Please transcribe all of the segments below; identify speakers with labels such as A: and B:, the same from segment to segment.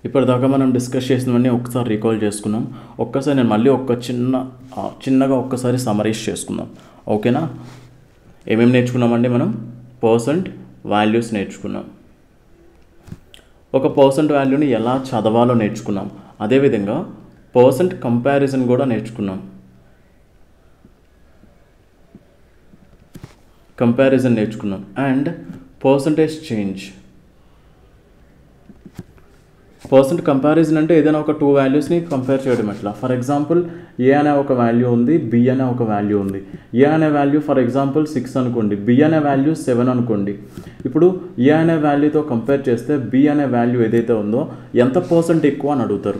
A: ఇప్పటిదాకా మనం డిస్కస్ చేసినవన్నీ ఒక్కసారి రీకాల్ చేసుకున్నాం. ఒక్కసారి నేను మళ్ళీ చిన్నగా ఒక్కసారి సమరైజ్ చేసుకుందాం. ఓకేనా? ఏమేమి నేర్చుకున్నామండి మనం? పర్సెంట్ వాల్యూస్ నేర్చుకున్నాం. ఒక పర్సెంట్ వాల్యూని ఎలా చదవాలో నేర్చుకున్నాం. అదేవిధంగా పర్సెంట్ కంపారిజన్ కూడా నేర్చుకున్నాం. And percentage change. Percent comparison అంటే ఏదైనా ఒక 2 వాల్యూస్ని కంపేర్ చేయడం ఎట్లా. ఫర్ ఎగ్జాంపుల్ ఏ అనే ఒక వాల్యూ ఉంది, బి అనే ఒక వాల్యూ ఉంది. ఏ అనే వాల్యూ ఫర్ ఎగ్జాంపుల్ 6 అనుకోండి, బి అనే వాల్యూ 7 అనుకోండి. ఇప్పుడు ఏ అనే వాల్యూతో కంపేర్ చేస్తే బి అనే వాల్యూ ఏదైతే ఉందో ఎంత పర్సెంట్ ఎక్కువ అని అడుగుతారు.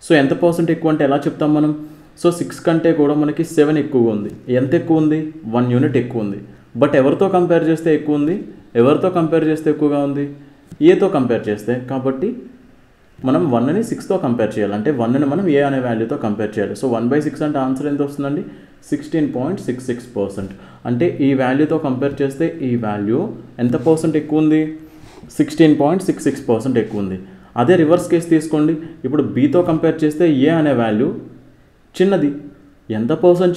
A: సో ఎంత పర్సెంట్ ఎక్కువ అంటే ఎలా చెప్తాం మనం? సో 6 కంటే కూడా మనకి 7 ఎక్కువగా ఉంది. ఎంత ఎక్కువ ఉంది? 1 యూనిట్ ఎక్కువ ఉంది. బట్ ఎవరితో కంపేర్ చేస్తే ఎక్కువ ఉంది? ఎవరితో కంపేర్ చేస్తే ఎక్కువగా ఉంది? ఏతో కంపేర్ చేస్తే. కాబట్టి మనం 1ని 6తో కంపేర్ చేయాలి. అంటే 1ని మనం ఏ అనే వాల్యూతో కంపేర్ చేయాలి. సో 1/6 అంటే ఆన్సర్ ఎంత వస్తుందండి? 16.66%. అంటే ఈ వాల్యూతో కంపేర్ చేస్తే ఈ వాల్యూ ఎంత పర్సెంట్ ఎక్కువ ఉంది? 16.66% ఎక్కువ ఉంది. అదే రివర్స్ కేసు తీసుకోండి. ఇప్పుడు బీతో కంపేర్ చేస్తే ఏ అనే వాల్యూ చిన్నది. ఎంత పర్సెంట్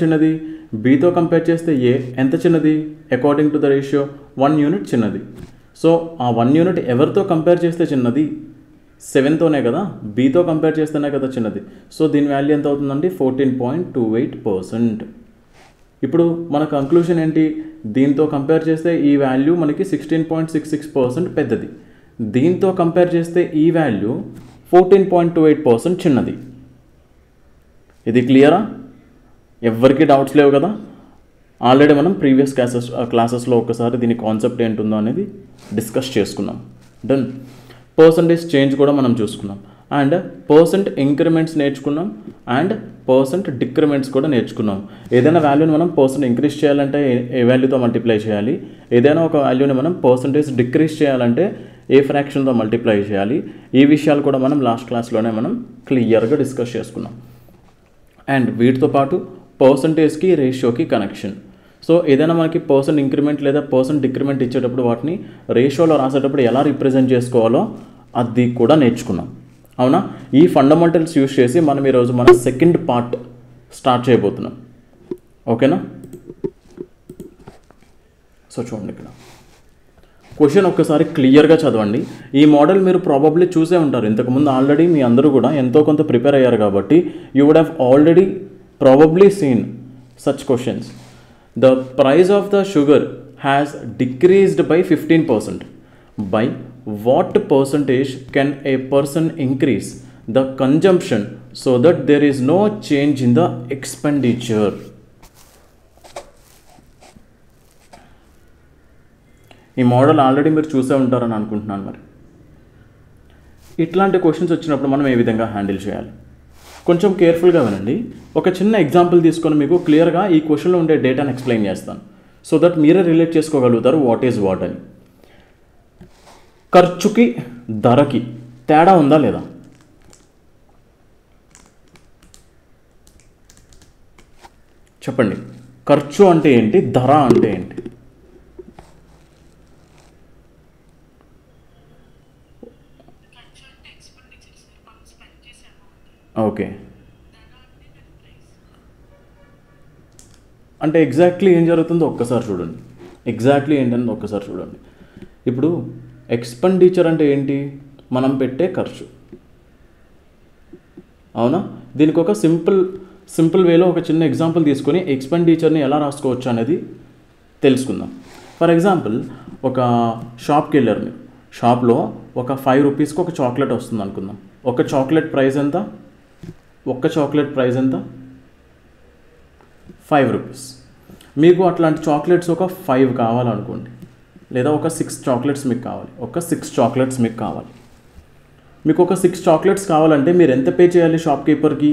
A: చిన్నది? బీతో కంపేర్ చేస్తే ఏ ఎంత చిన్నది? According to the ratio 1 unit చిన్నది. సో ఆ 1 యూనిట్ ఎవరితో కంపేర్ చేస్తే చిన్నది? 7తోనే కదా. బీతో కంపేర్ చేస్తేనే కదా చిన్నది. సో దీని వాల్యూ ఎంత అవుతుందండి? 14.28%. ఇప్పుడు మన కంక్లూషన్ ఏంటి? దీంతో కంపేర్ చేస్తే ఈ వాల్యూ మనకి 16.66% పెద్దది. దీంతో కంపేర్ చేస్తే ఈ వాల్యూ 14.28% చిన్నది. ఇది క్లియరా? ఎవరికి డౌట్స్ లేవు కదా? ఆల్రెడీ మనం ప్రీవియస్ క్లాసెస్లో ఒకసారి దీని కాన్సెప్ట్ ఏంటుందో అనేది డిస్కస్ చేసుకున్నాం. డన్. పర్సంటేజ్ చేంజ్ కూడా మనం చూసుకున్నాం. అండ్ పర్సెంట్ ఇంక్రిమెంట్స్ నేర్చుకున్నాం. అండ్ పర్సెంట్ డిక్రిమెంట్స్ కూడా నేర్చుకున్నాం. ఏదైనా వాల్యూని మనం పర్సెంట్ ఇంక్రీజ్ చేయాలంటే ఏ వాల్యూతో మల్టిప్లై చేయాలి? ఏదైనా ఒక వాల్యూని మనం పర్సెంటేజ్ డిక్రీజ్ చేయాలంటే ఏ ఫ్రాక్షన్తో మల్టిప్లై చేయాలి? ఈ విషయాలు కూడా మనం లాస్ట్ క్లాస్లోనే మనం క్లియర్గా డిస్కస్ చేసుకున్నాం. అండ్ వీటితో పాటు పర్సంటేజ్కి రేషియోకి కనెక్షన్. సో ఏదైనా మనకి పర్సెంట్ ఇంక్రిమెంట్ లేదా పర్సెంట్ డిక్రిమెంట్ ఇచ్చేటప్పుడు వాటిని రేషియోలో రాసేటప్పుడు ఎలా రిప్రజెంట్ చేసుకోవాలో అది కూడా నేర్చుకున్నాం. అవునా? ఈ ఫండమెంటల్స్ యూజ్ చేసి మనం ఈరోజు మన సెకండ్ పార్ట్ స్టార్ట్ చేయబోతున్నాం. ఓకేనా? సో చూడండి, ఇక్కడ క్వశ్చన్ ఒక్కసారి క్లియర్గా చదవండి. ఈ మోడల్ మీరు ప్రాబబ్లీ చూసే ఉంటారు ఇంతకుముందు. ఆల్రెడీ మీ అందరూ కూడా ఎంతో కొంత ప్రిపేర్ అయ్యారు కాబట్టి you would have already probably seen such questions. The price of the sugar has decreased by 15%. By what percentage can a person increase the consumption so that there is no change in the expenditure? ఈ model already మీరు చూసే ఉంటారని అనుకుంటున్నాను. మరి ఇట్లాంటి questions వచ్చినప్పుడు మనం ఏ విధంగా హ్యాండిల్ చేయాలి? కొంచెం కేర్ఫుల్గా వినండి. ఒక చిన్న ఎగ్జాంపుల్ తీసుకొని మీకు క్లియర్గా ఈ క్వశ్చన్లో ఉండే డేటాను ఎక్స్ప్లెయిన్ చేస్తాను. సో దట్ మీరే రిలేట్ చేసుకోగలుగుతారు వాట్ ఈజ్ వాట్ అని. ఖర్చుకి ధరకి తేడా ఉందా లేదా? చెప్పండి. ఖర్చు అంటే ఏంటి? ధర అంటే ఏంటి? ఓకే. అంటే ఎగ్జాక్ట్లీ ఏం జరుగుతుందో ఒక్కసారి చూడండి. ఇప్పుడు ఎక్స్పెండిచర్ అంటే ఏంటి? మనం పెట్టే ఖర్చు. అవునా? దీనికి ఒక సింపుల్ వేలో ఒక చిన్న ఎగ్జాంపుల్ తీసుకొని ఎక్స్పెండిచర్ని ఎలా రాసుకోవచ్చు అనేది తెలుసుకుందాం. ఫర్ ఎగ్జాంపుల్ ఒక షాప్కి వెళ్ళారు మీరు. షాప్లో ఒక 5 రూపీస్కి ఒక చాక్లెట్ వస్తుంది అనుకుందాం. ఒక చాక్లెట్ ప్రైస్ ఎంత? 5 రూపీస్. మీకు అట్లాంటి చాక్లెట్స్ ఒక 5 కావాలనుకోండి, లేదా ఒక 6 చాక్లెట్స్ మీకు కావాలి. మీకు ఒక 6 చాక్లెట్స్ కావాలంటే మీరు ఎంత పే చేయాలి షాప్ కీపర్కి?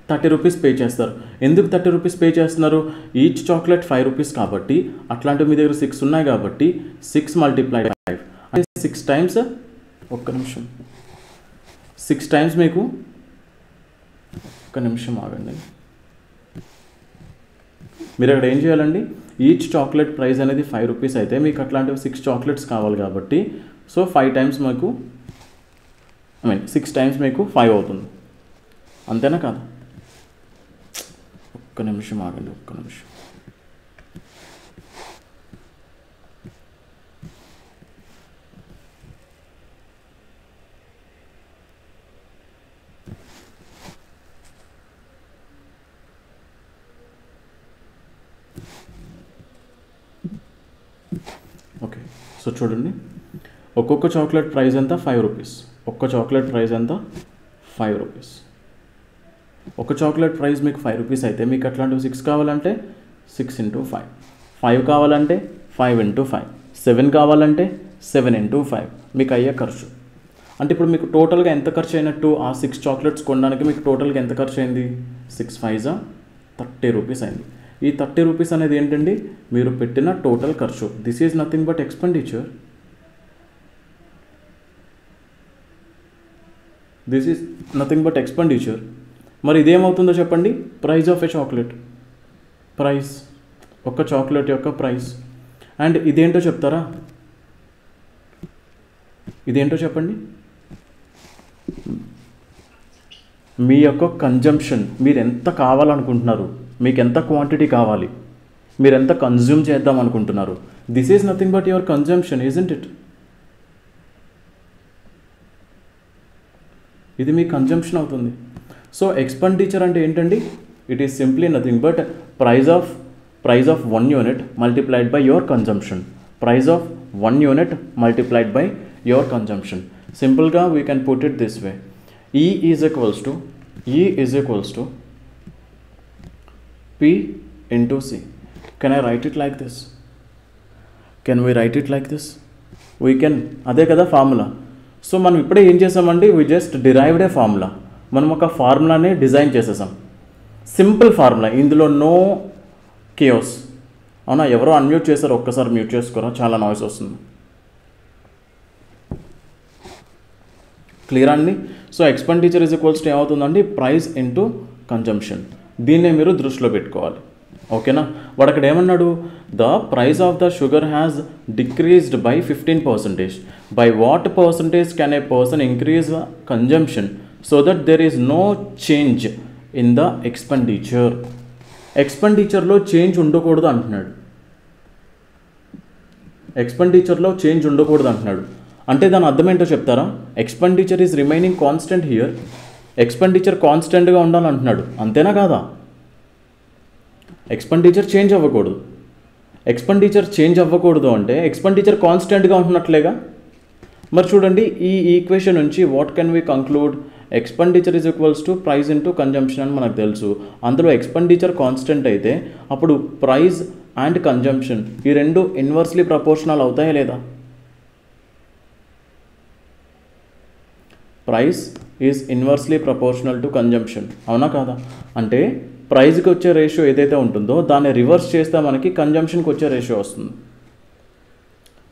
A: 30 రూపీస్ పే చేస్తారు. ఎందుకు 30 రూపీస్ పే చేస్తున్నారు? ఈచ్ చాక్లెట్ 5 రూపీస్ కాబట్టి, అట్లాంటివి మీ దగ్గర 6 ఉన్నాయి కాబట్టి 6 × 5 అంటే 6 టైమ్స్. ఒక్క నిమిషం. 6 టైమ్స్ మీకు, ఒక్క నిమిషం ఆగండి, మీరు అక్కడ ఏం చేయాలండి, ఈచ్ చాక్లెట్ ప్రైస్ అనేది 5 రూపీస్ అయితే మీకు అట్లాంటివి 6 చాక్లెట్స్ కావాలి కాబట్టి సో 5 టైమ్స్ మీకు 6 టైమ్స్ మీకు 5 అవుతుంది. అంతేనా కాదు? ఒక్క నిమిషం ఆగండి, ఒక్క నిమిషం. ఓకే, సో చూడండి, ఒక్కొక్క చాక్లెట్ ప్రైస్ ఎంత? 5 రూపీస్. ఒక్క చాక్లెట్ ప్రైస్ ఎంత? 5 రూపీస్. ఒక చాక్లెట్ ప్రైస్ మీకు 5 రూపీస్ అయితే మీకు అట్లాంటివి 6 కావాలంటే 6 × 5, 5 కావాలంటే 5 × 5, 7 కావాలంటే 7 × 5 మీకు అయ్యే ఖర్చు. అంటే ఇప్పుడు మీకు టోటల్గా ఎంత ఖర్చు అయినట్టు? ఆ 6 చాక్లెట్స్ కొనడానికి మీకు టోటల్గా ఎంత ఖర్చు అయింది? 6 × 5 = 30 రూపీస్ అయింది. ఈ 30 రూపీస్ అనేది ఏంటండి? మీరు పెట్టిన టోటల్ ఖర్చు. This is nothing but expenditure. This is nothing but expenditure. మరి ఇదేమవుతుందో చెప్పండి? Price of a chocolate, price, ఒక చాక్లెట్ యొక్క ప్రైస్. అండ్ ఇదేంటో చెప్తారా? ఇదేంటో చెప్పండి? మీ యొక్క కన్జంప్షన్, మీరు ఎంత కావాలనుకుంటున్నారు, మీకు ఎంత క్వాంటిటీ కావాలి, మీరు ఎంత కన్జ్యూమ్ చేద్దాం అనుకుంటున్నారు. This is nothing but your consumption, isn't it? ఇది మీ కన్జంప్షన్ అవుతుంది. సో ఎక్స్పెండిచర్ అంటే ఏంటండి? It is simply nothing but price of 1 unit multiplied by your consumption. Price of 1 unit multiplied by your consumption. సింపుల్గా we can put it this way. E is equals to P into C. Can I write it like this? Can we write it like this? We can. అదే కదా formula. So మనం ఇప్పుడే ఏం చేసామండి? we just derived a formula. మనం ఒక ఫార్ములాని design చేసేసాం. Simple formula, ఇందులో నో కేయోస్. అవునా? ఎవరో అన్మ్యూట్ చేశారు, ఒక్కసారి మ్యూట్ చేసుకోరా, చాలా నాయిస్ వస్తుంది. క్లియర్ అండి? So expenditure is equals to ఏమవుతుందండి? Price into consumption. దీన్నే మీరు దృష్టిలో పెట్టుకోవాలి. ఓకేనా? వాడు అక్కడ ఏమన్నాడు? The price of the sugar has decreased by 15%. By what percentage can a person increase consumption so that there is no change in the expenditure. ఎక్స్పెండిచర్లో చేంజ్ ఉండకూడదు అంటున్నాడు. ఎక్స్పెండిచర్లో చేంజ్ ఉండకూడదు అంటున్నాడు. అంటే దాని అర్థం ఏంటో చెప్తారా? Expenditure is remaining constant here. Expenditure కాన్స్టెంట్గా ఉండాలంటున్నాడు. అంతేనా కాదా? ఎక్స్పెండిచర్ చేంజ్ అవ్వకూడదు. ఎక్స్పెండిచర్ చేంజ్ అవ్వకూడదు అంటే ఎక్స్పెండిచర్ కాన్స్టెంట్గా ఉంటున్నట్లేగా. మరి చూడండి, ఈ ఈక్వేషన్ నుంచి what can we conclude? Expenditure is equals to price into consumption అని మనకు తెలుసు. అందులో ఎక్స్పెండిచర్ కాన్స్టెంట్ అయితే అప్పుడు ప్రైస్ అండ్ కన్జంప్షన్ ఈ రెండు ఇన్వర్స్లీ ప్రపోర్షనల్ అవుతాయా లేదా? Price is inversely proportional to consumption, అవునా కాదా? అంటే ప్రైస్కి వచ్చే రేషియో ఏదైతే ఉంటుందో దాన్ని రివర్స్ చేస్తే మనకి కన్జంప్షన్కి వచ్చే రేషియో వస్తుంది.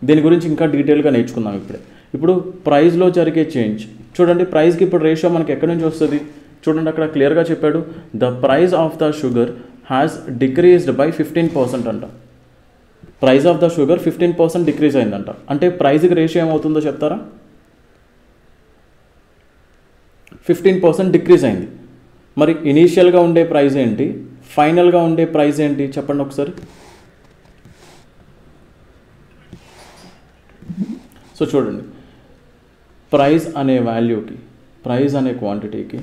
A: దీని గురించి ఇంకా డీటెయిల్గా నేర్చుకుందాం ఇప్పుడే. ఇప్పుడు ప్రైస్లో జరిగే చేంజ్ చూడండి. ప్రైస్కి ఇప్పుడు రేషియో మనకి ఎక్కడి నుంచి వస్తుంది? చూడండి, అక్కడ క్లియర్గా చెప్పాడు, the price of the sugar has decreased by 15% అంట. Price of the sugar 15% decrease అయిందంట. అంటే ప్రైస్కి రేషియో ఏమవుతుందో చెప్తారా? 15% డిక్రీజ్ అయింది. మరి ఇనీషియల్గా ఉండే ప్రైస్ ఏంటి, ఫైనల్గా ఉండే ప్రైస్ ఏంటి చెప్పండి ఒకసారి. సో చూడండి, ప్రైస్ అనే వాల్యూకి, ప్రైస్ అనే క్వాంటిటీకి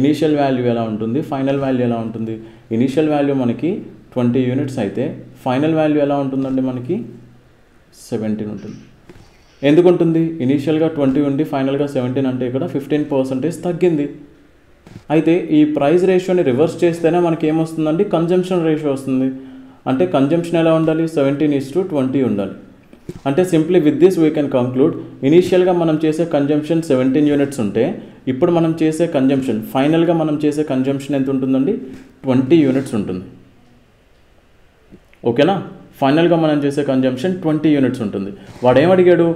A: ఇనీషియల్ వాల్యూ ఎలా ఉంటుంది, ఫైనల్ వాల్యూ ఎలా ఉంటుంది? ఇనీషియల్ వాల్యూ మనకి 20 యూనిట్స్ అయితే ఫైనల్ వాల్యూ ఎలా ఉంటుందండి? మనకి 17 ఉంటుంది. ఎందుకు ఉంటుంది? ఇనీషియల్గా 20 ఉండి ఫైనల్గా 17 అంటే ఇక్కడ 15% తగ్గింది. అయితే ఈ ప్రైస్ రేషియోని రివర్స్ చేస్తేనే మనకి ఏమొస్తుందండి? కన్జంప్షన్ రేషియో వస్తుంది. అంటే కన్జంప్షన్ ఎలా ఉండాలి? 17:20 ఉండాలి. అంటే simply with this we can conclude, ఇనీషియల్గా మనం చేసే కన్జంప్షన్ 17 యూనిట్స్ ఉంటే ఇప్పుడు మనం చేసే కన్జంప్షన్, ఫైనల్గా మనం చేసే కన్జంప్షన్ ఎంత ఉంటుందండి? 20 యూనిట్స్ ఉంటుంది. ఓకేనా? ఫైనల్గా మనం చేసే కన్జంప్షన్ 20 యూనిట్స్ ఉంటుంది. వాడు ఏమడిగాడు?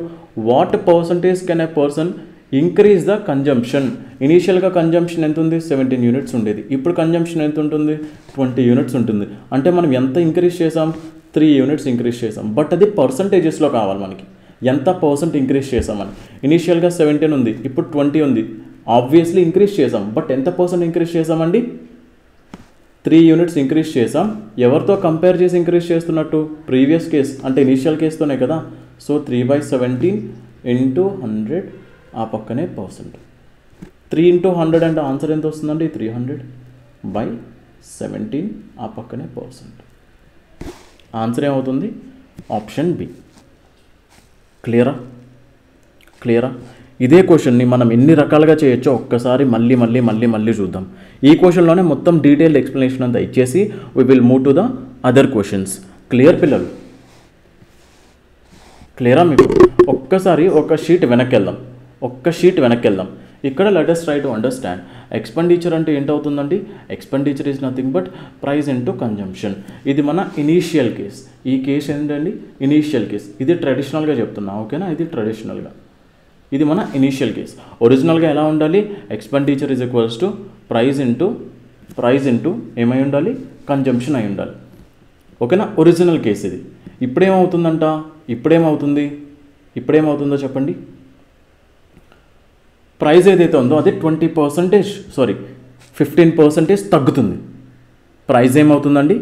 A: What percentage can a person increase the consumption. ఇనీషియల్గా కన్జంప్షన్ ఎంత ఉంది? 17 యూనిట్స్ ఉండేది. ఇప్పుడు కన్జంప్షన్ ఎంత ఉంటుంది? 20 యూనిట్స్ ఉంటుంది. అంటే మనం ఎంత ఇంక్రీజ్ చేసాం? 3 యూనిట్స్ ఇంక్రీజ్ చేసాం. బట్ అది పర్సంటేజెస్లో కావాలి మనకి, ఎంత పర్సెంట్ ఇంక్రీజ్ చేసామని. ఇనీషియల్గా 17 ఉంది, ఇప్పుడు 20 ఉంది. ఆబ్వియస్లీ ఇంక్రీజ్ చేసాం, బట్ ఎంత పర్సెంట్ ఇంక్రీజ్ చేసామండి? 3 యూనిట్స్ ఇంక్రీజ్ చేసాం. ఎవరితో కంపేర్ చేసి ఇంక్రీజ్ చేస్తున్నట్టు? ప్రీవియస్ కేస్ అంటే ఇనీషియల్ కేస్తోనే కదా. సో 3/17 ఇంటూ 100, ఆ పక్కనే పర్సెంట్. 3 ఇంటూ 100 అంటే ఆన్సర్ ఎంత వస్తుందండి? 300/17, ఆ పక్కనే పర్సెంట్. ఆన్సర్ ఏమవుతుంది? Option B. క్లియరా? ఇదే క్వశ్చన్ని మనం ఎన్ని రకాలుగా చేయొచ్చో ఒక్కసారి మళ్ళీ చూద్దాం. ఈ క్వశ్చన్లోనే మొత్తం డీటెయిల్డ్ ఎక్స్ప్లెనేషన్ అంతా ఇచ్చేసి we will move to the other questions. Clear పిల్లలు? క్లియరా మీకు? ఒక్కసారి ఒక షీట్ వెనక్కి వెళ్దాం. ఇక్కడ let us try to understand expenditure అంటే ఏంటవుతుందండి? Expenditure is nothing but price into consumption. ఇది మన ఇనీషియల్ కేస్. ఈ కేసు ఏంటండి? Initial case. ఇది ట్రెడిషనల్గా చెప్తున్నా, ఓకేనా? ఇది ట్రెడిషనల్గా, ఇది మన ఇనీషియల్ కేస్. ఒరిజినల్గా ఎలా ఉండాలి? Expenditure is equals to price into ఏమై ఉండాలి? కన్జంప్షన్ అయి ఉండాలి, ఓకేనా? ఒరిజినల్ కేస్ ఇది. ఇప్పుడేమవుతుందో చెప్పండి. ప్రైస్ ఏదైతే ఉందో అది 15% తగ్గుతుంది. ప్రైస్ ఏమవుతుందండి?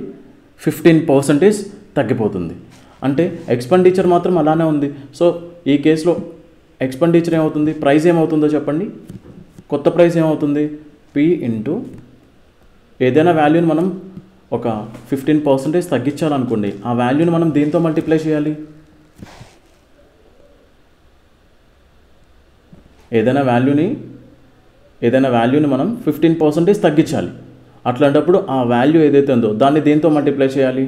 A: 15% తగ్గిపోతుంది. అంటే ఎక్స్పెండిచర్ మాత్రం అలానే ఉంది. సో ఈ కేసులో ఎక్స్పెండిచర్ ఏమవుతుంది? ప్రైస్ ఏమవుతుందో చెప్పండి. కొత్త ప్రైస్ ఏమవుతుంది? పి ఇంటూ ఏదైనా వాల్యూని మనం ఒక 15% తగ్గించాలనుకోండి, ఆ వాల్యూని మనం దేంతో మల్టిప్లై చేయాలి? ఏదైనా వాల్యూని మనం 15% తగ్గించాలి. అట్లాంటప్పుడు ఆ వాల్యూ ఏదైతే ఉందో దాన్ని దేంతో మల్టిప్లై చేయాలి?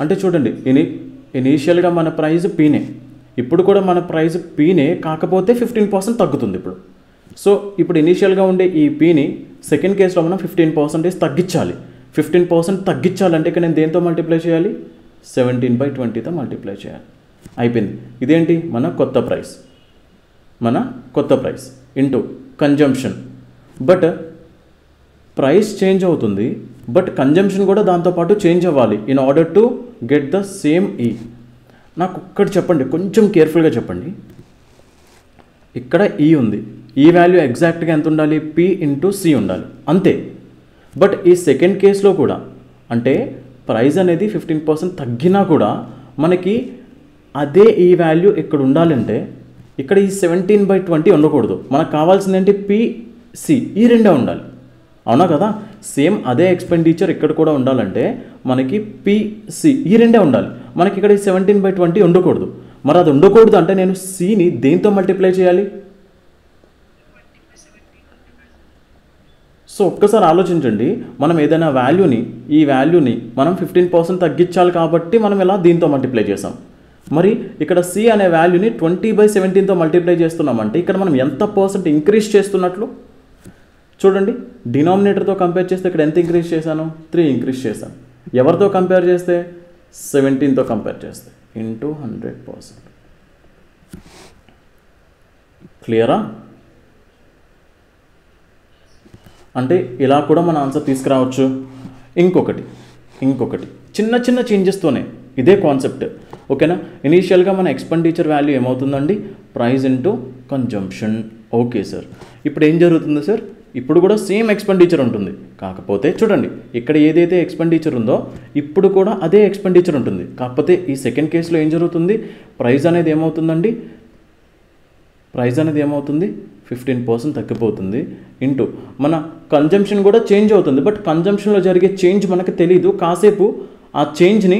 A: అంటే చూడండి, ఇనీషియల్గా మన ప్రైస్ పీనే, ఇప్పుడు కూడా మన ప్రైస్ పీనే, కాకపోతే 15% తగ్గుతుంది ఇప్పుడు. సో ఇప్పుడు ఇనీషియల్గా ఉండే ఈ పీని సెకండ్ కేసులో మనం 15% తగ్గించాలి. 15% తగ్గించాలంటే ఇక్కడ నేను దేంతో మల్టిప్లై చేయాలి? 17/20తో మల్టిప్లై చేయాలి. అయిపోయింది. ఇదేంటి? మన కొత్త price into consumption. But price change అవుతుంది, బట్ కన్జంప్షన్ కూడా దాంతోపాటు చేంజ్ అవ్వాలి in order to get the same ఈ. నాకు ఒక్కటి చెప్పండి, కొంచెం కేర్ఫుల్గా చెప్పండి. ఇక్కడ ఈ ఉంది, ఈ వాల్యూ ఎగ్జాక్ట్గా ఎంత ఉండాలి? పి ఇంటూ సి ఉండాలి, అంతే. బట్ ఈ సెకండ్ కేసులో కూడా అంటే ప్రైస్ అనేది 15% తగ్గినా కూడా మనకి అదే ఈ వాల్యూ ఇక్కడ ఉండాలంటే ఇక్కడ ఈ 17/20 ఉండకూడదు. మనకు కావాల్సింది ఏంటి? పిసి, ఈ రెండే ఉండాలి, అవునా కదా? సేమ్ అదే ఎక్స్పెండిచర్ ఇక్కడ కూడా ఉండాలంటే మనకి పిసి ఈ రెండే ఉండాలి. మనకి ఇక్కడ ఈ 17/20 ఉండకూడదు. మరి అది ఉండకూడదు అంటే నేను సిని దేంతో మల్టిప్లై చేయాలి? సో ఒక్కసారి ఆలోచించండి. మనం ఏదైనా ఈ వాల్యూని మనం 15% తగ్గించాలి కాబట్టి మనం ఇలా దీంతో మల్టిప్లై చేసాం. మరి ఇక్కడ సి అనే వాల్యూని 20/17తో మల్టిప్లై చేస్తున్నామంటే ఇక్కడ మనం ఎంత పర్సెంట్ ఇంక్రీజ్ చేస్తున్నట్లు చూడండి. డినామినేటర్తో కంపేర్ చేస్తే ఇక్కడ ఎంత ఇంక్రీజ్ చేశాను? 3 ఇంక్రీజ్ చేశాను. ఎవరితో కంపేర్ చేస్తే? 17తో కంపేర్ చేస్తే ఇంటూ 100%. క్లియరా? అంటే ఇలా కూడా మన ఆన్సర్ తీసుకురావచ్చు. ఇంకొకటి చిన్న చేంజెస్తోనే ఇదే కాన్సెప్ట్, ఓకేనా? ఇనీషియల్గా మన ఎక్స్పెండిచర్ వాల్యూ ఏమవుతుందండి? Price into consumption. Okay sir, ఇప్పుడు ఏం జరుగుతుంది సార్? ఇప్పుడు కూడా సేమ్ ఎక్స్పెండిచర్ ఉంటుంది, కాకపోతే చూడండి ఇక్కడ ఏదైతే ఎక్స్పెండిచర్ ఉందో ఇప్పుడు కూడా అదే ఎక్స్పెండిచర్ ఉంటుంది. కాకపోతే ఈ సెకండ్ కేసులో ఏం జరుగుతుంది? ప్రైస్ అనేది ఏమవుతుంది? 15% తగ్గిపోతుంది ఇంటూ మన కన్జంప్షన్ కూడా చేంజ్ అవుతుంది. బట్ కన్జంప్షన్లో జరిగే చేంజ్ మనకు తెలీదు. కాసేపు ఆ చేంజ్ని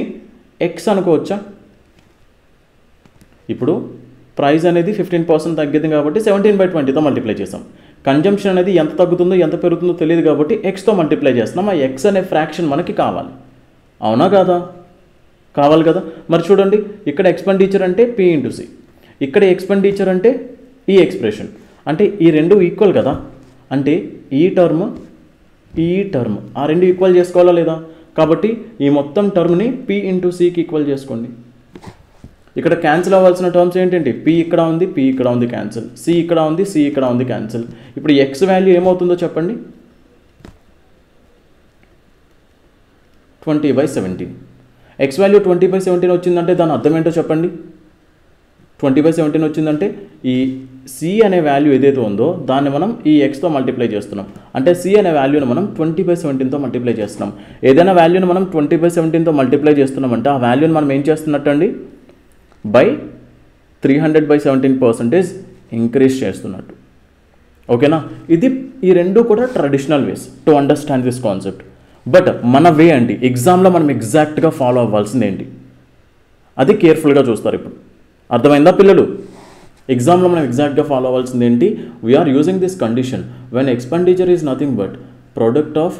A: ఎక్స్ అనుకోవచ్చా? ఇప్పుడు ప్రైస్ అనేది 15% తగ్గింది కాబట్టి 17/20తో మల్టిప్లై చేసాం. కన్జంప్షన్ అనేది ఎంత తగ్గుతుందో ఎంత పెరుగుతుందో తెలియదు కాబట్టి ఎక్స్తో మల్టిప్లై చేస్తున్నాం. ఆ ఎక్స్ అనే ఫ్రాక్షన్ మనకి కావాలి, అవునా కాదా? కావాలి కదా. మరి చూడండి, ఇక్కడ ఎక్స్పెండిచర్ అంటే పి ఇంటూ సి, ఇక్కడ ఎక్స్పెండిచర్ అంటే ఈ ఎక్స్ప్రెషన్. అంటే ఈ రెండు ఈక్వల్ కదా. అంటే ఈ టర్మ్ ఆ రెండు ఈక్వల్ చేసుకోవాలా లేదా? కాబట్టి ఈ మొత్తం టర్మ్ని పి ఇంటూ సికి ఈక్వల్ చేసుకోండి. ఇక్కడ క్యాన్సిల్ అవ్వాల్సిన టర్మ్స్ ఏంటంటే పి ఇక్కడ ఉంది, పి ఇక్కడ ఉంది క్యాన్సిల్, సి ఇక్కడ ఉంది, సి ఇక్కడ ఉంది క్యాన్సిల్. ఇప్పుడు ఎక్స్ వాల్యూ ఏమవుతుందో చెప్పండి, 20/17. ఎక్స్ వాల్యూ 20/17 వచ్చిందంటే దాని అర్థం ఏంటో చెప్పండి. 20/17 వచ్చిందంటే ఈ సి అనే వాల్యూ ఏదైతే ఉందో దాన్ని మనం ఈ ఎక్స్తో మల్టిప్లై చేస్తున్నాం. అంటే సి అనే వాల్యూని మనం 20/17తో మల్టిప్లై చేస్తున్నాం. ఏదైనా వాల్యూని మనం 20/17తో మల్టిప్లై చేస్తున్నామంటే ఆ వాల్యూని మనం ఏం చేస్తున్నట్టు అండి, బై 300/17% ఇంక్రీజ్ చేస్తున్నట్టు. ఓకేనా, ఇది ఈ రెండు కూడా traditional ways to understand this concept. But మన వే అండి, ఎగ్జామ్లో మనం ఎగ్జాక్ట్గా ఫాలో అవ్వాల్సింది ఏంటి అది కేర్ఫుల్గా చూస్తారు. ఇప్పుడు అర్థమైందా పిల్లలు? ఎగ్జామ్లో మనం ఎగ్జాక్ట్గా ఫాలో అవ్వాల్సింది ఏంటి, we are using this condition when expenditure is nothing but product of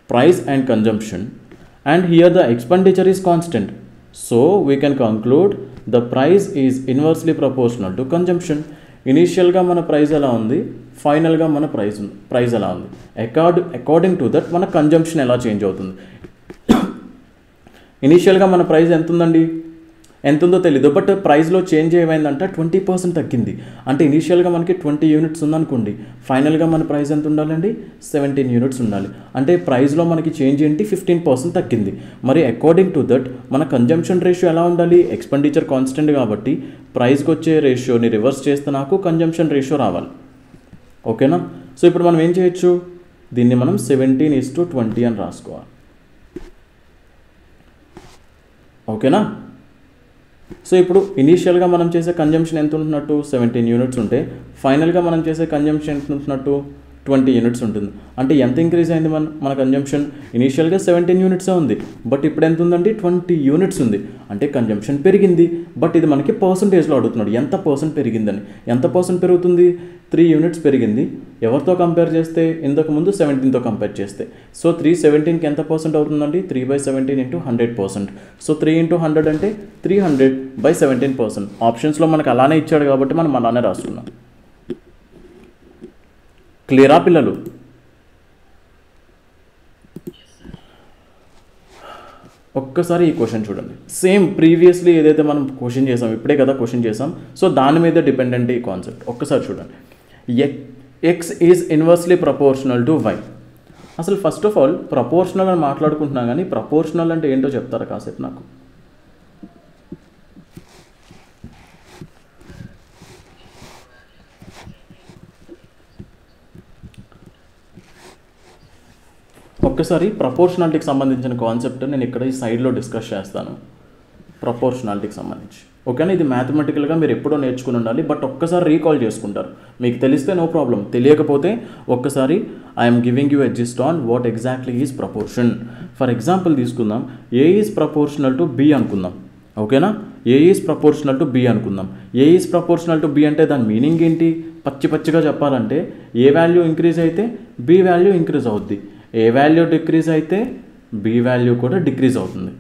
A: price and consumption and here the expenditure is constant. So we can conclude the price is inversely proportional to consumption. ఇనీషియల్గా మన price ఎలా ఉంది, ఫైనల్గా మన price ఎలా ఉంది, according to that మన consumption ఎలా చేంజ్ అవుతుంది. ఇనీషియల్గా మన ప్రైస్ ఎంత ఉందండి, ఎంత ఉందో తెలీదు, బట్ ప్రైస్లో చేంజ్ ఏమైందంటే 20% తగ్గింది. అంటే ఇనీషియల్గా మనకి 20 యూనిట్స్ ఉందనుకోండి, ఫైనల్గా మన ప్రైస్ ఎంత ఉండాలండి, 17 యూనిట్స్ ఉండాలి. అంటే ప్రైస్లో మనకి చేంజ్ ఏంటి, 15% తగ్గింది. మరి అకార్డింగ్ టు దట్ మన కన్జంప్షన్ రేషియో ఎలా ఉండాలి, ఎక్స్పెండిచర్ కాన్స్టెంట్ కాబట్టి ప్రైస్కి వచ్చే రేషియోని రివర్స్ చేస్తే నాకు కన్జంప్షన్ రేషియో రావాలి. ఓకేనా, సో ఇప్పుడు మనం ఏం చేయొచ్చు, దీన్ని మనం 17:20 అని రాసుకోవాలి. ఓకేనా, సో ఇప్పుడు ఇనీషియల్గా మనం చేసే కన్జంప్షన్ ఎంత ఉంటున్నట్టు, 17 యూనిట్స్ ఉంటే ఫైనల్గా మనం చేసే కన్జంప్షన్ ఎంత ఉంటున్నట్టు, 20 యూనిట్స్ ఉంటుంది. అంటే ఎంత ఇంక్రీజ్ అయింది మన కన్జంప్షన్, ఇనీషియల్గా 17 యూనిట్సే ఉంది, బట్ ఇప్పుడు ఎంత ఉందండి, 20 యూనిట్స్ ఉంది. అంటే కన్జంప్షన్ పెరిగింది. బట్ ఇది మనకి పర్సంటేజ్లో అడుగుతున్నాడు, ఎంత పర్సెంట్ పెరిగిందని. ఎంత పర్సెంట్ పెరుగుతుంది, 3 యూనిట్స్ పెరిగింది. ఎవరితో కంపేర్ చేస్తే, ఇంతకుముందు 17తో కంపేర్ చేస్తే. సో 317కి ఎంత పర్సెంట్ అవుతుందండి, 3/17 × 100%. సో 3 × 100 అంటే 300/17%. ఆప్షన్స్లో మనకు అలానే ఇచ్చాడు కాబట్టి మనం అలానే రాసుకున్నాం. క్లియరా పిల్లలు? ఒక్కసారి ఈ క్వశ్చన్ చూడండి. సేమ్ ప్రీవియస్లీ ఏదైతే మనం క్వశ్చన్ చేసాం, ఇప్పుడే కదా క్వశ్చన్ చేసాం, సో దాని మీద డిపెండెంట్ ఈ కాన్సెప్ట్. ఒక్కసారి చూడండి, x is inversely proportional to y. అసలు ఫస్ట్ ఆఫ్ ఆల్ ప్రపోర్షనల్ అని మాట్లాడుకుంటున్నా కానీ ప్రపోర్షనల్ అంటే ఏంటో చెప్తారా కాసేపు నాకు? ఒక్కసారి ప్రపోర్షనాలిటీకి సంబంధించిన కాన్సెప్ట్ నేను ఇక్కడ ఈ సైడ్లో డిస్కస్ చేస్తాను, ప్రపోర్షనాలిటీకి సంబంధించి. ఓకేనా, ఇది మ్యాథమెటికల్గా మీరు ఎప్పుడో నేర్చుకుని ఉండాలి, బట్ ఒక్కసారి రీకాల్ చేసుకుంటారు. మీకు తెలిస్తే నో ప్రాబ్లం, తెలియకపోతే ఒక్కసారి I'm giving you a gist on what exactly is proportion. For example తీసుకుందాం, ఏ ఈజ్ ప్రపోర్షనల్ టు బి అనుకుందాం. ఓకేనా, ఏ ఈజ్ ప్రపోర్షనల్ టు బి అనుకుందాం. ఏ ఈజ్ ప్రపోర్షనల్ టు బి అంటే దాని మీనింగ్ ఏంటి, పచ్చిగా చెప్పాలంటే ఏ వాల్యూ ఇంక్రీజ్ అయితే బి వాల్యూ ఇంక్రీజ్ అవుద్ది, ఏ వాల్యూ డిక్రీజ్ అయితే బి వాల్యూ కూడా డిక్రీజ్ అవుతుంది.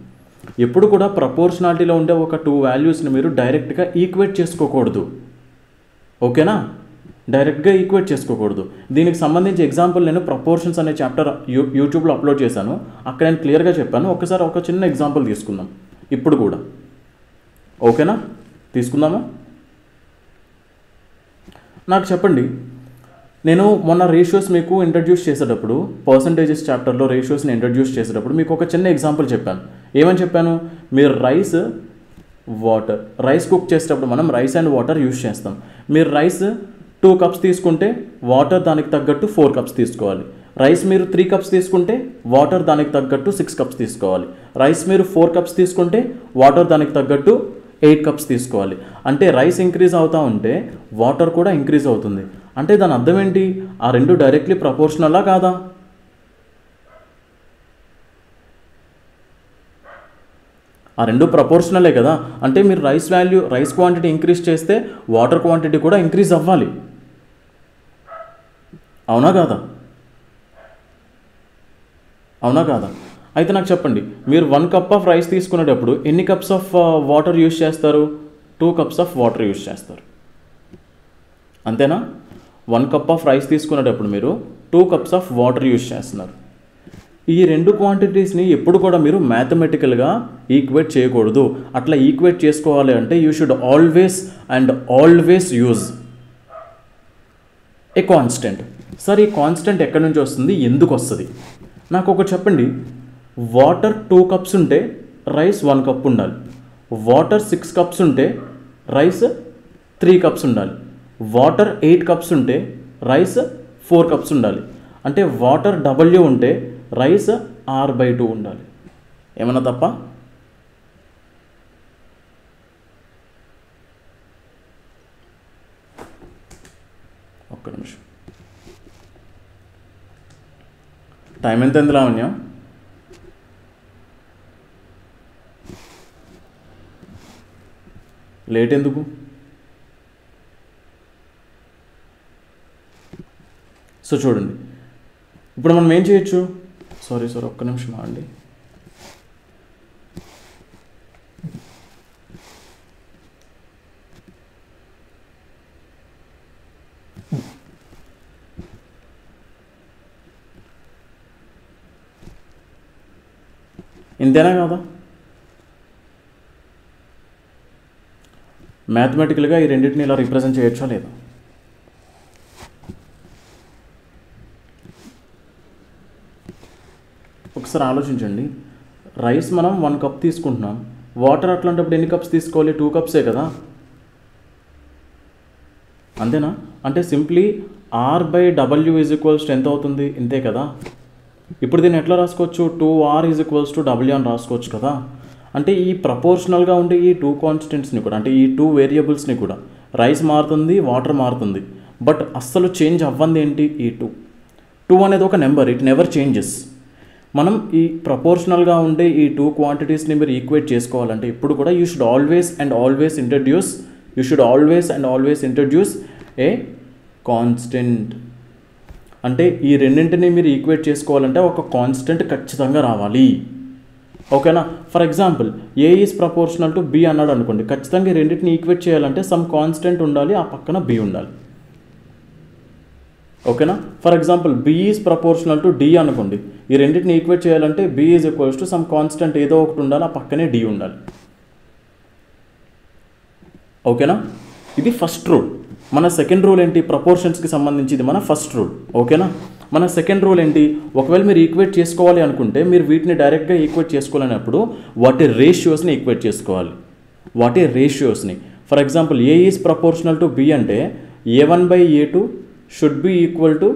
A: ఎప్పుడు కూడా ప్రపోర్షనాలిటీలో ఉండే ఒక 2 వాల్యూస్ని మీరు డైరెక్ట్గా ఈక్వేట్ చేసుకోకూడదు. ఓకేనా, డైరెక్ట్గా ఈక్వేట్ చేసుకోకూడదు. దీనికి సంబంధించి ఎగ్జాంపుల్ నేను ప్రపోర్షన్స్ అనే చాప్టర్ యూట్యూబ్లో అప్లోడ్ చేశాను, అక్కడ నేను క్లియర్గా చెప్పాను. ఒకసారి ఒక చిన్న ఎగ్జాంపుల్ తీసుకుందాం ఇప్పుడు కూడా. ఓకేనా, తీసుకుందామా? నాకు చెప్పండి, నేను మొన్న రేషియోస్ మీకు ఇంట్రడ్యూస్ చేసేటప్పుడు, పర్సంటేజెస్ చాప్టర్లో రేషియోస్ని ఇంట్రడ్యూస్ చేసేటప్పుడు మీకు ఒక చిన్న ఎగ్జాంపుల్ చెప్పాను. ఏమని చెప్పాను, మీరు రైస్ కుక్ చేసేటప్పుడు మనం రైస్ అండ్ వాటర్ యూజ్ చేస్తాం. మీరు రైస్ 2 కప్స్ తీసుకుంటే వాటర్ దానికి తగ్గట్టు 4 కప్స్ తీసుకోవాలి. రైస్ మీరు 3 కప్స్ తీసుకుంటే వాటర్ దానికి తగ్గట్టు 6 కప్స్ తీసుకోవాలి. రైస్ మీరు 4 కప్స్ తీసుకుంటే వాటర్ దానికి తగ్గట్టు 8 కప్స్ తీసుకోవాలి. అంటే రైస్ ఇంక్రీజ్ అవుతూ ఉంటే వాటర్ కూడా ఇంక్రీజ్ అవుతుంది. అంటే దాని అర్థం ఏంటి, ఆ రెండు డైరెక్ట్లీ ప్రపోర్షనలా కాదా? ఆ రెండు ప్రపోర్షనలే కదా. అంటే మీరు రైస్ క్వాంటిటీ ఇంక్రీజ్ చేస్తే వాటర్ క్వాంటిటీ కూడా ఇంక్రీజ్ అవ్వాలి, అవునా కాదా? అవునా కాదా? అయితే నాకు చెప్పండి, మీరు 1 కప్ ఆఫ్ రైస్ తీసుకునేటప్పుడు ఎన్ని కప్స్ ఆఫ్ వాటర్ యూజ్ చేస్తారు? 2 కప్స్ ఆఫ్ వాటర్ యూజ్ చేస్తారు, అంతేనా? 1 కప్ ఆఫ్ రైస్ తీసుకునేటప్పుడు మీరు 2 కప్స్ ఆఫ్ వాటర్ యూజ్ చేస్తున్నారు. ఈ రెండు క్వాంటిటీస్ని ఎప్పుడు కూడా మీరు మ్యాథమెటికల్గా ఈక్వేట్ చేయకూడదు. అట్లా ఈక్వేట్ చేసుకోవాలి అంటే you should always use a constant. Sir ఈ కాన్స్టెంట్ ఎక్కడి నుంచి వస్తుంది, ఎందుకు వస్తుంది? నాకు ఒకటి చెప్పండి. వాటర్ 2 కప్స్ ఉంటే రైస్ 1 కప్ ఉండాలి. వాటర్ 6 కప్స్ ఉంటే రైస్ 3 కప్స్ ఉండాలి. వాటర్ 8 కప్స్ ఉంటే రైస్ 4 కప్స్ ఉండాలి. అంటే వాటర్ W ఉంటే రైస్ R/2 ఉండాలి. ఏమన్నా తప్ప? ఒక్క నిమిషం. టైం ఎంత ఎందులో ఉన్నాయా? లేట్ ఎందుకు? సో చూడండి, ఇప్పుడు మనం ఏం చేయొచ్చు? సారీ ఒక్క నిమిషం అండి. ఇంతేనా కాదా? మ్యాథమెటికల్గా ఈ రెండింటిని ఇలా రిప్రజెంట్ చేయొచ్చా లేదా? ఒకసారి ఆలోచించండి. రైస్ మనం 1 కప్ తీసుకుంటున్నాం. వాటర్ అట్లాంటప్పుడు ఎన్ని కప్స్ తీసుకోవాలి? 2 కప్సే కదా, అంతేనా? అంటే సింప్లీ R/W ఎంత అవుతుంది? ఇంతే కదా. ఇప్పుడు దీన్ని ఎట్లా రాసుకోవచ్చు? 2R W అని రాసుకోవచ్చు కదా. అంటే ఈ ప్రపోర్షనల్గా ఉండే ఈ 2 కాన్స్టెంట్స్ని కూడా, అంటే ఈ 2 వేరియబుల్స్ని కూడా, రైస్ మారుతుంది, వాటర్ మారుతుంది, బట్ అస్సలు చేంజ్ అవ్వంది ఏంటి? ఈ 2 అనేది ఒక నెంబర్, ఇట్ నెవర్ చేంజెస్. మనం ఈ ప్రపోర్షనల్గా ఉండే ఈ 2 క్వాంటిటీస్ని మీరు ఈక్వేట్ చేసుకోవాలంటే ఇప్పుడు కూడా you should always introduce a constant. అంటే ఈ రెండింటిని మీరు ఈక్వేట్ చేసుకోవాలంటే ఒక కాన్స్టెంట్ ఖచ్చితంగా రావాలి. ఓకేనా? For example A is proportional to B అన్నాడు అనుకోండి, ఖచ్చితంగా ఈ రెండింటిని ఈక్వేట్ చేయాలంటే సమ్ కాన్స్టెంట్ ఉండాలి, ఆ పక్కన B ఉండాలి. ఓకేనా? For example B is proportional to D అనుకోండి, ఈ రెండింటిని ఈక్వేట్ చేయాలంటే B is equals to some constant ఏదో ఒకటి ఉండాలి, ఆ పక్కనే D ఉండాలి. ఓకేనా? ఇది ఫస్ట్ రూల్. మన సెకండ్ రూల్ ఏంటి? ప్రపోర్షన్స్కి సంబంధించి ఇది మన ఫస్ట్ రూల్. ఓకేనా? మన సెకండ్ రూల్ ఏంటి? ఒకవేళ మీరు ఈక్వేట్ చేసుకోవాలి అనుకుంటే మీరు వీటిని డైరెక్ట్గా ఈక్వేట్ చేసుకోలేనప్పుడు వాటి రేషియోస్ని ఈక్వేట్ చేసుకోవాలి. వాటి రేషియోస్ని, for example A is proportional to B అంటే A1/A2 should be equal to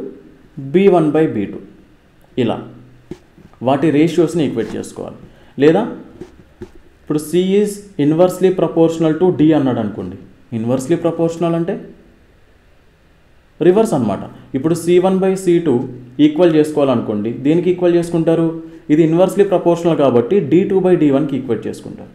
A: B1/B2. ఇలా వాటి రేషియోస్ని ఈక్వేట్ చేసుకోవాలి. లేదా ఇప్పుడు C is inversely proportional to D అన్నాడు అనుకోండి, ఇన్వర్స్లీ ప్రపోర్షనల్ అంటే రివర్స్ అనమాట. ఇప్పుడు C1/C2 ఈక్వల్ చేసుకోవాలనుకోండి, దేనికి ఈక్వల్ చేసుకుంటారు? ఇది ఇన్వర్స్లీ ప్రపోర్షనల్ కాబట్టి D2/D1కి ఈక్వేట్ చేసుకుంటారు.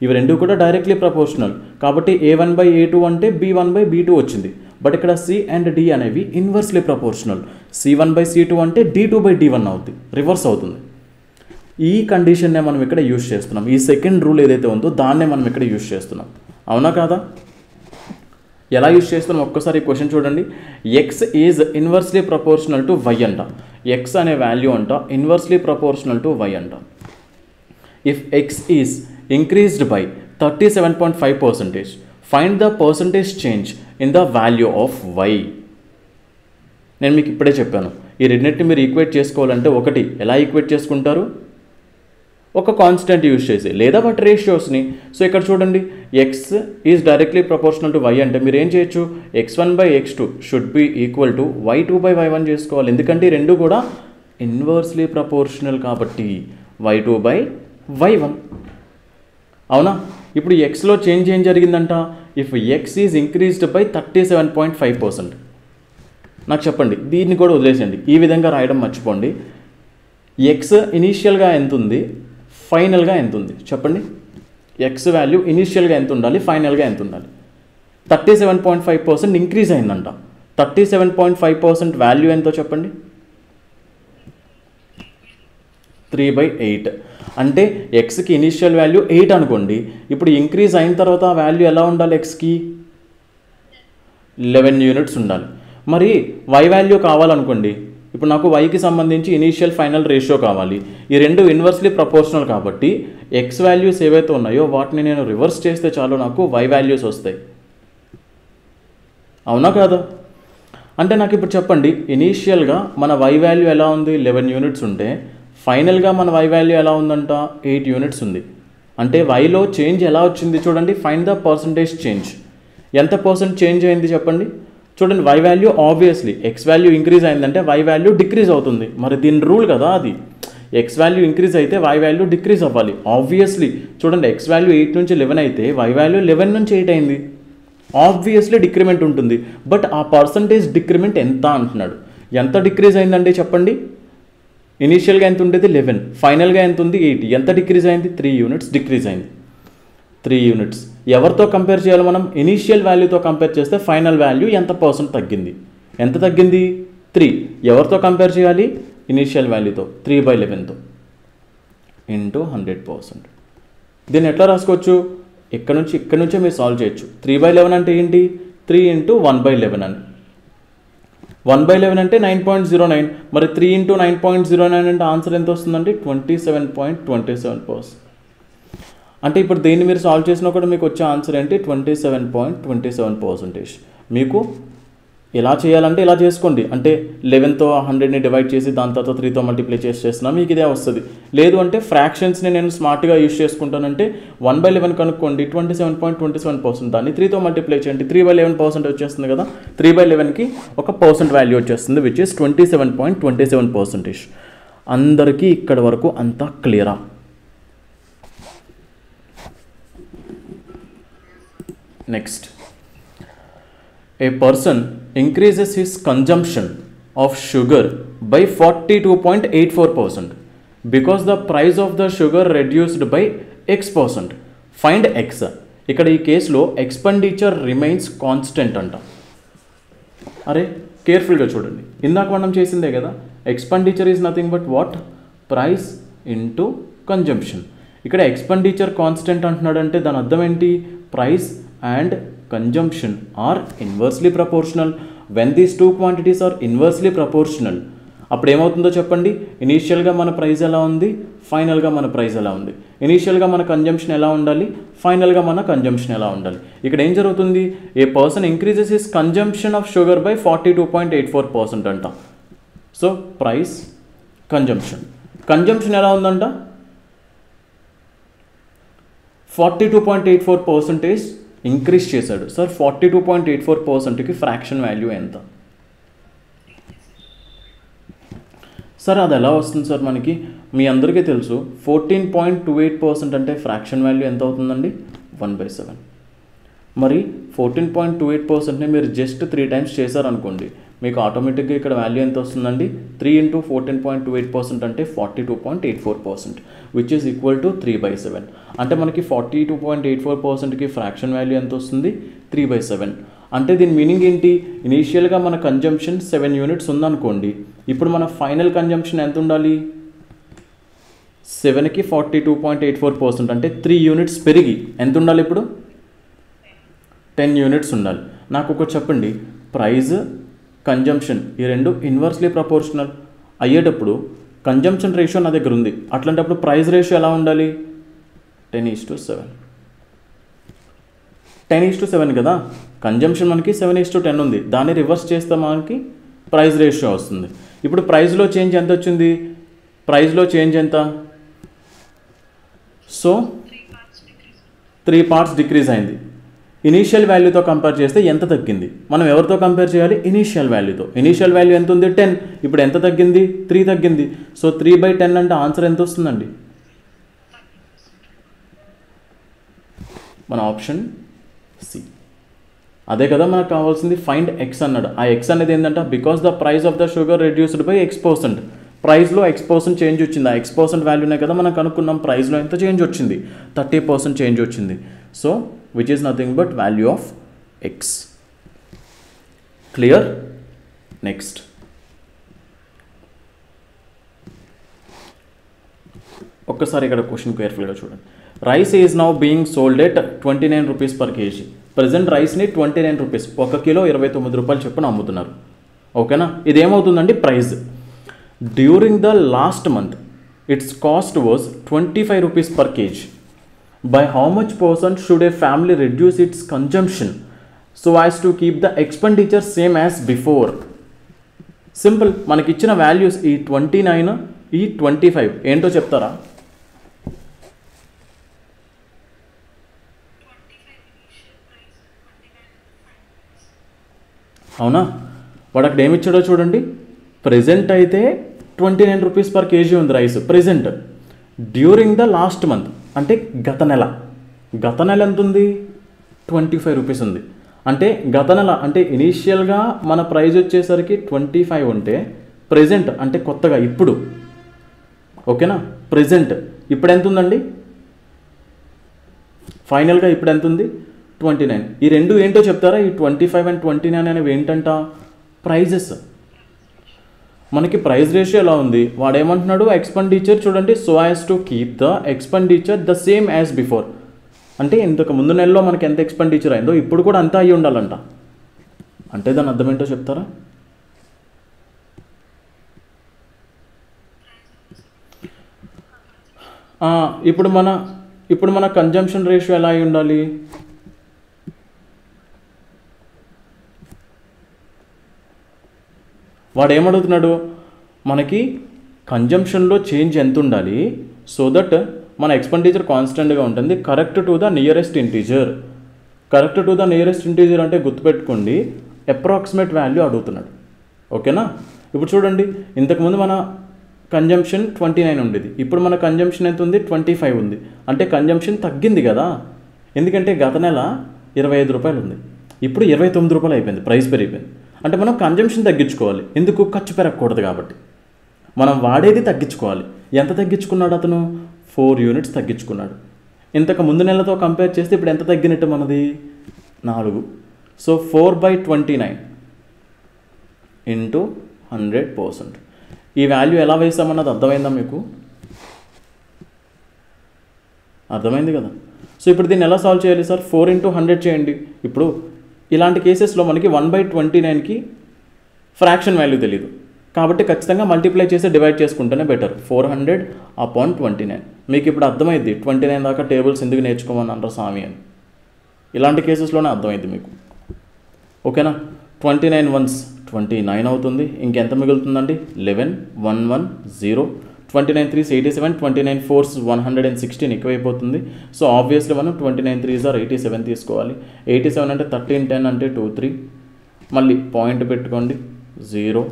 A: ఇవి రెండు కూడా డైరెక్ట్లీ ప్రపోర్షనల్ కాబట్టి A1/A2 అంటే B1/B2 వచ్చింది. బట్ ఇక్కడ C అండ్ D అనేవి ఇన్వర్స్లీ ప్రపోర్షనల్. C1/C2 అంటే D2/D1 అవుతుంది, రివర్స్ అవుతుంది. ఈ కండిషన్నే మనం ఇక్కడ యూజ్ చేస్తున్నాం. ఈ సెకండ్ రూల్ ఏదైతే ఉందో దాన్నే మనం ఇక్కడ యూజ్ చేస్తున్నాం. అవునా కాదా? ఎలా యూజ్ చేస్తున్నాం ఒక్కసారి ఈ క్వశ్చన్ చూడండి. X is inversely proportional to Y అంట. X అనే వాల్యూ అంట ఇన్వర్స్లీ ప్రపోర్షనల్ టు Y అంట. If X is increased by 37.5%, find the percentage change in the value of Y. నేను మీకు ఇప్పుడే చెప్పాను, ఈ రెండింటిని మీరు ఈక్వేట్ చేసుకోవాలంటే ఒకటి ఎలా ఈక్వేట్ చేసుకుంటారు? ఒక కాన్స్టెంట్ యూజ్ చేసి, లేదా వాటి రేషియోస్ని. సో ఇక్కడ చూడండి, X is directly proportional to Y అంటే మీరు ఏం చేయొచ్చు? X1/X2 should be equal to Y2/Y1 చేసుకోవాలి. ఎందుకంటే ఈ రెండు కూడా ఇన్వర్స్లీ ప్రపోర్షనల్ కాబట్టి Y2/Y1. అవునా? ఇప్పుడు Xలో చేంజ్ ఏం జరిగిందంట? If X is increased by 37.5%. నాకు చెప్పండి, దీన్ని కూడా వదిలేసండి, ఈ విధంగా రాయడం మర్చిపోండి. X ఇనీషియల్గా ఎంత ఉంది, ఫైనల్గా ఎంత ఉంది చెప్పండి? X వాల్యూ ఇనీషియల్గా ఎంత ఉండాలి, ఫైనల్గా ఎంత ఉండాలి? 37.5% ఇంక్రీజ్ అయిందంట. 37.5% వాల్యూ ఎంతో చెప్పండి? 3/8. అంటే Xకి ఇనీషియల్ వాల్యూ 8 అనుకోండి. ఇప్పుడు ఇంక్రీజ్ అయిన తర్వాత ఆ వాల్యూ ఎలా ఉండాలి? Xకి 11 యూనిట్స్ ఉండాలి. మరి Y వాల్యూ కావాలనుకోండి, ఇప్పుడు నాకు వైకి సంబంధించి ఇనీషియల్ ఫైనల్ రేషియో కావాలి. ఈ రెండు ఇన్వర్స్లీ ప్రపోర్షనల్ కాబట్టి ఎక్స్ వాల్యూస్ ఏవైతే ఉన్నాయో వాటిని నేను రివర్స్ చేస్తే చాలు నాకు వై వాల్యూస్ వస్తాయి. అవునా కాదా? అంటే నాకు ఇప్పుడు చెప్పండి, ఇనీషియల్గా మన వై వాల్యూ ఎలా ఉంది, 11 యూనిట్స్ ఉంటే ఫైనల్గా మన వై వాల్యూ ఎలా ఉందంట, 8 యూనిట్స్ ఉంది. అంటే వైలో చేంజ్ ఎలా వచ్చింది చూడండి, ఫైండ్ ద పర్సంటేజ్ చేంజ్. ఎంత పర్సెంట్ చేంజ్ అయింది చెప్పండి. చూడండి, y value obviously x value increase అయిందంటే వై వాల్యూ డిక్రీజ్ అవుతుంది. మరి దీని రూల్ కదా అది. ఎక్స్ వాల్యూ ఇంక్రీజ్ అయితే వై వాల్యూ డిక్రీజ్ అవ్వాలి ఆబ్వియస్లీ. చూడండి, ఎక్స్ వాల్యూ 8 నుంచి 11 అయితే వై వాల్యూ 11 నుంచి 8 అయింది. ఆబ్వియస్లీ డిక్రిమెంట్ ఉంటుంది. బట్ ఆ పర్సంటేజ్ డిక్రిమెంట్ ఎంత అంటున్నాడు. ఎంత డిక్రీజ్ అయిందండి చెప్పండి. ఇనీషియల్గా ఎంత ఉండేది 11, ఫైనల్గా ఎంత ఉంది 8. ఎంత డిక్రీజ్ అయింది, 3 యూనిట్స్ డిక్రీజ్ అయింది. 3 యూనిట్స్. ఎవరితో కంపేర్ చేయాలి మనం, ఇనీషియల్ వాల్యూతో కంపేర్ చేస్తే ఫైనల్ వాల్యూ ఎంత పర్సెంట్ తగ్గింది. ఎంత తగ్గింది, 3. ఎవరితో కంపేర్ చేయాలి, ఇనీషియల్ వాల్యూతో, 3/11తో ఇంటూ 100%. దీన్ని ఎట్లా రాసుకోవచ్చు, ఇక్కడ నుంచే మీరు సాల్వ్ చేయొచ్చు. 3/11 అంటే ఏంటి, 3 ఇంటూ 1/11 అని. 1/11 అంటే 9.09. మరి 3 ఇంటూ 9.09 అంటే ఆన్సర్ ఎంత వస్తుందండి, 27.27%. అంటే ఇప్పుడు దీన్ని మీరు సాల్వ్ చేసినా కూడా మీకు వచ్చే ఆన్సర్ ఏంటి, 27.27%. మీకు ఎలా చేయాలంటే ఇలా చేసుకోండి. అంటే 11తో 100ని డివైడ్ చేసి దాని తర్వాత 3తో మల్టిప్లై చేస్తున్నా మీకు ఇదే వస్తుంది. లేదు అంటే ఫ్రాక్షన్స్ని నేను స్మార్ట్గా యూజ్ చేసుకుంటానంటే 1/11 కనుక్కోండి, 27.27%. దాన్ని 3తో మల్టిప్లై చేయండి, 3/11% వచ్చేస్తుంది కదా. 3/11కి ఒక పర్సెంట్ వాల్యూ వచ్చేస్తుంది, విచ్ ఇస్ 27.27%. అందరికీ ఇక్కడ వరకు అంతా క్లియరా? Next, a person increases his consumption of sugar by 42.84% because the price of the sugar reduced by x%. Find x. ఇక్కడ ఈ కేసులో ఎక్స్పెండిచర్ రిమైన్స్ కాన్స్టెంట్ అంట. అరే కేర్ఫుల్గా చూడండి, ఇందాక మనం చేసిందే కదా. Expenditure is nothing but what, price into consumption. ఇక్కడ ఎక్స్పెండిచర్ కాన్స్టెంట్ అంటున్నాడంటే దాని అర్థం ఏంటి, price and consumption are inversely proportional. When these two quantities are inversely proportional, అప్పుడు ఏమవుతుందో చెప్పండి. ఇనీషియల్గా మన ప్రైస్ ఎలా ఉంది, ఫైనల్గా మన ప్రైస్ ఎలా ఉంది. ఇనీషియల్గా మన కన్జంప్షన్ ఎలా ఉండాలి, ఫైనల్గా మన కన్జంప్షన్ ఎలా ఉండాలి. ఇక్కడ ఏం జరుగుతుంది, a person increases his consumption of sugar by 42.84% అంట. సో ప్రైస్, కన్జంప్షన్ ఎలా ఉందంట, 42.84% ఇంక్రీజ్ చేశాడు. సార్ 42.84%కి ఫ్రాక్షన్ వాల్యూ ఎంత సార్, అది ఎలా వస్తుంది సార్ మనకి? మీ అందరికీ తెలుసు 14.28% అంటే ఫ్రాక్షన్ వాల్యూ ఎంత అవుతుందండి, 1/7. మరి 14.28%ని మీరు జస్ట్ 3 టైమ్స్ చేశారనుకోండి, మీకు ఆటోమేటిక్గా ఇక్కడ వాల్యూ ఎంత వస్తుందండి, 3 ఇంటూ 14.28% అంటే 42.84%, విచ్ ఈజ్ ఈక్వల్ టు 3/7. అంటే మనకి 42.84%కి ఫ్రాక్షన్ వాల్యూ ఎంత వస్తుంది, 3/7. అంటే దీని మీనింగ్ ఏంటి, ఇనీషియల్గా మన కన్జంప్షన్ 7 యూనిట్స్ ఉందనుకోండి, ఇప్పుడు మన ఫైనల్ కన్జంప్షన్ ఎంత ఉండాలి, 7కి 42.84% అంటే 3 యూనిట్స్ పెరిగి ఎంత ఉండాలి, ఇప్పుడు 10 యూనిట్స్ ఉండాలి. నాకు ఒకటి చెప్పండి, ప్రైస్, కన్జంప్షన్ ఈ రెండు ఇన్వర్స్లీ ప్రపోర్షనల్ అయ్యేటప్పుడు కన్జంప్షన్ రేషియో నా దగ్గర ఉంది, అట్లాంటప్పుడు ప్రైస్ రేషియో ఎలా ఉండాలి, 10:7. 10:7 కదా. కన్జంప్షన్ మనకి 7:10 ఉంది, దాన్ని రివర్స్ చేస్తే మనకి ప్రైస్ రేషియో వస్తుంది. ఇప్పుడు ప్రైస్లో చేంజ్ ఎంత వచ్చింది, ప్రైస్లో చేంజ్ ఎంత, సో 3 parts డిక్రీజ్ అయింది. ఇనీషియల్ వాల్యూతో కంపేర్ చేస్తే ఎంత తగ్గింది, మనం ఎవరితో కంపేర్ చేయాలి, ఇనీషియల్ వాల్యూతో. ఇనీషియల్ వాల్యూ ఎంత ఉంది, 10. ఇప్పుడు ఎంత తగ్గింది, 3 తగ్గింది. సో 3/10 అంటే ఆన్సర్ ఎంత వస్తుందండి, మన ఆప్షన్ సి. అదే కదా మనకు కావాల్సింది, ఫైండ్ ఎక్స్ అన్నాడు. ఆ ఎక్స్ అనేది ఏంటంటే because the price of the sugar reduced by x%. ప్రైస్లో x% చేంజ్ వచ్చింది. ఆ x% వాల్యూనే కదా మనం కనుక్కున్నాం. ప్రైస్లో ఎంత చేంజ్ వచ్చింది, 30% చేంజ్ వచ్చింది. So which is nothing but value of X. Clear? Next, ఒక్కసారి ఇక్కడ క్వశ్చన్ కేర్ఫుల్గా చూడండి. Rice is now being sold at 29 rupees per KG. Present రైస్ని 29 రూపీస్, 1 కిలో 29 రూపాయలు చొప్పున అమ్ముతున్నారు. ఓకేనా? ఇది ఏమవుతుందండి, price. During the last month it's cost was 25 rupees per kg. By how much percent should a family reduce its consumption so as to keep the expenditure same as before? Simple, మనకి ఇచ్చిన values ఈ 29 ఈ 25 ఏంటో చెప్తారా? అవునా? వాడు అక్కడ ఏమి ఇచ్చాడో చూడండి. ప్రెజెంట్ అయితే 29 rupees per kg ఉంది rice present. During the last month అంటే గత నెల ఎంత ఉంది? 25 rupees ఉంది. అంటే గత నెల అంటే ఇనీషియల్గా మన ప్రైస్ వచ్చేసరికి 25 ఉంటే ప్రెజెంట్ అంటే కొత్తగా ఇప్పుడు, ఓకేనా, ప్రెజెంట్ ఇప్పుడు ఎంత ఉందండి? ఫైనల్గా ఇప్పుడు ఎంత ఉంది? 29. ఈ రెండు ఏంటో చెప్తారా? ఈ 25 and 29 అనేవి ఏంటంట? ప్రైజెస్. మనకి ప్రైస్ రేషియో ఎలా ఉంది? వాడు ఏమంటున్నాడు? ఎక్స్పెండిచర్ చూడండి, so as to keep the expenditure the same as before. అంటే ఇంతకు ముందు నెలలో మనకి ఎంత ఎక్స్పెండిచర్ అయిందో ఇప్పుడు కూడా అంతా అయ్యి ఉండాలంట. అంటే దాని అర్థం ఏంటో చెప్తారా? ఇప్పుడు మన కన్జంప్షన్ రేషియో ఎలా అయి ఉండాలి? వాడు ఏమడుగుతున్నాడు? మనకి కన్జంప్షన్లో చేంజ్ ఎంత ఉండాలి సో దట్ మన ఎక్స్పెండిచర్ కాన్స్టెంట్గా ఉంటుంది. Correct to the nearest integer. Correct to the nearest integer అంటే గుర్తుపెట్టుకోండి, అప్రాక్సిమేట్ వాల్యూ అడుగుతున్నాడు. ఓకేనా? ఇప్పుడు చూడండి, ఇంతకుముందు మన కన్జంప్షన్ 29 ఉండేది, ఇప్పుడు మన కన్జంప్షన్ ఎంత ఉంది? 25 ఉంది. అంటే కన్జంప్షన్ తగ్గింది కదా, ఎందుకంటే గత నెల 25 రూపాయలు ఉంది, ఇప్పుడు 29 రూపాయలు అయిపోయింది, ప్రైస్ పెరిగిపోయింది. అంటే మనం కన్జంప్షన్ తగ్గించుకోవాలి. ఎందుకు? ఖర్చు పెరగకూడదు కాబట్టి మనం వాడేది తగ్గించుకోవాలి. ఎంత తగ్గించుకున్నాడు అతను? 4 units తగ్గించుకున్నాడు. ఇంతకు ముందు నెలతో కంపేర్ చేస్తే ఇప్పుడు ఎంత తగ్గినట్టు మనది? 4. So 4/29 into 100%. ఈ వాల్యూ ఎలా వేసామన్నది అర్థమైందా మీకు? అర్థమైంది కదా? సో ఇప్పుడు దీన్ని ఎలా సాల్వ్ చేయాలి సార్? 4 into 100 చేయండి. ఇప్పుడు ఇలాంటి కేసెస్లో మనకి 1/29కి ఫ్రాక్షన్ వాల్యూ తెలియదు కాబట్టి ఖచ్చితంగా మల్టిప్లై చేసి డివైడ్ చేసుకుంటేనే బెటర్. 400/29. మీకు ఇప్పుడు అర్థమైంది 29 దాకా టేబుల్స్ ఎందుకు నేర్చుకోమని అంటారు స్వామి అని. ఇలాంటి కేసెస్లోనే అర్థమైంది మీకు. ఓకేనా? 29 ones 29 అవుతుంది. ఇంకెంత మిగులుతుందండి? 11, 1, 1, 0. 29 3s 87, 29 4s 116 ఎక్కువైపోతుంది. సో ఆబ్వియస్లీ మనం 29 3s are 87 తీసుకోవాలి. 87 అంటే 13 10 అంటే 2 3. మళ్ళీ పాయింట్ పెట్టుకోండి 0.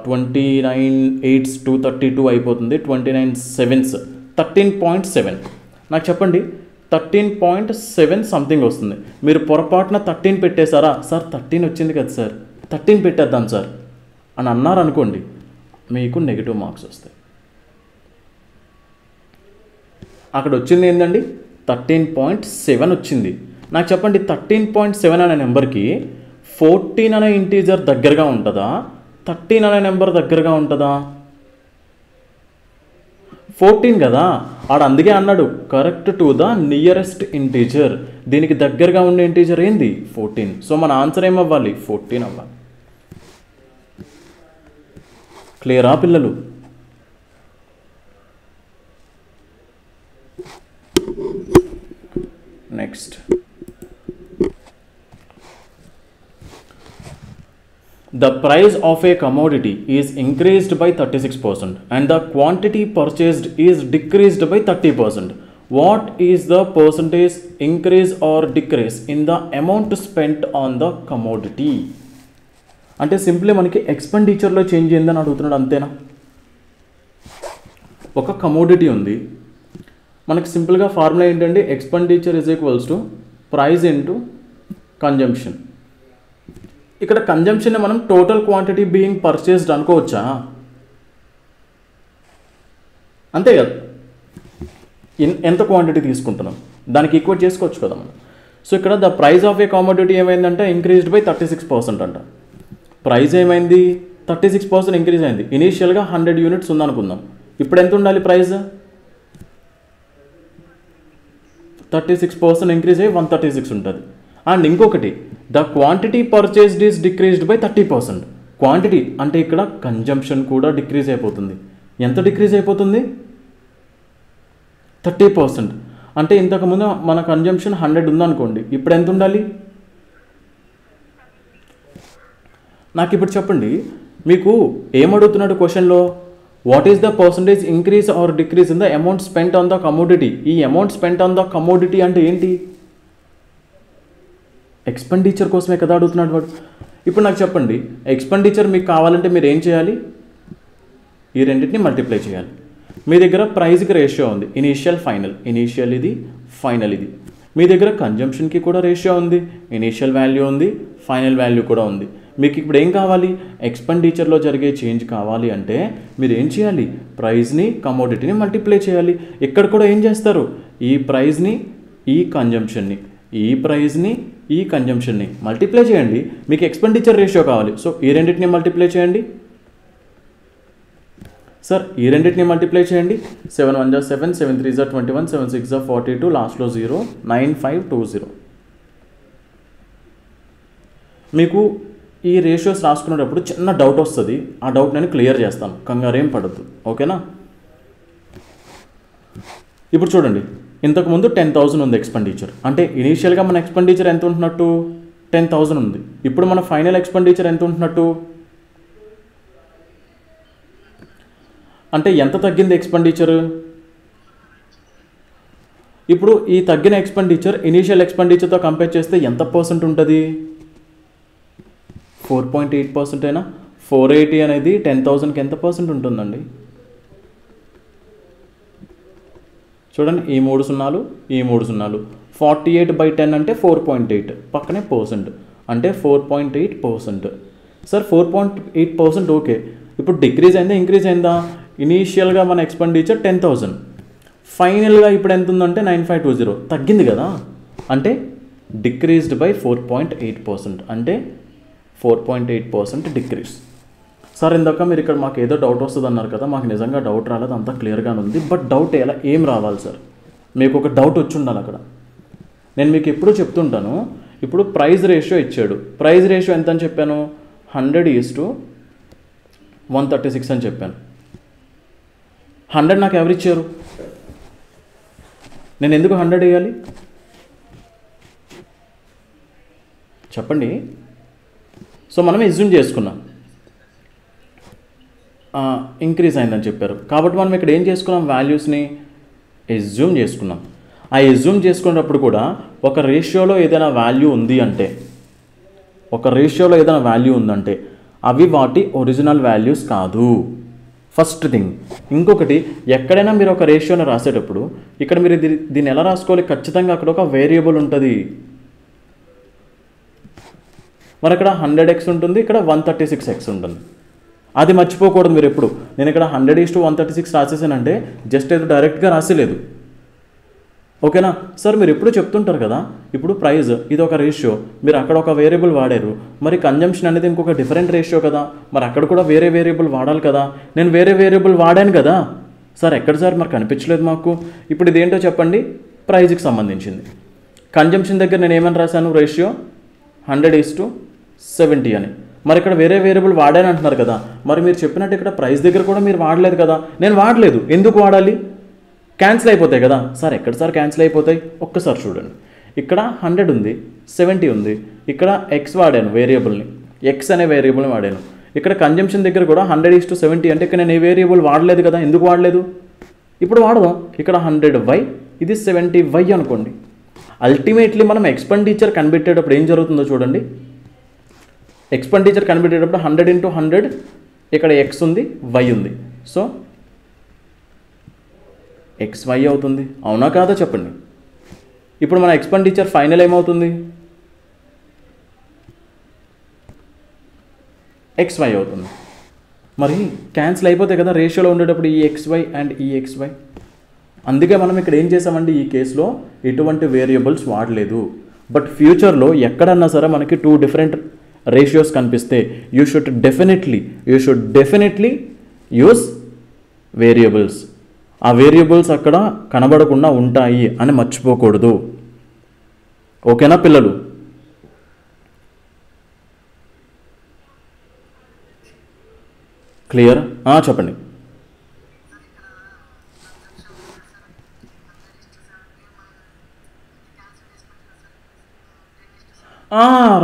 A: 29 8s 232 అయిపోతుంది. 29 7s 13.7. నాకు చెప్పండి 13.7 సంథింగ్ వస్తుంది. మీరు పొరపాటున 13 పెట్టేశారా? సార్ 13 వచ్చింది కదా సార్, 13 పెట్టేద్దాం సార్ అని అన్నారు అనుకోండి, మీకు నెగిటివ్ మార్క్స్ వస్తాయి. అక్కడ వచ్చింది ఏంటండి? 13.7 వచ్చింది. నాకు చెప్పండి 13.7 అనే నెంబర్కి 14 అనే ఇంటీజర్ దగ్గరగా ఉంటుందా, 13 అనే నెంబర్ దగ్గరగా ఉంటుందా? 14 కదా. ఆడ అందుకే అన్నాడు correct to the nearest integer. దీనికి దగ్గరగా ఉండే ఇంటీజర్ ఏంది? 14. సో మన ఆన్సర్ ఏమవ్వాలి? 14 అవ్వాలి. క్లియరా పిల్లలు? Next, the price of a commodity is increased by 36% and the quantity purchased is decreased by 30%. What is the percentage increase or decrease in the amount spent on the commodity? అంటే simply మనకి ఎక్స్పెండిచర్లో change అయిందని అడుగుతున్నాడు, అంతేనా? ఒక commodity ఉంది, మనకి సింపుల్గా formula ఏంటంటే expenditure is equals to price into consumption. ఇక్కడ కన్జంప్షన్ మనం టోటల్ క్వాంటిటీ బీయింగ్ పర్చేస్డ్ అనుకోవచ్చా? అంతే కదా, ఎంత క్వాంటిటీ తీసుకుంటున్నాం దానికి ఈక్వేట్ చేసుకోవచ్చు కదా మనం. సో ఇక్కడ the price of A commodity ఏమైందంటే ఇంక్రీజ్డ్ బై 36% అంట. ప్రైస్ ఏమైంది? 36% ఇంక్రీజ్ అయింది. ఇనీషియల్గా 100 units ఉందనుకుందాం, ఇప్పుడు ఎంత ఉండాలి ప్రైస్? 36% ఇంక్రీజ్ అయ్యి 136 ఉంటుంది. అండ్ ఇంకొకటి, the quantity purchased is decreased by 30%. Quantity అంటే ఇక్కడ కన్జంప్షన్ కూడా డిక్రీజ్ అయిపోతుంది. ఎంత డిక్రీజ్ అయిపోతుంది? 30%. అంటే ఇంతకుముందు మన కన్జంప్షన్ 100 ఉందనుకోండి, ఇప్పుడు ఎంత ఉండాలి? నాకు ఇప్పుడు చెప్పండి, మీకు ఏమడుగుతున్నాడు క్వశ్చన్లో? What is the percentage increase or decrease in the amount spent on the commodity. ఈ amount spent on the commodity అంటే ఏంటి? ఎక్స్పెండిచర్ కోసమే కదా అడుగుతున్నాడు వాడు. ఇప్పుడు నాకు చెప్పండి, ఎక్స్పెండిచర్ మీకు కావాలంటే మీరు ఏం చేయాలి? ఈ రెండింటిని మల్టిప్లై చేయాలి. మీ దగ్గర ప్రైస్కి రేషియో ఉంది, ఇనీషియల్ ఫైనల్. ఇనీషియల్ ఇది, ఫైనల్ ఇది. మీ దగ్గర కన్జంప్షన్కి కూడా రేషియో ఉంది, ఇనీషియల్ వాల్యూ ఉంది, ఫైనల్ వాల్యూ కూడా ఉంది. మీకు ఇప్పుడు ఏం కావాలి? ఎక్స్పెండిచర్లో జరిగే చేంజ్ కావాలి అంటే మీరు ఏం చేయాలి? ప్రైస్ని కమోడిటీని మల్టిప్లై చేయాలి. ఇక్కడ కూడా ఏం చేస్తారు? ఈ ప్రైస్ని ఈ కన్జంప్షన్ని, ఈ ప్రైస్ని ఈ కన్జంప్షన్ని మల్టిప్లై చేయండి. మీకు ఎక్స్పెండిచర్ రేషియో కావాలి. సో ఈ రెండింటిని మల్టిప్లై చేయండి. సార్ ఈ రెండింటిని మల్టిప్లై చేయండి. 7 1 7, 7 3 21, 7 6 42, లాస్ట్లో 0, 9520. మీకు ఈ రేషియోస్ రాసుకునేటప్పుడు చిన్న డౌట్ వస్తుంది. ఆ డౌట్ నేను క్లియర్ చేస్తాను, కంగారేం పడద్దు. ఓకేనా? ఇప్పుడు చూడండి, ఇంతకుముందు 10,000 ఉంది ఎక్స్పెండిచర్. అంటే ఇనీషియల్గా మన ఎక్స్పెండిచర్ ఎంత ఉంటున్నట్టు? 10,000 ఉంది. ఇప్పుడు మన ఫైనల్ ఎక్స్పెండిచర్ ఎంత ఉంటున్నట్టు? అంటే ఎంత తగ్గింది ఎక్స్పెండిచర్? ఇప్పుడు ఈ తగ్గిన ఎక్స్పెండిచర్ ఇనీషియల్ ఎక్స్పెండిచర్తో కంపేర్ చేస్తే ఎంత పర్సెంట్ ఉంటుంది? 4.8% అయినా. 480 అనేది 10,000కి ఎంత పర్సెంట్ ఉంటుందండి? చూడండి, ఈ 3 సున్నాలు, ఈ 3 సున్నాలు. 48/10 అంటే 4.8, పక్కనే పర్సెంట్ అంటే 4.8%. Sir 4.8% okay. ఇప్పుడు డిక్రీజ్ అయిందా, ఇంక్రీజ్ అయిందా? ఇనీషియల్గా మన ఎక్స్పెండిచర్ 10,000, ఫైనల్గా ఇప్పుడు ఎంత ఉందంటే 9520, తగ్గింది కదా. అంటే డిక్రీజ్డ్ బై 4.8%, అంటే 4.8% డిక్రీజ్. సార్ ఇందాక మీరు ఇక్కడ మాకు ఏదో డౌట్ వస్తుంది అన్నారు కదా, మాకు నిజంగా డౌట్ రాలేదు, అంతా క్లియర్గానే ఉంది. బట్ డౌట్ ఏం రావాలి సార్? మీకు ఒక డౌట్ వచ్చి ఉండాలి అక్కడ. నేను మీకు ఎప్పుడూ చెప్తుంటాను, ఇప్పుడు ప్రైస్ రేషియో ఇచ్చాడు. ప్రైస్ రేషియో ఎంత అని చెప్పాను? 100:136 అని చెప్పాను. 100 నాకు ఎవరు ఇచ్చారు? నేను ఎందుకు 100 వేయాలి చెప్పండి? సో మనం ఎజ్యూమ్ చేసుకున్నాం, ఇంక్రీజ్ అయిందని చెప్పారు కాబట్టి మనం ఇక్కడ ఏం చేసుకున్నాం? వాల్యూస్ని ఎజ్యూమ్ చేసుకున్నాం. ఆ ఎజ్యూమ్ చేసుకున్నప్పుడు కూడా ఒక రేషియోలో ఏదైనా వాల్యూ ఉంది అంటే, అవి వాటి ఒరిజినల్ వాల్యూస్ కాదు, ఫస్ట్ థింగ్. ఇంకొకటి, ఎక్కడైనా మీరు ఒక రేషియోని రాసేటప్పుడు ఇక్కడ మీరు దీన్ని ఎలా రాసుకోవాలి? ఖచ్చితంగా అక్కడ ఒక వేరియబుల్ ఉంటుంది. మరి ఇక్కడ 100x ఉంటుంది, ఇక్కడ 136x ఉంటుంది. అది మర్చిపోకూడదు మీరు ఎప్పుడు. నేను ఇక్కడ 100:136 రాసేసానంటే జస్ట్ ఏదో డైరెక్ట్గా రాసేలేదు. ఓకేనా సార్? మీరు ఎప్పుడు చెప్తుంటారు కదా, ఇప్పుడు ప్రైస్ ఇది ఒక రేషియో, మీరు అక్కడ ఒక వేరియబుల్ వాడారు, మరి కన్జంప్షన్ అనేది ఇంకొక డిఫరెంట్ రేషియో కదా, మరి అక్కడ కూడా వేరే వేరియబుల్ వాడాలి కదా. నేను వేరే వేరియబుల్ వాడాను కదా సార్. ఎక్కడ సార్? మరి కనిపించలేదు మాకు. ఇప్పుడు ఇదేంటో చెప్పండి. ప్రైస్కి సంబంధించింది. కన్జంప్షన్ దగ్గర నేను ఏమని రాశాను? రేషియో 100:70 అని. మరి ఇక్కడ వేరే వేరియబుల్ వాడాను అంటున్నారు కదా, మరి మీరు చెప్పినట్టు ఇక్కడ ప్రైస్ దగ్గర కూడా మీరు వాడలేదు కదా. నేను వాడలేదు, ఎందుకు వాడాలి? క్యాన్సిల్ అయిపోతాయి కదా సార్. ఎక్కడ సార్ క్యాన్సిల్ అయిపోతాయి? ఒక్కసారి చూడండి, ఇక్కడ 100 ఉంది, 70 ఉంది, ఇక్కడ ఎక్స్ వాడాను, వేరియబుల్ని ఎక్స్ అనే వేరియబుల్ని వాడాను. ఇక్కడ కన్జంప్షన్ దగ్గర కూడా 100:70 అంటే ఇక్కడ నేను ఏ వేరియబుల్ వాడలేదు కదా. ఎందుకు వాడలేదు? ఇప్పుడు వాడదాం. ఇక్కడ 100y, ఇది 70y అనుకోండి. అల్టిమేట్లీ మనం ఎక్స్పెండిచర్ కనిపెట్టేటప్పుడు ఏం జరుగుతుందో చూడండి. ఎక్స్పెండిచర్ కనిపెట్టేటప్పుడు 100 × 100, ఇక్కడ ఎక్స్ ఉంది, వై ఉంది. సో XY అవుతుంది. అవునా కాదా చెప్పండి? ఇప్పుడు మన ఎక్స్పెండిచర్ ఫైనల్ ఏమవుతుంది? XY అవుతుంది. మరి క్యాన్సిల్ అయిపోతాయి కదా రేషియోలో ఉండేటప్పుడు ఈ XY అండ్ ఈ XY. అందుకే మనం ఇక్కడ ఏం చేసామంటే ఈ కేసులో ఎటువంటి వేరియబుల్స్ వాడలేదు. బట్ ఫ్యూచర్లో ఎక్కడన్నా సరే మనకి 2 డిఫరెంట్ రేషియోస్ కనిపిస్తే you should definitely use variables. ఆ వేరియబుల్స్ అక్కడ కనబడకుండా ఉంటాయి అని మర్చిపోకూడదు. ఓకేనా పిల్లలు? క్లియర్? చెప్పండి.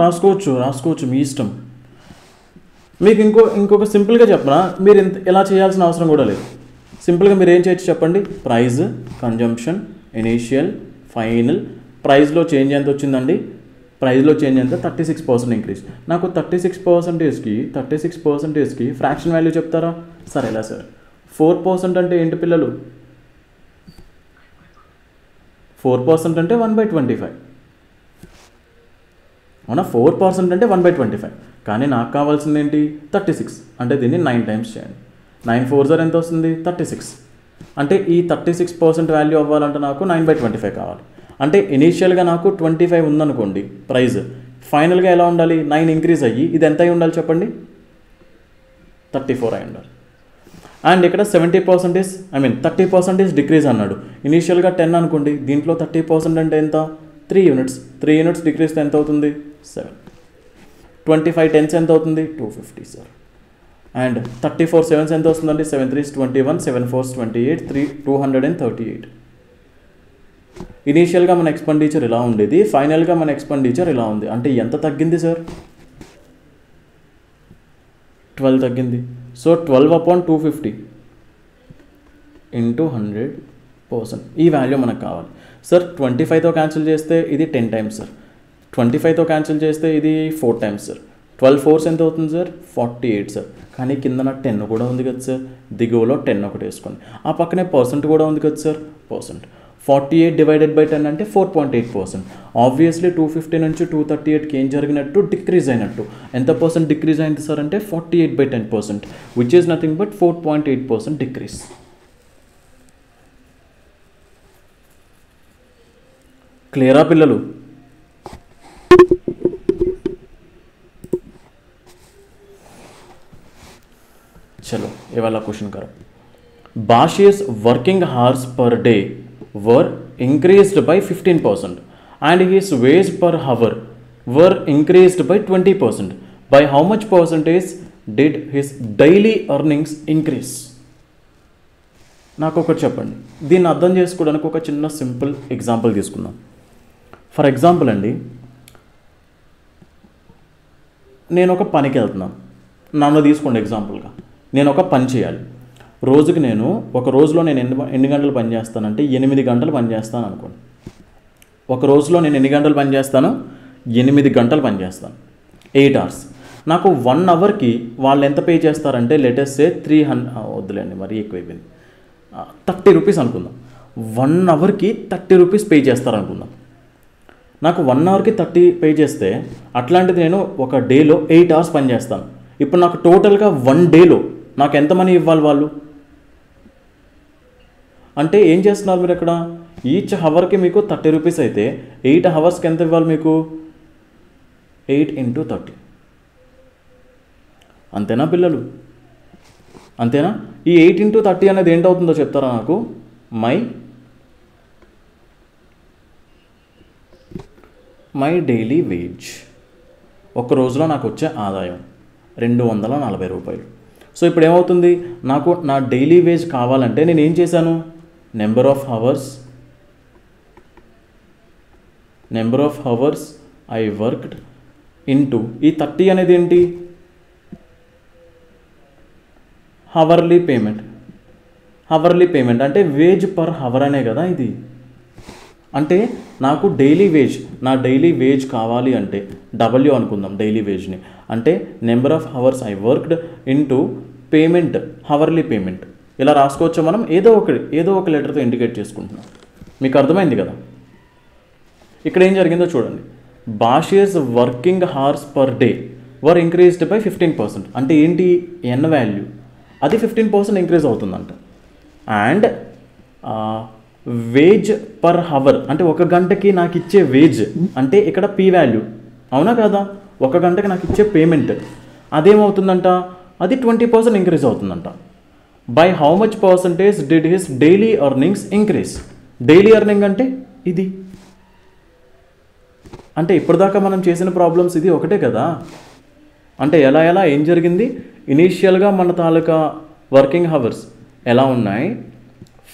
A: రాసుకోవచ్చు మీ ఇష్టం. మీకు ఇంకొక సింపుల్గా చెప్పనా, మీరు ఇలా చేయాల్సిన అవసరం కూడా లేదు. సింపుల్గా మీరు ఏం చేయొచ్చు చెప్పండి. Price, consumption, initial, final. ప్రైజ్లో చేంజ్ ఎంత వచ్చిందండి? ప్రైజ్లో చేంజ్ ఎంత? 36% ఇంక్రీజ్. నాకు 36%కి ఫ్రాక్షన్ వాల్యూ చెప్తారా? సరే ఎలా సార్? 4% అంటే ఏంటి పిల్లలు? 4% అంటే 1/25. అవునా? 4% అంటే 1/25. కానీ నాకు కావాల్సింది ఏంటి? 36. అంటే దీన్ని 9 టైమ్స్ చేయండి. 9 4s ఎంత వస్తుంది? 36. అంటే ఈ 36% వాల్యూ అవ్వాలంటే నాకు 9/25 కావాలి. అంటే ఇనీషియల్గా నాకు 25 ఉందనుకోండి ప్రైజ్, ఫైనల్గా ఎలా ఉండాలి? 9 ఇంక్రీజ్ అయ్యి ఇది ఎంత అయి ఉండాలి చెప్పండి? 34 అయి ఉండాలి. అండ్ ఇక్కడ 30% డిక్రీజ్ అన్నాడు. ఇనీషియల్గా 10 అనుకోండి, దీంట్లో 30% అంటే ఎంత? 3 యూనిట్స్. 3 యూనిట్స్ డిక్రీజ్ ఎంత అవుతుంది? 7. 25 10s ఎంత అవుతుంది? 250 సార్. అండ్ 34 7s ఎంత వస్తుందండి? 7 3s 21, 7 4s 28, 238. ఇనీషియల్గా మన ఎక్స్పెండిచర్ ఇలా ఉండేది, ఫైనల్గా మన ఎక్స్పెండిచర్ ఇలా ఉంది. అంటే ఎంత తగ్గింది సార్? 12 తగ్గింది. So 12/250 into 100%. ఈ వాల్యూ మనకు కావాలి సార్. 25తో క్యాన్సిల్ చేస్తే ఇది 10 టైమ్స్ సార్. 25తో క్యాన్సిల్ చేస్తే ఇది 4 టైమ్స్ సార్. 12 4s ఎంత అవుతుంది సార్? 48 సార్. కానీ కిందన 10 కూడా ఉంది కదా సార్, దిగువలో 10 ఒకటి వేసుకోండి. ఆ పక్కనే పర్సెంట్ కూడా ఉంది కదా సార్, పర్సెంట్. 48 డివైడెడ్ బై 10 అంటే 4.8%. ఆబ్వియస్లీ 250 నుంచి 238కి ఏం జరిగినట్టు? డిక్రీజ్ అయినట్టు. ఎంత పర్సెంట్ డిక్రీజ్ అయింది సార్ అంటే 48/10%, which is nothing but 4.8% decrease. క్లియరా పిల్లలు? चलो ये वाला क्वेश्चन करो. Bashi's working hours per day were increased by 15% and his wage per hour were increased by 20%. By how much percentage did his daily earnings increase? నాకు ఒకటి చెప్పండి. దీన్ని అర్థం చేసుకోవడానికి ఒక చిన్న సింపుల్ ఎగ్జాంపుల్ తీసుకుందాం. ఫర్ ఎగ్జాంపుల్ అండి, నేను ఒక పనికి వెళ్తున్నాను. నన్ను తీసుకోండి ఎగ్జాంపుల్గా. నేను ఒక పని చేయాలి. రోజుకి ఒక రోజులో నేను ఎన్ని గంటలు పని చేస్తానంటే 8 గంటలు పని చేస్తాను అనుకోండి. ఒక రోజులో నేను ఎన్ని గంటలు పని చేస్తాను? 8 గంటలు పని చేస్తాను, 8 hours. నాకు 1 అవర్కి వాళ్ళు ఎంత పే చేస్తారంటే లెటెస్ట్ సే 300, వద్దులేండి మరి ఎక్కువైపోయింది, 30 రూపీస్ అనుకుందాం. 1 అవర్కి 30 రూపీస్ పే చేస్తారనుకుందాం. నాకు 1 అవర్కి 30 పే చేస్తే అట్లాంటిది నేను ఒక డేలో 8 hours పని చేస్తాను. ఇప్పుడు నాకు టోటల్గా 1 డేలో నాకు ఎంత మనీ ఇవ్వాలి వాళ్ళు? అంటే ఏం చేస్తున్నారు మీరు ఇక్కడ? ఈచ్ అవర్కి మీకు 30 రూపీస్ అయితే 8 అవర్స్కి ఎంత ఇవ్వాలి మీకు? 8 × 30. అంతేనా పిల్లలు? అంతేనా? ఈ 8 × 30 అనేది ఏంటవుతుందో చెప్తారా నాకు? My daily wage. ఒక రోజులో నాకు వచ్చే ఆదాయం 240 రూపాయలు. సో ఇప్పుడు ఏమవుతుంది? నాకు నా డైలీ వేజ్ కావాలంటే నేను ఏం చేశాను? Number of hours I worked into ఈ 30 అనేది ఏంటి? హవర్లీ పేమెంట్ అంటే వేజ్ పర్ హవర్ అనే కదా ఇది. అంటే నాకు నా డైలీ వేజ్ కావాలి అంటే డబ్ల్యూ అనుకుందాం డైలీ వేజ్ని. అంటే number of hours I worked into payment, hourly payment. ఇలా రాసుకోవచ్చు మనం. ఏదో ఒక లెటర్తో ఇండికేట్ చేసుకుంటున్నాం. మీకు అర్థమైంది కదా? ఇక్కడ ఏం జరిగిందో చూడండి. బాషియస్ working hours per day were increased by 15%. అంటే ఏంటి? ఎన్ వాల్యూ అది 15% ఇంక్రీజ్ అవుతుందంట. అండ్ వేజ్ పర్ హవర్ అంటే 1 గంటకి నాకు ఇచ్చే వేజ్ అంటే ఇక్కడ పీ వాల్యూ, అవునా కదా? 1 గంటకి నాకు ఇచ్చే పేమెంట్ అదేమవుతుందంట? అది 20% ఇంక్రీజ్ అవుతుందంట. By how much percentage did his daily earnings increase? Daily earning అంటే ఇది. అంటే ఇప్పటిదాకా మనం చేసిన ప్రాబ్లమ్స్ ఇది ఒకటే కదా. అంటే ఎలా ఏం జరిగింది, ఇనీషియల్గా మన తాలూకా వర్కింగ్ అవర్స్ ఎలా ఉన్నాయి,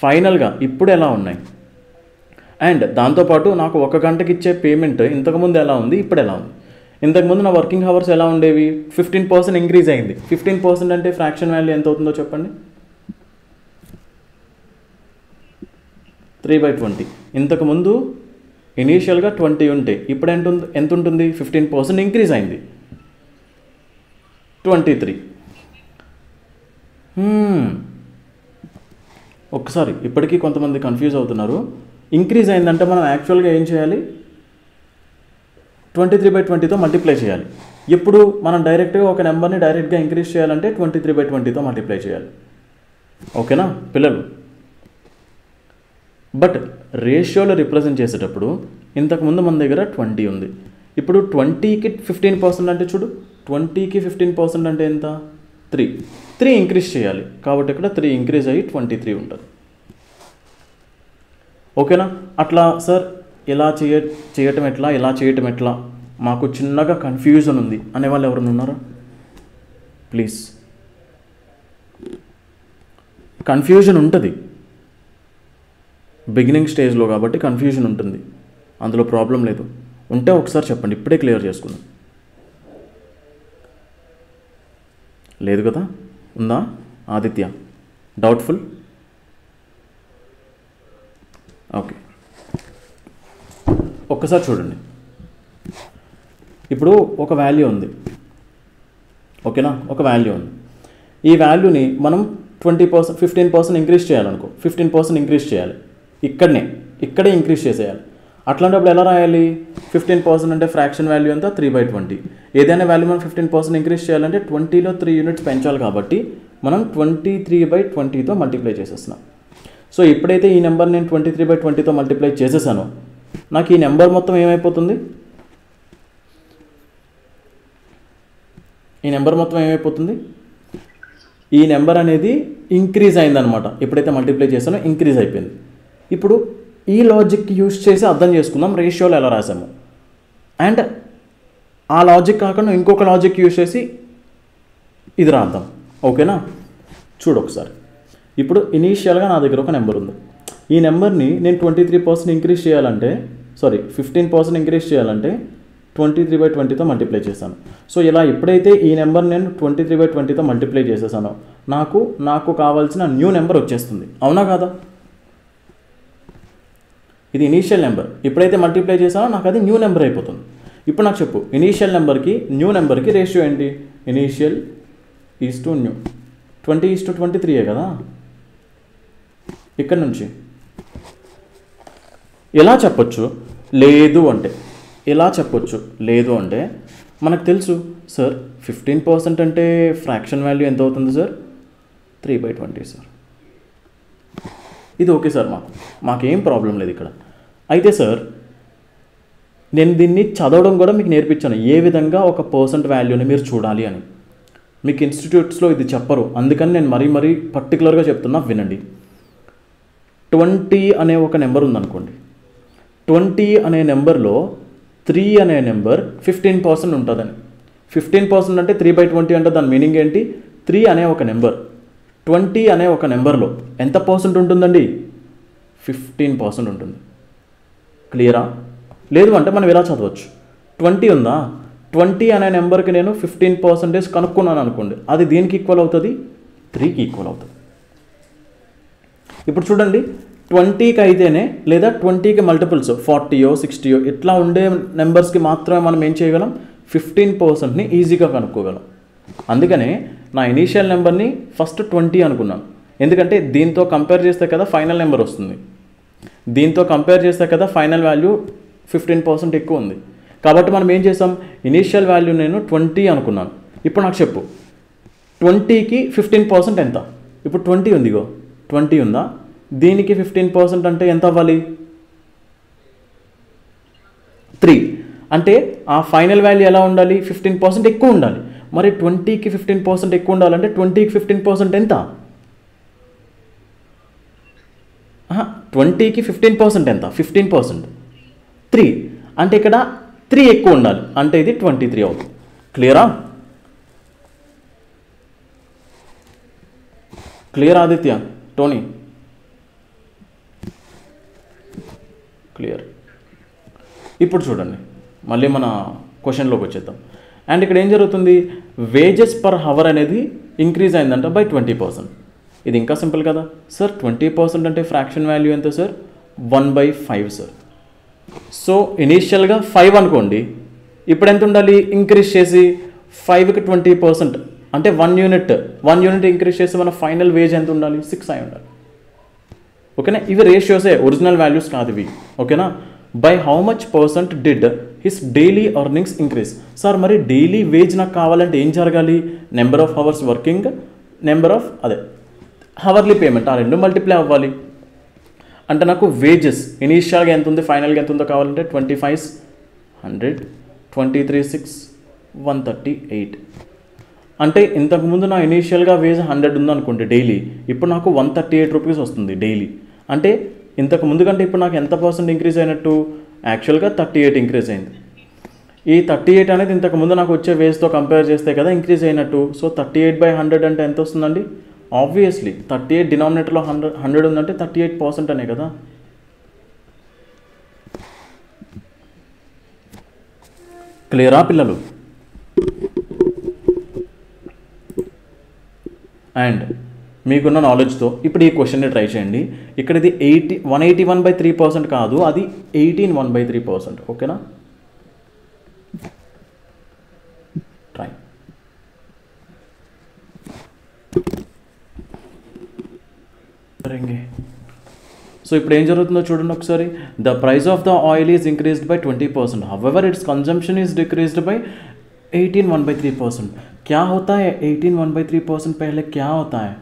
A: ఫైనల్గా ఇప్పుడు ఎలా ఉన్నాయి, అండ్ దాంతోపాటు నాకు 1 గంటకి ఇచ్చే పేమెంట్ ఇంతకుముందు ఎలా ఉంది, ఇప్పుడు ఎలా ఉంది. ఇంతకుముందు నా వర్కింగ్ అవర్స్ ఎలా ఉండేవి, 15% ఇంక్రీజ్ అయింది. 15% అంటే ఫ్రాక్షన్ వాల్యూ ఎంత అవుతుందో చెప్పండి, 3/20. ఇంతకుముందు ఇనీషియల్గా 20 ఉంటే ఇప్పుడు ఎంత ఉంటుంది, 15% ఇంక్రీజ్ అయింది, 23. ఒక్కసారి ఇప్పటికీ కొంతమంది కన్ఫ్యూజ్ అవుతున్నారు. ఇంక్రీజ్ అయిందంటే మనం యాక్చువల్గా ఏం చేయాలి, 23/20తో మల్టిప్లై చేయాలి. ఇప్పుడు మనం డైరెక్ట్గా ఒక నెంబర్ని డైరెక్ట్గా ఇంక్రీజ్ చేయాలంటే 23/20తో మల్టిప్లై చేయాలి. ఓకేనా పిల్లలు? బట్ రేషియోలో రిప్రజెంట్ చేసేటప్పుడు ఇంతకుముందు మన దగ్గర 20 ఉంది. ఇప్పుడు 20కి 15% అంటే చూడు, 20కి 15% అంటే ఎంత, 3 ఇంక్రీజ్ చేయాలి. కాబట్టి ఇక్కడ 3 ఇంక్రీజ్ అయ్యి 23 ఉంటుంది. ఓకేనా? అట్లా సార్ ఇలా చేయటం ఎట్లా, ఇలా చేయటం ఎట్లా, మాకు చిన్నగా కన్ఫ్యూజన్ ఉంది అనేవాళ్ళు ఎవరైనా ఉన్నారా? ప్లీజ్. కన్ఫ్యూజన్ ఉంటుంది బిగినింగ్ స్టేజ్లో కాబట్టి కన్ఫ్యూజన్ ఉంటుంది, అందులో ప్రాబ్లం లేదు. ఉంటే ఒకసారి చెప్పండి, ఇప్పుడే క్లియర్ చేసుకుందాం. లేదు కదా? ఉందా ఆదిత్య? డౌట్ఫుల్? ఓకే, ఒక్కసారి చూడండి. ఇప్పుడు ఒక వాల్యూ ఉంది, ఓకేనా? ఒక వాల్యూ ఉంది. ఈ వాల్యూని మనం 20%, 15% ఇంక్రీజ్ చేయాలనుకో, 15% ఇంక్రీజ్ చేయాలి. ఇక్కడే ఇంక్రీజ్ చేసేయాలి. అట్లాంటప్పుడు ఎలా రాయాలి, 15% అంటే ఫ్రాక్షన్ వాల్యూ ఎంత, 3/20. ఏదైనా వాల్యూ మనం 15% ఇంక్రీజ్ చేయాలంటే 20లో 3 యూనిట్స్ పెంచాలి. కాబట్టి మనం 23/20తో మల్టిప్లై చేసేస్తున్నాం. సో ఎప్పుడైతే ఈ నెంబర్ నేను 23/20తో మల్టిప్లై చేసేసానో నాకు ఈ నెంబర్ మొత్తం ఏమైపోతుంది, ఈ నెంబర్ అనేది ఇంక్రీజ్ అయిందనమాట. ఎప్పుడైతే మల్టిప్లై చేసానో ఇంక్రీజ్ అయిపోయింది. ఇప్పుడు ఈ లాజిక్ యూజ్ చేసి అర్థం చేసుకుందాం రేషియోలో ఎలా రాసాము. అండ్ ఆ లాజిక్ కాకుండా ఇంకొక లాజిక్ యూజ్ చేసి ఇది రాద్దాం. ఓకేనా? చూడు ఒకసారి. ఇప్పుడు ఇనీషియల్గా నా దగ్గర ఒక నెంబర్ ఉంది. ఈ నెంబర్ని నేను 23% ఇంక్రీజ్ చేయాలంటే 15% ఇంక్రీజ్ చేయాలంటే 23/20తో మల్టిప్లై చేశాను. సో ఇలా ఎప్పుడైతే ఈ నెంబర్ నేను 23/20తో మల్టిప్లై చేసేసానో నాకు కావాల్సిన న్యూ నెంబర్ వచ్చేస్తుంది. అవునా కాదా? ఇది ఇనీషియల్ నెంబర్. ఎప్పుడైతే మల్టిప్లై చేసానో నాకు అది న్యూ నెంబర్ అయిపోతుంది. ఇప్పుడు నాకు చెప్పు, ఇనీషియల్ నెంబర్కి న్యూ నెంబర్కి రేషియో ఏంటి? Initial is to new. 20:23 కదా. ఇక్కడ నుంచి ఎలా చెప్పొచ్చు? లేదు అంటే మనకు తెలుసు సార్, 15% అంటే ఫ్రాక్షన్ వాల్యూ ఎంత అవుతుంది సార్? 3/20 సార్. ఇది ఓకే సార్, మాకేం ప్రాబ్లం లేదు ఇక్కడ. అయితే సార్ నేను దీన్ని చదవడం కూడా మీకు నేర్పించాను, ఏ విధంగా ఒక పర్సెంట్ వాల్యూని మీరు చూడాలి అని. మీకు ఇన్స్టిట్యూట్స్లో ఇది చెప్పరు, అందుకని నేను మరీ పర్టికులర్గా చెప్తున్నా, వినండి. 20 అనే ఒక నెంబర్ ఉందనుకోండి. 20 అనే నెంబర్లో 3 అనే నెంబర్ 15% ఉంటుందని. 15% అంటే 3/20 అంటే దాని మీనింగ్ ఏంటి? 3 అనే ఒక నెంబర్ 20 అనే ఒక నెంబర్లో ఎంత పర్సెంట్ ఉంటుందండి? 15% ఉంటుంది. క్లియరా? లేదు అంటే మనం ఇలా చదవచ్చు, 20 ఉందా, 20 అనే నెంబర్కి నేను 15% కనుక్కున్నాను అనుకోండి, అది దేనికి ఈక్వల్ అవుతుంది? 3కి ఈక్వల్ అవుతుంది. ఇప్పుడు చూడండి, 20కి అయితేనే, లేదా 20కి మల్టిపుల్స్ 40, 60 ఇట్లా ఉండే నెంబర్స్కి మాత్రమే మనం ఏం చేయగలం? 15%ని ఈజీగా కనుక్కోగలం. అందుకనే నా ఇనీషియల్ నెంబర్ని ఫస్ట్ 20 అనుకున్నాను, ఎందుకంటే దీంతో కంపేర్ చేస్తే కదా ఫైనల్ నెంబర్ వస్తుంది. దీంతో కంపేర్ చేస్తే కదా ఫైనల్ వాల్యూ 15% ఎక్కువ ఉంది. కాబట్టి మనం ఏం చేసాం? ఇనీషియల్ వాల్యూ నేను 20 అనుకున్నాను. ఇప్పుడు నాకు చెప్పు, 20కి 15% ఎంత? ఇప్పుడు 20 ఉందిగో, 20 ఉందా, దీనికి 15% అంటే ఎంత అవ్వాలి? 3. అంటే ఆ ఫైనల్ వాల్యూ ఎలా ఉండాలి? 15% ఎక్కువ ఉండాలి. మరి 20కి 15% ఎక్కువ ఉండాలంటే 20కి 15% ఎంత? 20కి 15% ఎంత? 15%. 3 అంటే ఇక్కడ 3 ఎక్కువ ఉండాలి, అంటే ఇది 23 అవుతుంది. క్లియరా? Clear Aditya, Tony clear. ఇప్పుడు చూడండి మళ్ళీ మన క్వశ్చన్లోకి వచ్చేద్దాం. అండ్ ఇక్కడ ఏం జరుగుతుంది, వేజెస్ పర్ హవర్ అనేది ఇంక్రీజ్ అయిందంట బై 20%. ఇది ఇంకా సింపుల్ కదా సార్. 20% అంటే ఫ్రాక్షన్ వాల్యూ ఎంత సార్, 1/5 సార్. సో ఇనీషియల్గా 5 అనుకోండి, ఇప్పుడు ఎంత ఉండాలి, ఇంక్రీజ్ చేసి 5కి 20% అంటే 1 యూనిట్ ఇంక్రీజ్ చేసి మన ఫైనల్ వేజ్ ఎంత ఉండాలి, 6 అయి ఉండాలి. ఓకేనా, ఇవి రేషియోసే, ఒరిజినల్ వాల్యూస్ కాదు ఇవి. ఓకేనా, by how much percent did his daily earnings increase. Sir మరి డైలీ వేజ్ నాకు కావాలంటే ఏం జరగాలి, number of hours working, number of hourly payment, ఆ రెండు మల్టిప్లై అవ్వాలి. అంటే నాకు వేజెస్ ఇనీషియల్గా ఎంత ఉంది, ఫైనల్గా ఎంత ఉందో కావాలంటే 25 100, 23 6 138. అంటే ఇంతకుముందు నా ఇనీషియల్గా వేజ్ 100 ఉందనుకోండి డైలీ, ఇప్పుడు నాకు 138 రూపీస్ వస్తుంది డైలీ. అంటే ఇంతకు ముందు కంటే ఇప్పుడు నాకు ఎంత పర్సెంట్ ఇంక్రీజ్ అయినట్టు, యాక్చువల్గా 38 ఇంక్రీజ్ అయింది. ఈ 38 అనేది ఇంతకుముందు నాకు వచ్చే వేజ్తో కంపేర్ చేస్తే కదా ఇంక్రీజ్ అయినట్టు. సో 38/100 అంటే ఎంత వస్తుందండి, ఆబ్వియస్లీ 38 డినామినేటర్లో 100 ఉందంటే 38% అనే కదా. క్లియరా పిల్లలు? అండ్ మీకున్న నాలెడ్జ్తో ఇప్పుడు ఈ క్వశ్చన్ని ట్రై చేయండి. ఇక్కడ ఇది 181/3% కాదు, అది 181/3%. ఓకేనా, ట్రై. సో ఇప్పుడు ఏం జరుగుతుందో చూడండి ఒకసారి. The price of the oil is increased by 20%, however it's consumption is decreased bye 18.1/3%. क्या होता है 18.1/3%? पहले क्या होता है,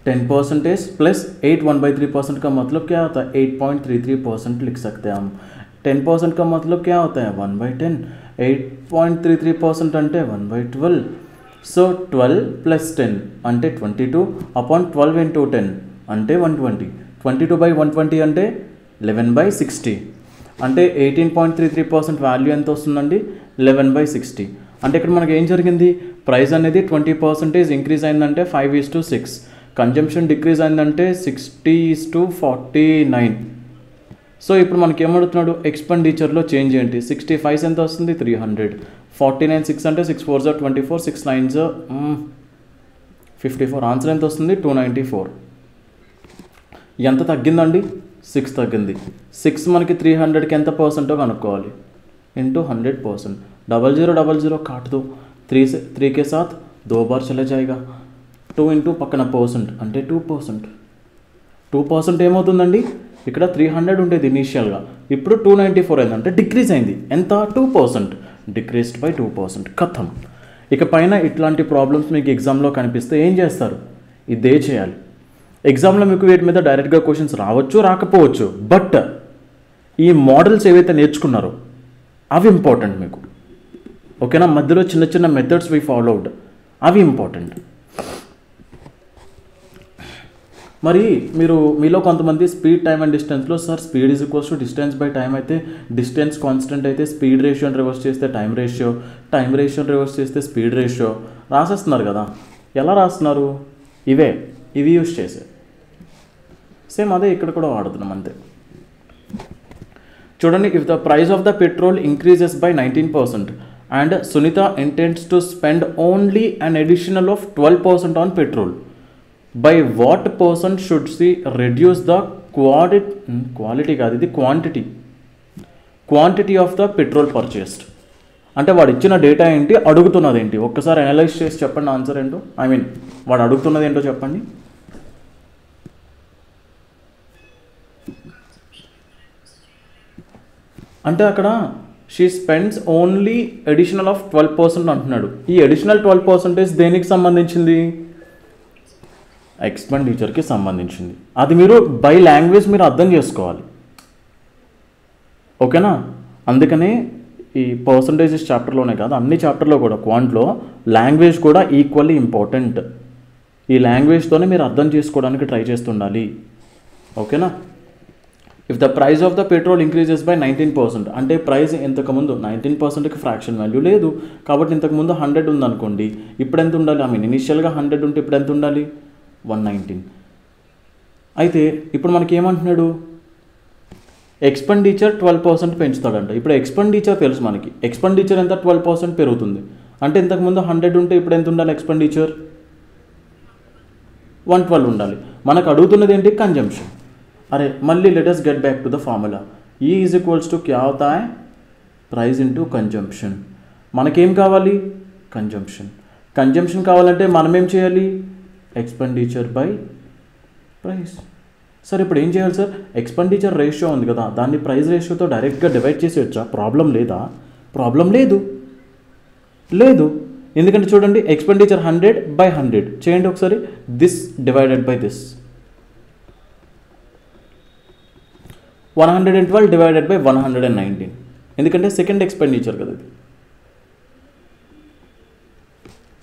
A: 10% प्लस 8 1/3% का मतलब क्या होता है, 8.33% लिख सकते हैं हम. 10% का मतलब क्या होता है, 1/10. 8.33% అంటే 1/12. సో 12 + 10 అంటే 22 upon 12 into 10 అంటే 120. 22/120 అంటే 11/60. అంటే 18.33% వాల్యూ ఎంత వస్తుందండి, 11/60. అంటే ఇక్కడ మనకి ఏం జరిగింది, ప్రైస్ అనేది 20% ఇంక్రీజ్ అయిందంటే 5:6, కన్జంప్షన్ డిక్రీజ్ అయిందంటే 60:49. సో ఇప్పుడు మనకి ఏమడుగుతున్నాడు, ఎక్స్పెండిచర్లో చేంజ్ ఏంటి, 65 ఎంత వస్తుంది, 300. 49 6 అంటే 6 4 24, 6 9 54. ఆన్సర్ ఎంత వస్తుంది, 294. ఎంత తగ్గిందండి, 6 తగ్గింది. 6 మనకి 300కి ఎంత పర్సెంటో కనుక్కోవాలి, इंटू 100%. 0000 काट दो, 3 के साथ 2 बार चला जाएगा. 2 इंटू पక్కన పర్సెంట్ అంటే 2%. 2% ఏమవుతుందండి, ఇక్కడ 300 ఉండేది ఇనీషియల్గా, ఇప్పుడు 294 అయిందంటే డిక్రీజ్ అయింది ఎంత, 2%, డిక్రీస్డ్ బై 2%. కథం. ఇక పైన ఇట్లాంటి ప్రాబ్లమ్స్ మీకు ఎగ్జామ్లో కనిపిస్తే ఏం చేస్తారు, ఇదే చేయాలి. ఎగ్జామ్లో మీకు వీటి మీద డైరెక్ట్గా క్వశ్చన్స్ రావచ్చు రాకపోవచ్చు, బట్ ఈ మోడల్స్ ఏవైతే నేర్చుకున్నారో అవి ఇంపార్టెంట్ మీకు. ఓకేనా, మధ్యలో చిన్న చిన్న మెథడ్స్ వి ఫాలోడ్ అవి ఇంపార్టెంట్. మరి మీలో కొంతమంది స్పీడ్ టైమ్ అండ్ డిస్టెన్స్లో sir speed is equals to distance by time అయితే డిస్టెన్స్ కాన్స్టెంట్ అయితే స్పీడ్ రేషియోని రివర్స్ చేస్తే టైం రేషియోని రివర్స్ చేస్తే స్పీడ్ రేషియో రాసేస్తున్నారు కదా. ఎలా రాస్తున్నారు, ఇవి యూస్ చేసే సేమ్ అదే ఇక్కడ కూడా వాడుతున్నాం అంతే. చూడండి, if the price of the petrol increases by 19% and Sunita intends to spend only an additional of 12% on petrol, by what person should she reduce the quantity of the petrol purchased? అంటే వాడు ఇచ్చిన data ఏంటి, అడుగుతున్నది ఏంటి, ఒక్కసారి analyse చేసి చెప్పండి answer ఏంటో. వాడు అడుగుతున్నది ఏంటో చెప్పండి. అంటే అక్కడ she spends only additional of 12% అంటున్నాడు. ఈ అడిషనల్ 12% దేనికి సంబంధించింది, ఎక్స్పెండిచర్కి సంబంధించింది. అది మీరు బై లాంగ్వేజ్ మీరు అర్థం చేసుకోవాలి. ఓకేనా, అందుకనే ఈ పర్సంటేజెస్ చాప్టర్లోనే కాదు అన్ని చాప్టర్లో కూడా క్వాంట్లో లాంగ్వేజ్ కూడా ఈక్వల్లీ ఇంపార్టెంట్. ఈ లాంగ్వేజ్తోనే మీరు అర్థం చేసుకోవడానికి ట్రై చేస్తుండాలి. ఓకేనా, if the price of the petrol increases by 19%, అంటే ప్రైస్ ఇంతకుముందు 19%కి ఫ్రాక్షన్ వాల్యూ లేదు కాబట్టి ఇంతకుముందు 100 ఉందనుకోండి, ఇప్పుడు ఎంత ఉండాలి? ఐ మీన్ ఇనిషియల్గా 100 ఉంటే ఇప్పుడు ఎంత ఉండాలి? 119. అయితే ఇప్పుడు మనకి ఏమంటున్నాడు? ఎక్స్పెండిచర్ 12% పెంచుతాడంట. ఇప్పుడు ఎక్స్పెండిచర్ తెలుసు మనకి, ఎక్స్పెండిచర్ ఎంత? 12% పెరుగుతుంది. అంటే ఇంతకుముందు 100 ఉంటే ఇప్పుడు ఎంత ఉండాలి? ఎక్స్పెండిచర్ 112 ఉండాలి. మనకు అడుగుతున్నది ఏంటి? కన్జంప్షన్. अरे मल्ली let us get back to the formula. E is equals to क्या होता है? Price into consumption. మనకేం కావాలి? కంజంప్షన్. కంజంప్షన్ కావాలంటే మనం ఏం చేయాలి? Expenditure by price. సార్ ఇప్పుడు ఏం చేయాలి సార్? ఎక్స్పెండిచర్ రేషియో ఉంది కదా, దాన్ని ప్రైస్ రేషియోతో డైరెక్ట్గా డివైడ్ చేసేయచ్చా? ప్రాబ్లం లేదా? ప్రాబ్లం లేదు. లేదు, ఎందుకంటే చూడండి ఎక్స్పెండిచర్ 100/100 చేయండి ఒకసారి. This divided by this, 112 divided by 119, ఎందుకంటే సెకండ్ ఎక్స్పెండిచర్ కదా ఇది.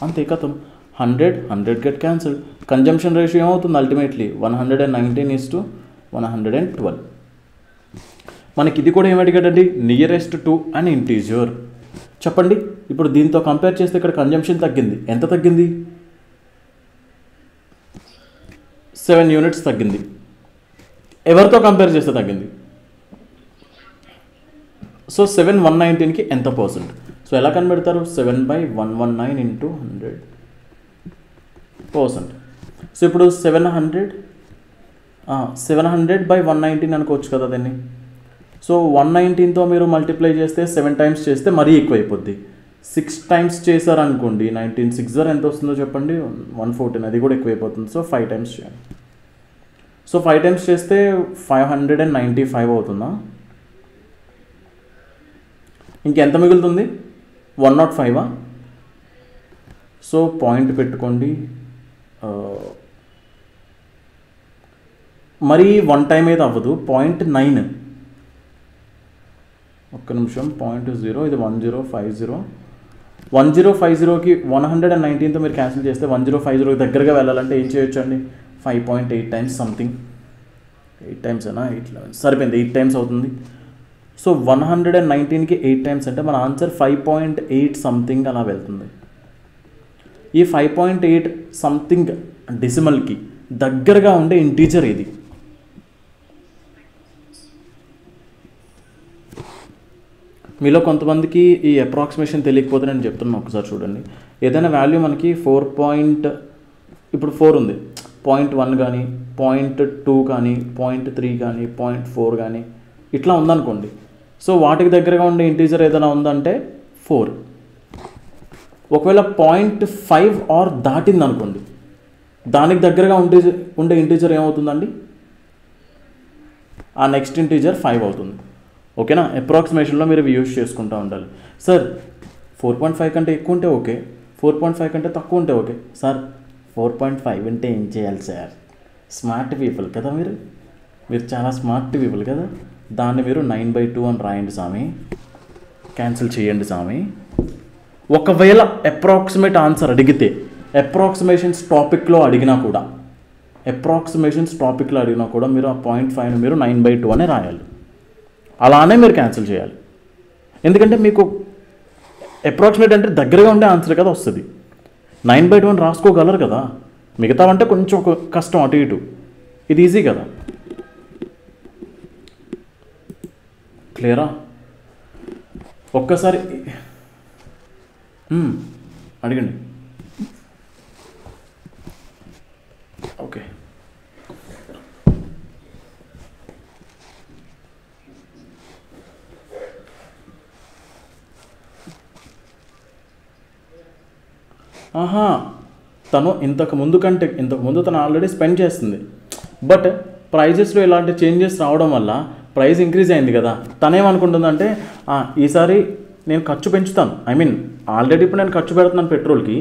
A: అంతే కథం. 100 గెట్ క్యాన్సిల్డ్. కన్జంప్షన్ రేషియో ఏమవుతుంది? అల్టిమేట్లీ 119:112. మనకి ఇది కూడా ఏమడిగాడండి? Nearest to an integer. చెప్పండి ఇప్పుడు దీంతో కంపేర్ చేస్తే ఇక్కడ కన్జంప్షన్ తగ్గింది. ఎంత తగ్గింది? 7 యూనిట్స్ తగ్గింది. ఎవరితో కంపేర్ చేస్తే తగ్గింది? సో 7 119కి ఎంత పర్సెంట్? సో ఎలా కనబెడతారు? 7/119 ఇంటూ 100%. సో ఇప్పుడు 700/119 అనుకోవచ్చు కదా దీన్ని. సో 119తో మీరు మల్టిప్లై చేస్తే 7 టైమ్స్ చేస్తే మరీ ఎక్కువ అయిపోద్ది. 6 టైమ్స్ చేశారనుకోండి, 19 6 ఎంత వస్తుందో చెప్పండి? 114. అది కూడా ఎక్కువైపోతుంది. సో 5 టైమ్స్ చేయాలి. సో 5 టైమ్స్ చేస్తే 595 అవుతుందా? ఇంకెంత మిగులుతుంది? 105. సో పాయింట్ పెట్టుకోండి. మరి 1 టైం అయితే అవ్వదు. 0.9, ఒక్క నిమిషం. 0.0, ఇది 1050. 1050కి 119తో మీరు క్యాన్సిల్ చేస్తే 1050 దగ్గరగా వెళ్ళాలంటే ఏం చేయొచ్చు అండి? 5.8 టైమ్స్ సంథింగ్. 8 టైమ్స్ అయినా 8 సరిపోయింది, 8 టైమ్స్ అవుతుంది. సో 119కి 8 టైమ్స్ అంటే మన ఆన్సర్ 5.8 సంథింగ్ అలా వెళ్తుంది. ఈ 5.8 సంథింగ్ డెసిమల్కి దగ్గరగా ఉండే ఇంటీజర్ ఇది. మీలో కొంతమందికి ఈ అప్రాక్సిమేషన్ తెలియకపోతే నేను చెప్తున్నాను, ఒకసారి చూడండి. ఏదైనా వాల్యూ మనకి ఇప్పుడు 4 ఉంది, 0.1 కానీ 0.2 కానీ 0.3 కానీ 0.4 కానీ ఇట్లా ఉందనుకోండి. సో వాటికి దగ్గరగా ఉండే ఇంటీజర్ ఏదైనా ఉందంటే 4. ఒకవేళ 0.5 ఆర్ దాటింది అనుకోండి, దానికి దగ్గరగా ఉండే ఇంటీజర్ ఏమవుతుందండి? ఆ నెక్స్ట్ ఇంటీజర్ 5 అవుతుంది. ఓకేనా? అప్రాక్సిమేషన్లో మీరు యూజ్ చేసుకుంటూ ఉండాలి. సార్ 4.5 కంటే ఎక్కువ ఉంటే ఓకే, 4.5 కంటే తక్కువ ఉంటే ఓకే. సార్ 4.5 అంటే ఏం చేయాలి సార్? స్మార్ట్ పీపుల్ కదా మీరు చాలా స్మార్ట్ పీపుల్ కదా. దాన్ని మీరు 9/2 అని రాయండి స్వామి, క్యాన్సిల్ చేయండి స్వామి. ఒకవేళ అప్రాక్సిమేట్ ఆన్సర్ అడిగితే, అప్రాక్సిమేషన్స్ టాపిక్లో అడిగినా కూడా మీరు ఆ 0.5ని మీరు 9/2 అనే రాయాలి. అలానే మీరు క్యాన్సిల్ చేయాలి. ఎందుకంటే మీకు అప్రాక్సిమేట్ అంటే దగ్గరగా ఉండే ఆన్సర్ కదా వస్తుంది. 9/2 అని రాసుకోగలరు కదా. మిగతావంటే కొంచెం కష్టం అటు ఇటు, ఇది ఈజీ కదా. క్లియరా? ఒక్కసారి అడగండి. ఓకే, తను ఇంతకు ముందు తను ఆల్రెడీ స్పెండ్ చేస్తుంది. బట్ ప్రైజెస్లో ఇలాంటి చేంజెస్ రావడం వల్ల ప్రైస్ ఇంక్రీజ్ అయింది కదా. తనేమనుకుంటుందంటే ఈసారి నేను ఖర్చు పెంచుతాను, ఐ మీన్ ఆల్రెడీ ఇప్పుడు నేను ఖర్చు పెడుతున్నాను పెట్రోల్కి,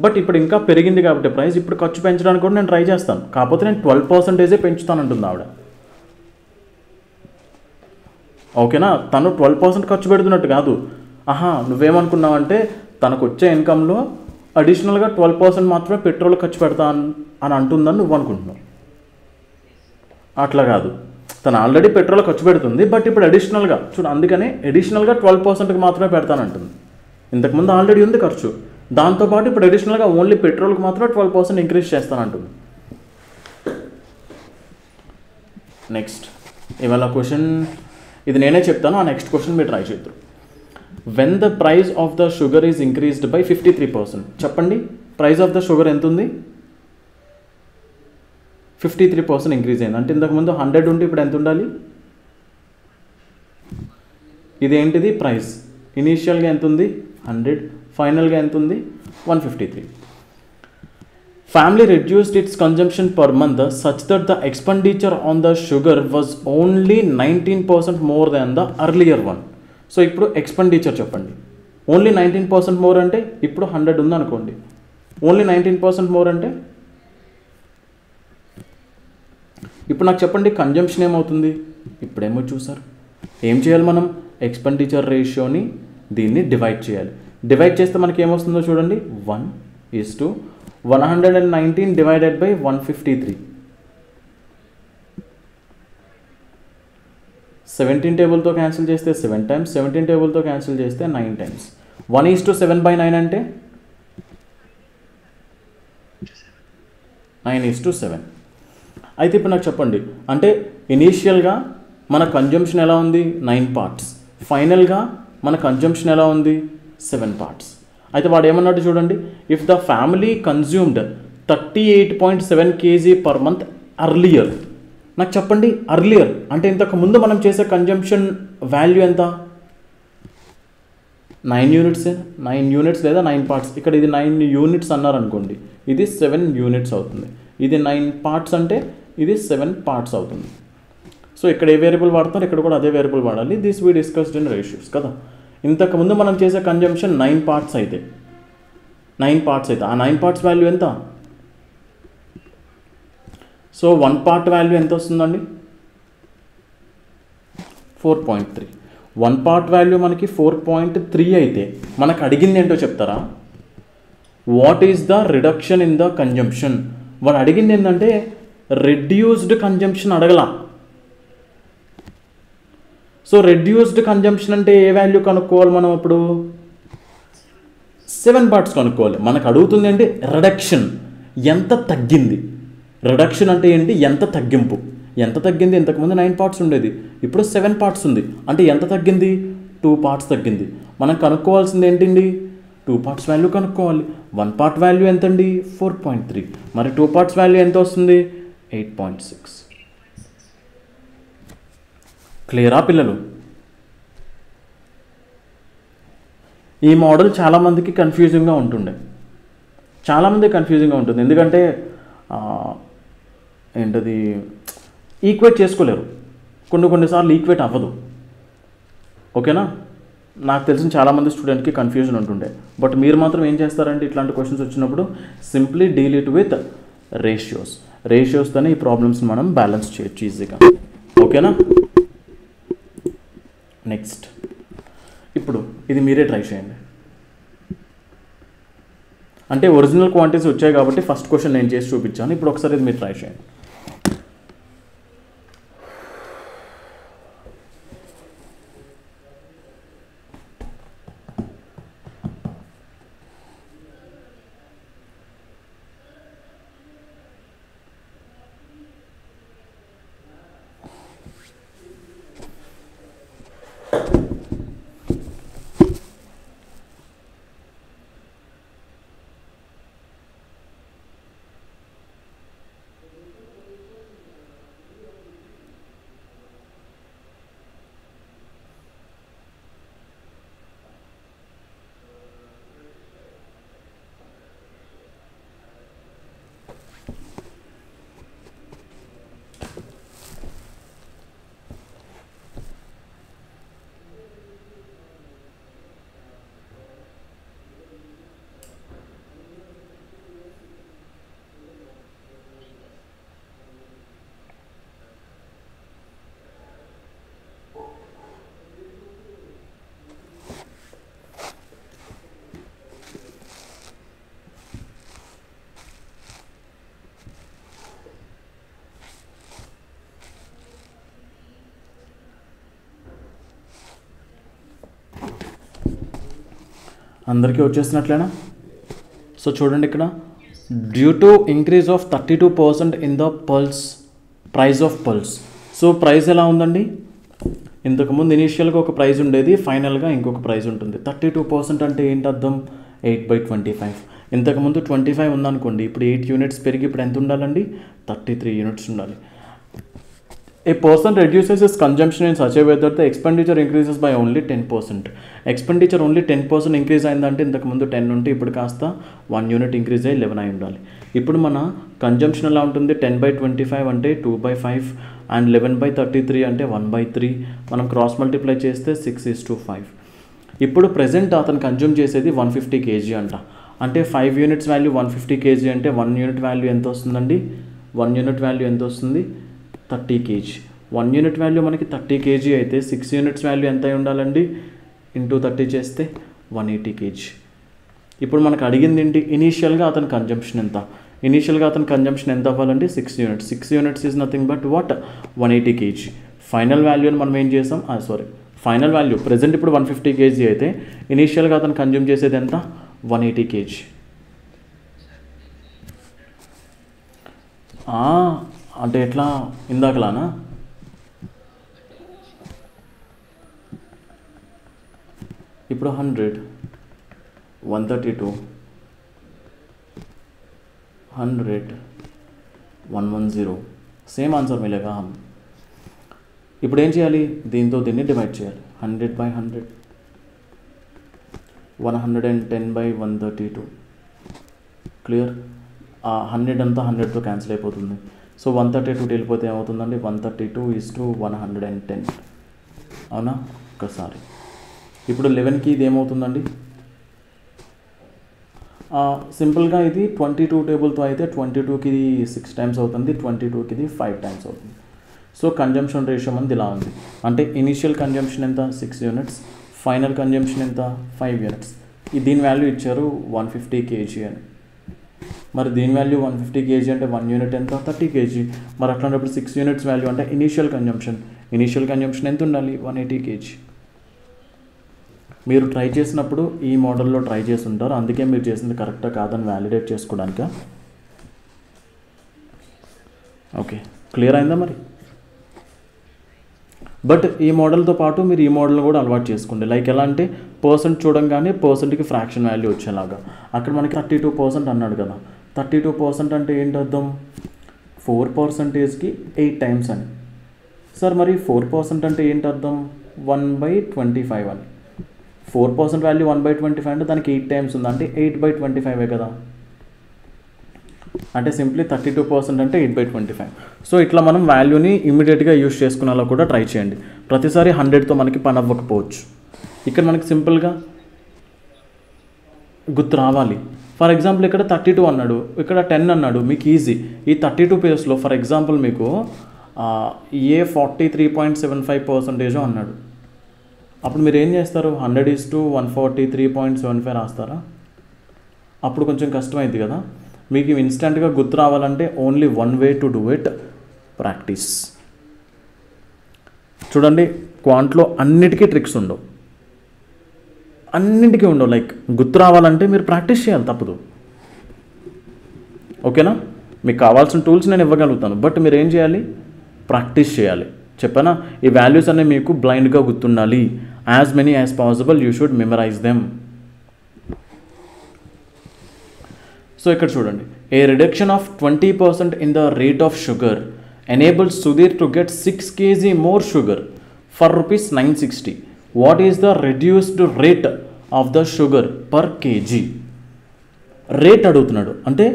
A: బట్ ఇప్పుడు ఇంకా పెరిగింది కాబట్టి ప్రైస్, ఇప్పుడు ఖర్చు పెంచడానికి కూడా నేను ట్రై చేస్తాను, కాకపోతే నేను 12% పెంచుతాను అంటుంది ఆవిడ. ఓకేనా? తను 12% ఖర్చు పెడుతున్నట్టు కాదు. నువ్వేమనుకున్నావంటే తనకు వచ్చే ఇన్కంలో అడిషనల్గా 12% మాత్రమే పెట్రోల్ ఖర్చు పెడతా అని అంటుందని నువ్వు అనుకుంటున్నావు. అట్లా కాదు. తను ఆల్రెడీ పెట్రోల్ ఖర్చు పెడుతుంది, బట్ ఇప్పుడు అడిషనల్గా అందుకనే అడిషనల్గా 12%కి మాత్రమే పెడతానంటుంది. ఇంతకుముందు ఆల్రెడీ ఉంది ఖర్చు, దాంతోపాటు ఇప్పుడు అడిషనల్గా ఓన్లీ పెట్రోల్కి మాత్రం 12% ఇంక్రీజ్ చేస్తానంటుంది. నెక్స్ట్ ఇవాళ క్వశ్చన్ ఇది నేనే చెప్తాను, ఆ నెక్స్ట్ క్వశ్చన్ మీరు ట్రై చేద్దరు. When the price of the sugar is increased by 53%. చెప్పండి, ప్రైస్ ఆఫ్ ద షుగర్ ఎంత ఉంది? 53% ఇంక్రీజ్ అయింది. అంటే ఇంతకుముందు 100 ఉంటే ఇప్పుడు ఎంత ఉండాలి? ఇదేంటిది? ప్రైస్. ఇనీషియల్గా ఎంత ఉంది? 100. ఫైనల్గా ఎంత ఉంది? 153. Family reduced its consumption per month such that the expenditure on the sugar was only 19% more than the earlier one. So ఇప్పుడు ఎక్స్పెండిచర్ చెప్పండి. ఓన్లీ 19% మోర్ అంటే ఇప్పుడు 100 ఉందనుకోండి, ఓన్లీ 19% మోర్ అంటే ఇప్పుడు నాకు చెప్పండి కన్జంప్షన్ ఏమవుతుంది? ఇప్పుడేమో చూసారు, ఏం చేయాలి మనం? ఎక్స్పెండిచర్ రేషియోని దీన్ని డివైడ్ చేయాలి. డివైడ్ చేస్తే మనకి ఏమొస్తుందో చూడండి, 1:119 డివైడెడ్ బై 153. 17 టేబుల్తో క్యాన్సిల్ చేస్తే 7 times, 17 టేబుల్తో క్యాన్సిల్ చేస్తే 9 times. 1:7/9 అంటే 9:7. అయితే ఇప్పుడు నాకు చెప్పండి, అంటే ఇనీషియల్గా మన కన్జంప్షన్ ఎలా ఉంది? 9 parts. ఫైనల్గా మన కన్జంప్షన్ ఎలా ఉంది? 7 parts. అయితే వాడు ఏమన్నాడు చూడండి, if the family consumed 38.7 kg per month earlier. నాకు చెప్పండి అర్లియర్ అంటే ఇంతకు ముందు మనం చేసే కన్జంప్షన్ వాల్యూ ఎంత? 9 units. 9 units లేదా 9 parts. ఇక్కడ ఇది 9 units అన్నారనుకోండి, ఇది 7 units అవుతుంది. ఇది 9 parts అంటే ఇది 7 parts అవుతుంది. సో ఇక్కడ ఏ వేరియబుల్ వాడుతున్నారు, ఇక్కడ కూడా అదే వేరియబుల్ వాడాలి. This we discussed in ratios కదా. ఇంతకుముందు మనం చేసే కన్జంప్షన్ 9 parts అయితే ఆ 9 parts వాల్యూ ఎంత? సో 1 part వాల్యూ ఎంత వస్తుందండి? 4.3. 1 part వాల్యూ మనకి 4.3 అయితే మనకు అడిగింది ఏంటో చెప్తారా? What is the reduction in the consumption. వాడు అడిగింది ఏంటంటే రెడ్యూస్డ్ కన్జంప్షన్ అడగలా. సో రెడ్యూస్డ్ కన్జంప్షన్ అంటే ఏ వాల్యూ కనుక్కోవాలి మనం? అప్పుడు 7 parts కనుక్కోవాలి. మనకు అడుగుతుంది ఏంటి? రిడక్షన్, ఎంత తగ్గింది. రిడక్షన్ అంటే ఏంటి? ఎంత తగ్గింపు. ఎంత తగ్గింది? ఇంతకుముందు 9 parts ఉండేది, ఇప్పుడు 7 parts ఉంది. అంటే ఎంత తగ్గింది? 2 parts తగ్గింది. మనం కనుక్కోవాల్సింది ఏంటండి? 2 parts వాల్యూ కనుక్కోవాలి. 1 part వాల్యూ ఎంతండి? 4.3. మరి 2 parts వాల్యూ ఎంత వస్తుంది? 8.6. క్లియరా పిల్లలు? ఈ మోడల్ చాలామందికి కన్ఫ్యూజింగ్గా ఉంటుంది. ఎందుకంటే ఏంటది ఈక్వేట్ చేసుకోలేరు, కొన్నిసార్లు ఈక్వేట్ అవ్వదు. ఓకేనా? నాకు తెలిసిన చాలామంది స్టూడెంట్కి కన్ఫ్యూజన్ ఉంటుండే. బట్ మీరు మాత్రం ఏం చేస్తారంటే ఇట్లాంటి క్వశ్చన్స్ వచ్చినప్పుడు సింప్లీ డీల్ ఇట్ విత్ రేషియోస్తోనే ఈ ప్రాబ్లమ్స్ని మనం బ్యాలెన్స్ చేయొచ్చు ఈజీగా. ఓకేనా? నెక్స్ట్ ఇప్పుడు ఇది మీరే ట్రై చేయండి. అంటే ఒరిజినల్ క్వాంటిటీస్ వచ్చాయి కాబట్టి ఫస్ట్ క్వశ్చన్ నేను చేసి చూపించాను. ఇప్పుడు ఒకసారి ఇది మీరు ట్రై చేయండి. అందరికీ వచ్చేసినట్లేనా? సో చూడండి ఇక్కడ, due to increase of 32% in the pulse price of pulse. So price ఎలా ఉందండి? ఇంతకుముందు ఇనీషియల్గా ఒక ప్రైస్ ఉండేది, ఫైనల్గా ఇంకొక ప్రైస్ ఉంటుంది. 32% అంటే ఏంటి అర్థం? 8/25. ఇంతకుముందు 25 ఉందనుకోండి, ఇప్పుడు 8 యూనిట్స్ పెరిగి ఇప్పుడు ఎంత ఉండాలండి? 33 యూనిట్స్ ఉండాలి. A person reduces his consumption in such a way that the expenditure increases by only 10%. Expenditure only 10% increase అయిందంటే ఇంతకుముందు 10 ఉంటే ఇప్పుడు కాస్త 1 యూనిట్ ఇంక్రీజ్ అయ్యి 11 అయి ఉండాలి. ఇప్పుడు మన కన్జంప్షన్ ఎలా ఉంటుంది? 10/25 అంటే 2/5 అండ్ 11/33 అంటే 1/3. మనం క్రాస్ మల్టిప్లై చేస్తే 6:5. ఇప్పుడు ప్రజెంట్ అతను కన్జ్యూమ్ చేసేది 150 kg అంట. అంటే 5 యూనిట్స్ వాల్యూ 150 kg అంటే 1 యూనిట్ వాల్యూ ఎంత వస్తుందండి? 1 యూనిట్ వాల్యూ ఎంత వస్తుంది? 30 kg. 1 యూనిట్ వాల్యూ మనకి 30 kg అయితే 6 యూనిట్స్ వాల్యూ ఎంత అయి ఉండాలండి? ఇంటూ 30 చేస్తే 180 kg. ఇప్పుడు మనకు అడిగింది ఏంటి? ఇనీషియల్గా అతని కన్జంప్షన్ ఎంత? ఇనీషియల్గా అతని కన్జంప్షన్ ఎంత అవ్వాలండి? 6 units. 6 units is nothing but what? 180 kg. Final వాల్యూని మనం ఏం చేసాం? ఫైనల్ వాల్యూ ప్రజెంట్ ఇప్పుడు 150 kg అయితే ఇనీషియల్గా అతను కన్జ్యూమ్ చేసేది ఎంత? 180 kg. అంటే ఎట్లా? ఇందాకలానా? ఇప్పుడు 100, 132, 100, 110. సేమ్ ఆన్సర్ మిలేగా హమ్. ఇప్పుడు ఏం చేయాలి? దీంతో దీన్ని డివైడ్ చేయాలి. 100/100, 110/132. క్లియర్? 100 అంతా 100తో క్యాన్సిల్ అయిపోతుంది. సో 132 వెళ్ళిపోతే ఏమవుతుందండి? 132:110. అవునా? ఒక్కసారి ఇప్పుడు 11కి ఇది ఏమవుతుందండి? సింపుల్గా ఇది 22 టేబుల్తో అయితే 22కి 6 టైమ్స్ అవుతుంది, 22కి 5 టైమ్స్ అవుతుంది. సో కన్జంప్షన్ రేషియో మనది ఇలా ఉంది. అంటే ఇనీషియల్ కన్జంప్షన్ ఎంత? 6 యూనిట్స్. ఫైనల్ కన్జంప్షన్ ఎంత? 5 యూనిట్స్. దీని వాల్యూ ఇచ్చారు 150 kg అని. మరి దీని వాల్యూ 150 kg అంటే 1 యూనిట్ ఎంత? 30 kg. మరి అట్లాంటప్పుడు 6 యూనిట్స్ వాల్యూ అంటే ఇనీషియల్ కన్జంప్షన్ ఎంత ఉండాలి? 180 kg. మీరు ట్రై చేసినప్పుడు ఈ మోడల్లో ట్రై చేసి ఉంటారు, అందుకే మీరు చేసింది కరెక్టా కాదని వ్యాలిడేట్ చేసుకోవడానికి. ఓకే, క్లియర్ అయిందా మరి? బట్ ఈ మోడల్తో పాటు మీరు ఈ మోడల్ని కూడా అలవాటు చేసుకోండి. లైక్ ఎలా అంటే పర్సెంట్ చూడంగానే పర్సెంట్కి ఫ్రాక్షన్ వాల్యూ వచ్చేలాగా. అక్కడ మనకి 32% అన్నాడు కదా. 32% అంటే ఏంటి అర్థం? 4%కి 8 టైమ్స్ అని. సార్ మరి 4% అంటే ఏంటి అర్థం? 1/25 అని. 4% వాల్యూ 1/25 అంటే దానికి 8 టైమ్స్ ఉంది, అంటే 8/25 కదా. అంటే సింప్లీ 32% అంటే 8/25. సో ఇట్లా మనం వాల్యూని ఇమీడియట్గా యూజ్ చేసుకునేలా కూడా ట్రై చేయండి. ప్రతిసారి 100తో మనకి పని అవ్వకపోవచ్చు. ఇక్కడ మనకి సింపుల్గా గుర్తు రావాలి. ఫర్ ఎగ్జాంపుల్ ఇక్కడ 32 అన్నాడు, ఇక్కడ 10 అన్నాడు, మీకు ఈజీ. ఈ 32 ప్లేస్లో ఫర్ ఎగ్జాంపుల్ మీకు 43.75% అన్నాడు. అప్పుడు మీరు ఏం చేస్తారు? 100:143.75 రాస్తారా? అప్పుడు కొంచెం కష్టమైంది కదా. మీకు ఇన్స్టెంట్గా గుర్తు రావాలంటే only one way to do it, practice. చూడండి, క్వాంట్లో అన్నిటికీ ట్రిక్స్ ఉండవు, అన్నింటికీ ఉండవు. లైక్ గుర్తు రావాలంటే మీరు ప్రాక్టీస్ చేయాలి, తప్పదు. ఓకేనా? మీకు కావాల్సిన టూల్స్ నేను ఇవ్వగలుగుతాను, బట్ మీరు ఏం చేయాలి? ప్రాక్టీస్ చేయాలి. చెప్పానా? ఈ వాల్యూస్ అనేవి మీకు బ్లైండ్గా గుర్తుండాలి. As many as possible you should memorize them. So ఇక్కడ చూడండి, a reduction of 20% in the rate of sugar enables Sudhir to get 6 kg more sugar for ₹960. What is the reduced rate of the sugar per kg? Rate అడుగుతున్నాడు, అంటే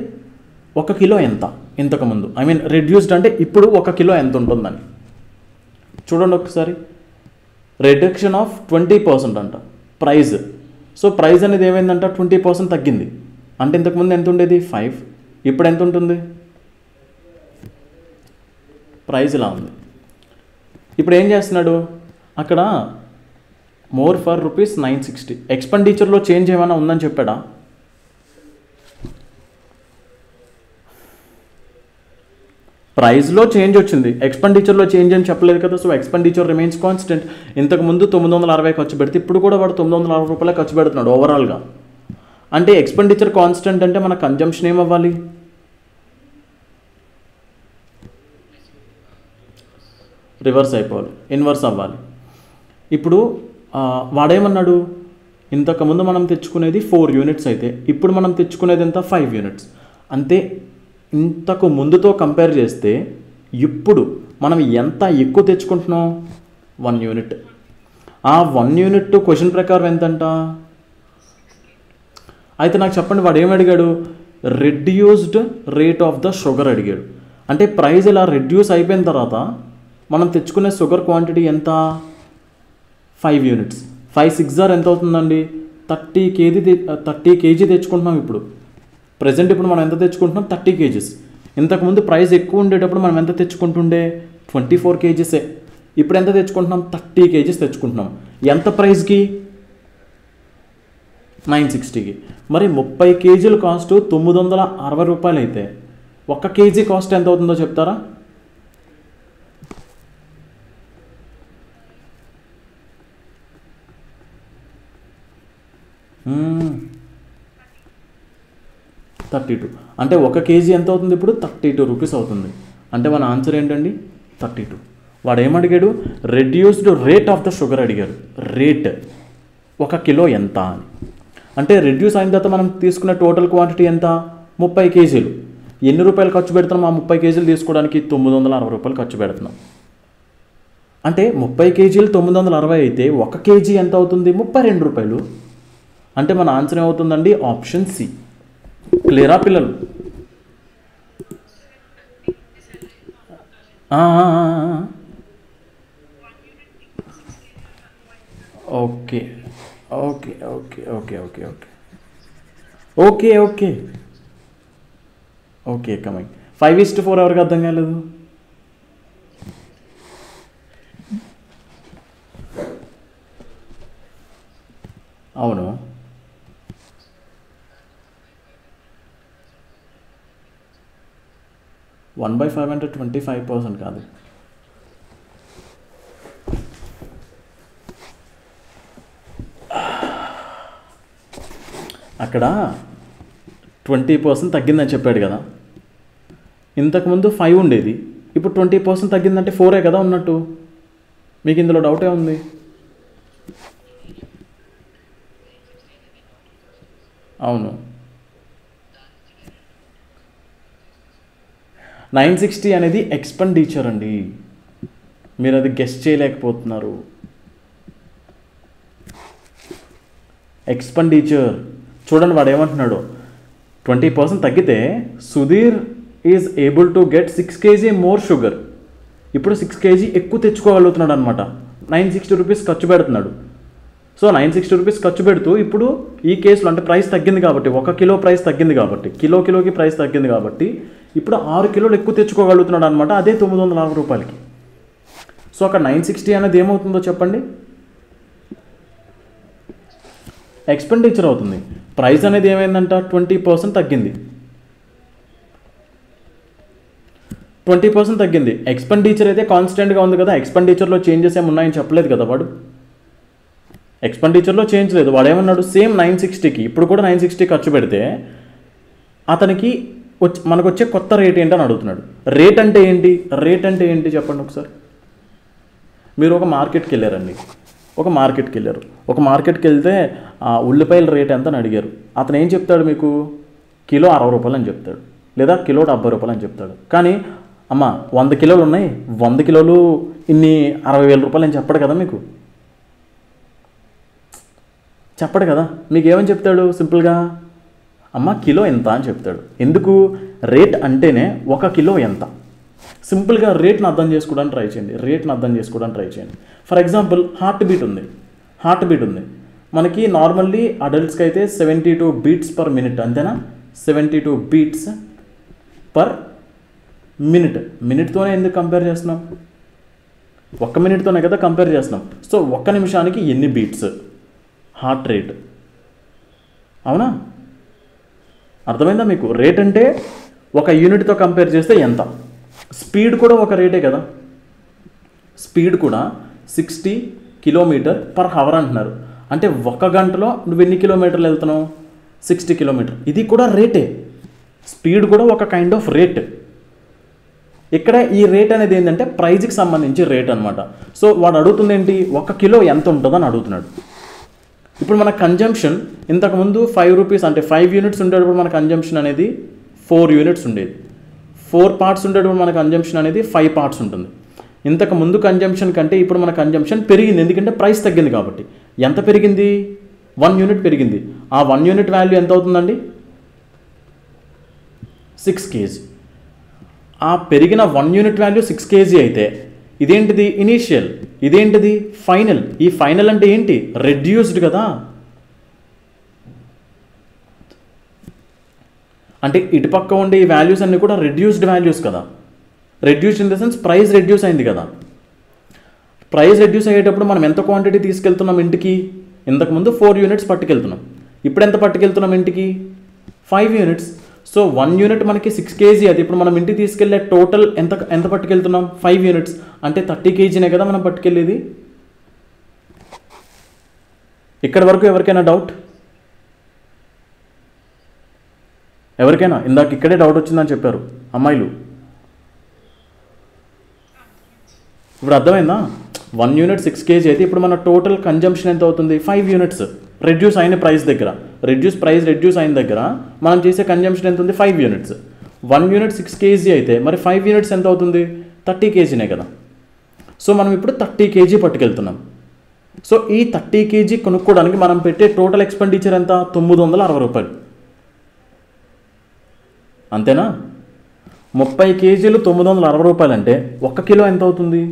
A: 1 kilo ఎంత ఇంతకుముందు, I mean reduced అంటే ఇప్పుడు 1 kilo ఎంత ఉంటుందని. చూడండి ఒకసారి, రిడక్షన్ ఆఫ్ 20% అంట ప్రైజ్. సో ప్రైజ్ అనేది ఏమైందంట? 20% తగ్గింది. అంటే ఇంతకుముందు ఎంత ఉండేది? 5. ఇప్పుడు ఎంత ఉంటుంది? ప్రైజ్ ఇలా ఉంది. ఇప్పుడు ఏం చేస్తున్నాడు? అక్కడ మోర్ ఫర్ ₹960. ఎక్స్పెండిచర్లో చేంజ్ ఏమైనా ఉందని చెప్పాడా? ప్రైజ్లో చేంజ్ వచ్చింది, ఎక్స్పెండిచర్లో చేంజ్ అని చెప్పలేదు కదా. So expenditure remains constant. ఇంతకుముందు 960 ఖర్చు పెడితే ఇప్పుడు కూడా వాడు ₹960 ఖర్చు పెడుతున్నాడు ఓవరాల్గా. అంటే ఎక్స్పెండిచర్ కాన్స్టెంట్ అంటే మన కన్జంప్షన్ ఏమవ్వాలి? రివర్స్ అయిపోవాలి, ఇన్వర్స్ అవ్వాలి. ఇప్పుడు వాడేమన్నాడు, ఇంతకుముందు మనం తెచ్చుకునేది 4 యూనిట్స్ అయితే ఇప్పుడు మనం తెచ్చుకునేది ఎంత? 5 యూనిట్స్. అంతే. ఇంతకు ముందుతో కంపేర్ చేస్తే ఇప్పుడు మనం ఎంత ఎక్కువ తెచ్చుకుంటున్నాం? 1 యూనిట్. ఆ 1 యూనిట్ క్వశ్చన్ ప్రకారం ఎంతంట? అయితే నాకు చెప్పండి, వాడు ఏమి అడిగాడు? Reduced rate of the sugar అడిగాడు. అంటే ప్రైస్ ఇలా రెడ్యూస్ అయిపోయిన తర్వాత మనం తెచ్చుకునే షుగర్ క్వాంటిటీ ఎంత? 5 యూనిట్స్. 5 6 ఎంత అవుతుందండి? 30 కేజీ తెచ్చుకుంటున్నాం ఇప్పుడు. ప్రజెంట్ ఇప్పుడు మనం ఎంత తెచ్చుకుంటున్నాం? 30 కేజీస్. ఇంతకుముందు ప్రైస్ ఎక్కువ ఉండేటప్పుడు మనం ఎంత తెచ్చుకుంటుండే? 24 కేజీసే. ఇప్పుడు ఎంత తెచ్చుకుంటున్నాం? 30 కేజీస్ తెచ్చుకుంటున్నాం. ఎంత ప్రైస్కి? 960కి. మరి 30 కేజీల కాస్ట్ 960 రూపాయలు అయితే 1 కేజీ కాస్ట్ ఎంత అవుతుందో చెప్తారా? $32. అంటే 1 కేజీ ఎంత అవుతుంది ఇప్పుడు? 32 రూపీస్ అవుతుంది. అంటే మన ఆన్సర్ ఏంటండి? 32. వాడు ఏమడిగాడు? Reduced rate of the sugar అడిగాడు. రేట్ 1 కిలో ఎంత అని. అంటే రెడ్యూస్ అయిన తర్వాత మనం తీసుకున్న టోటల్ క్వాంటిటీ ఎంత? 30 కేజీలు. ఎన్ని రూపాయలు ఖర్చు పెడుతున్నాం ఆ 30 కేజీలు తీసుకోవడానికి? 960 రూపాయలు ఖర్చు పెడుతున్నాం. అంటే 30 కేజీలు 960 అయితే 1 కేజీ ఎంత అవుతుంది? 32 రూపాయలు. అంటే మన ఆన్సర్ ఏమవుతుందండి? Option C. క్లియరా పిల్లలు? Okay okay okay okay okay okay okay okay okay coming. 5:4 ఎవరికి అర్థం కాలేదు? అవును. వన్ బై 5 అంటే 25% కాదు. అక్కడ 20% తగ్గిందని చెప్పాడు కదా. ఇంతకుముందు 5 ఉండేది, ఇప్పుడు 20% తగ్గిందంటే 4 కదా ఉన్నట్టు. మీకు ఇందులో డౌటే ఉంది? అవును. 960 అనేది ఎక్స్పెండిచర్ అండి. మీరు అది గెస్ చేయలేకపోతున్నారు. ఎక్స్పెండిచర్ చూడండి, వాడు ఏమంటున్నాడు? 20% తగ్గితే Sudheer is able to get 6 KG more sugar. ఇప్పుడు 6 కేజీ ఎక్కువ తెచ్చుకోగలుగుతున్నాడు అనమాట. 960 రూపీస్ ఖర్చు పెడుతున్నాడు. సో 960 రూపీస్ ఖర్చు పెడుతూ ఇప్పుడు ఈ కేసులో అంటే ప్రైస్ తగ్గింది కాబట్టి, 1 కిలో ప్రైస్ తగ్గింది కాబట్టి, కిలోకి ప్రైస్ తగ్గింది కాబట్టి ఇప్పుడు 6 కిలోలు ఎక్కువ తెచ్చుకోగలుగుతున్నాడు అనమాట. అదే 960 రూపాయలకి. సో అక్కడ 960 అనేది ఏమవుతుందో చెప్పండి? ఎక్స్పెండిచర్ అవుతుంది. ప్రైస్ అనేది ఏమైందంట? 20% తగ్గింది. 20% తగ్గింది. ఎక్స్పెండిచర్ అయితే కాన్స్టెంట్గా ఉంది కదా. ఎక్స్పెండిచర్లో చేంజెస్ ఏమి ఉన్నాయని చెప్పలేదు కదా వాడు. ఎక్స్పెండిచర్లో చేంజ్ లేదు. వాడు ఏమన్నాడు? సేమ్ 960కి ఇప్పుడు కూడా 960 ఖర్చు పెడితే అతనికి మనకు వచ్చే కొత్త రేట్ ఏంటని అడుగుతున్నాడు. రేట్ అంటే ఏంటి? రేట్ అంటే ఏంటి చెప్పండి ఒకసారి. మీరు ఒక మార్కెట్కి వెళ్ళారండి. ఒక మార్కెట్కి వెళ్తే ఉల్లిపాయల రేట్ ఎంత అని అడిగారు. అతను ఏం చెప్తాడు మీకు? కిలో 60 రూపాయలు అని చెప్తాడు, లేదా కిలో 70 రూపాయలు అని చెప్తాడు. కానీ అమ్మ 100 కిలోలు ఉన్నాయి, 100 కిలోలు ఇన్ని 60,000 రూపాయలు అని చెప్పడు కదా మీకు. చెప్పడు కదా. మీకు ఏమని చెప్తాడు? సింపుల్గా అమ్మ కిలో ఎంత అని చెప్తాడు. ఎందుకు? రేట్ అంటేనే 1 కిలో ఎంత. సింపుల్గా రేట్ని అర్థం చేసుకోవడానికి ట్రై చేయండి. ఫర్ ఎగ్జాంపుల్ హార్ట్ బీట్ ఉంది. మనకి నార్మల్లీ అడల్ట్స్కి అయితే 72 బీట్స్ పర్ మినిట్, అంతేనా? 72 బీట్స్ పర్ మినిట్. మినిట్తోనే ఎందుకు కంపేర్ చేస్తున్నాం? 1 మినిట్తోనే కదా కంపేర్ చేస్తున్నాం. సో 1 నిమిషానికి ఎన్ని బీట్స్? Heart rate. అవునా? అర్థమైందా మీకు? రేట్ అంటే 1 యూనిట్తో కంపేర్ చేస్తే ఎంత. స్పీడ్ కూడా ఒక రేటే కదా. స్పీడ్ కూడా 60 కిలోమీటర్ పర్ అవర్ అంటున్నారు. అంటే 1 గంటలో నువ్వు ఎన్ని కిలోమీటర్లు వెళ్తున్నావు? 60 కిలోమీటర్. ఇది కూడా రేటే, స్పీడ్ కూడా ఒక కైండ్ ఆఫ్ రేట్. ఇక్కడ ఈ రేట్ అనేది ఏంటంటే ప్రైజ్కి సంబంధించి రేట్ అనమాట. సో వాడు అడుగుతుంది ఏంటి, 1 కిలో ఎంత ఉంటుందని అడుగుతున్నాడు. ఇప్పుడు మన కన్జంప్షన్ ఇంతకుముందు 5 రూపీస్ అంటే 5 యూనిట్స్ ఉండేటప్పుడు మన కన్జంప్షన్ అనేది 4 యూనిట్స్ ఉండేది. 4 పార్ట్స్ ఉండేటప్పుడు మన కన్జంప్షన్ అనేది 5 పార్ట్స్ ఉంటుంది. ఇంతకు ముందు కన్జంప్షన్ కంటే ఇప్పుడు మన కన్జంప్షన్ పెరిగింది, ఎందుకంటే ప్రైస్ తగ్గింది కాబట్టి. ఎంత పెరిగింది? 1 యూనిట్ పెరిగింది. ఆ 1 యూనిట్ వాల్యూ ఎంత అవుతుందండి? 6 kg. ఆ పెరిగిన 1 యూనిట్ వాల్యూ 6 kg అయితే ఇదేంటిది? ఇనీషియల్. ఇదేంటిది? ఫైనల్. ఈ ఫైనల్ అంటే ఏంటి? రెడ్యూస్డ్ కదా. అంటే ఇటుపక్క ఉండే ఈ వాల్యూస్ అన్నీ కూడా రెడ్యూస్డ్ వాల్యూస్ కదా. Reduced in the sense price reduce అయింది కదా. ప్రైస్ రెడ్యూస్ అయ్యేటప్పుడు మనం ఎంత క్వాంటిటీ తీసుకెళ్తున్నాం ఇంటికి? ఇంతకుముందు 4 యూనిట్స్ పట్టుకెళ్తున్నాం, ఇప్పుడు ఎంత పట్టుకెళ్తున్నాం ఇంటికి? 5 యూనిట్స్. సో 1 యూనిట్ మనకి 6 kg. అది ఇప్పుడు మనం ఇంటికి తీసుకెళ్లే టోటల్ ఎంత పట్టుకెళ్తున్నాం? 5 యూనిట్స్. అంటే 30 kgనే కదా మనం పట్టుకెళ్ళేది. ఇక్కడి వరకు ఎవరికైనా డౌట్? ఎవరికైనా? ఇందాక ఇక్కడే డౌట్ వచ్చిందని చెప్పారు అమ్మాయిలు. ఇప్పుడు అర్థమైందా? 1 యూనిట్ 6 kg అయితే ఇప్పుడు మన టోటల్ కన్జంప్షన్ ఎంత అవుతుంది? 5 యూనిట్స్. రెడ్యూస్ అయిన ప్రైస్ దగ్గర, రెడ్యూస్ అయిన దగ్గర మనం చేసే కన్జంప్షన్ ఎంత ఉంది? 5 యూనిట్స్. 1 యూనిట్ 6 kg అయితే మరి 5 యూనిట్స్ ఎంత అవుతుంది? 30 kgనే కదా. సో మనం ఇప్పుడు 30 kg పట్టుకెళ్తున్నాం. సో ఈ 30 kg కొనుక్కోవడానికి మనం పెట్టే టోటల్ ఎక్స్పెండిచర్ ఎంత? 960 రూపాయలు. అంతేనా? 30 kgలు 960 రూపాయలు అంటే 1 కిలో ఎంత అవుతుంది?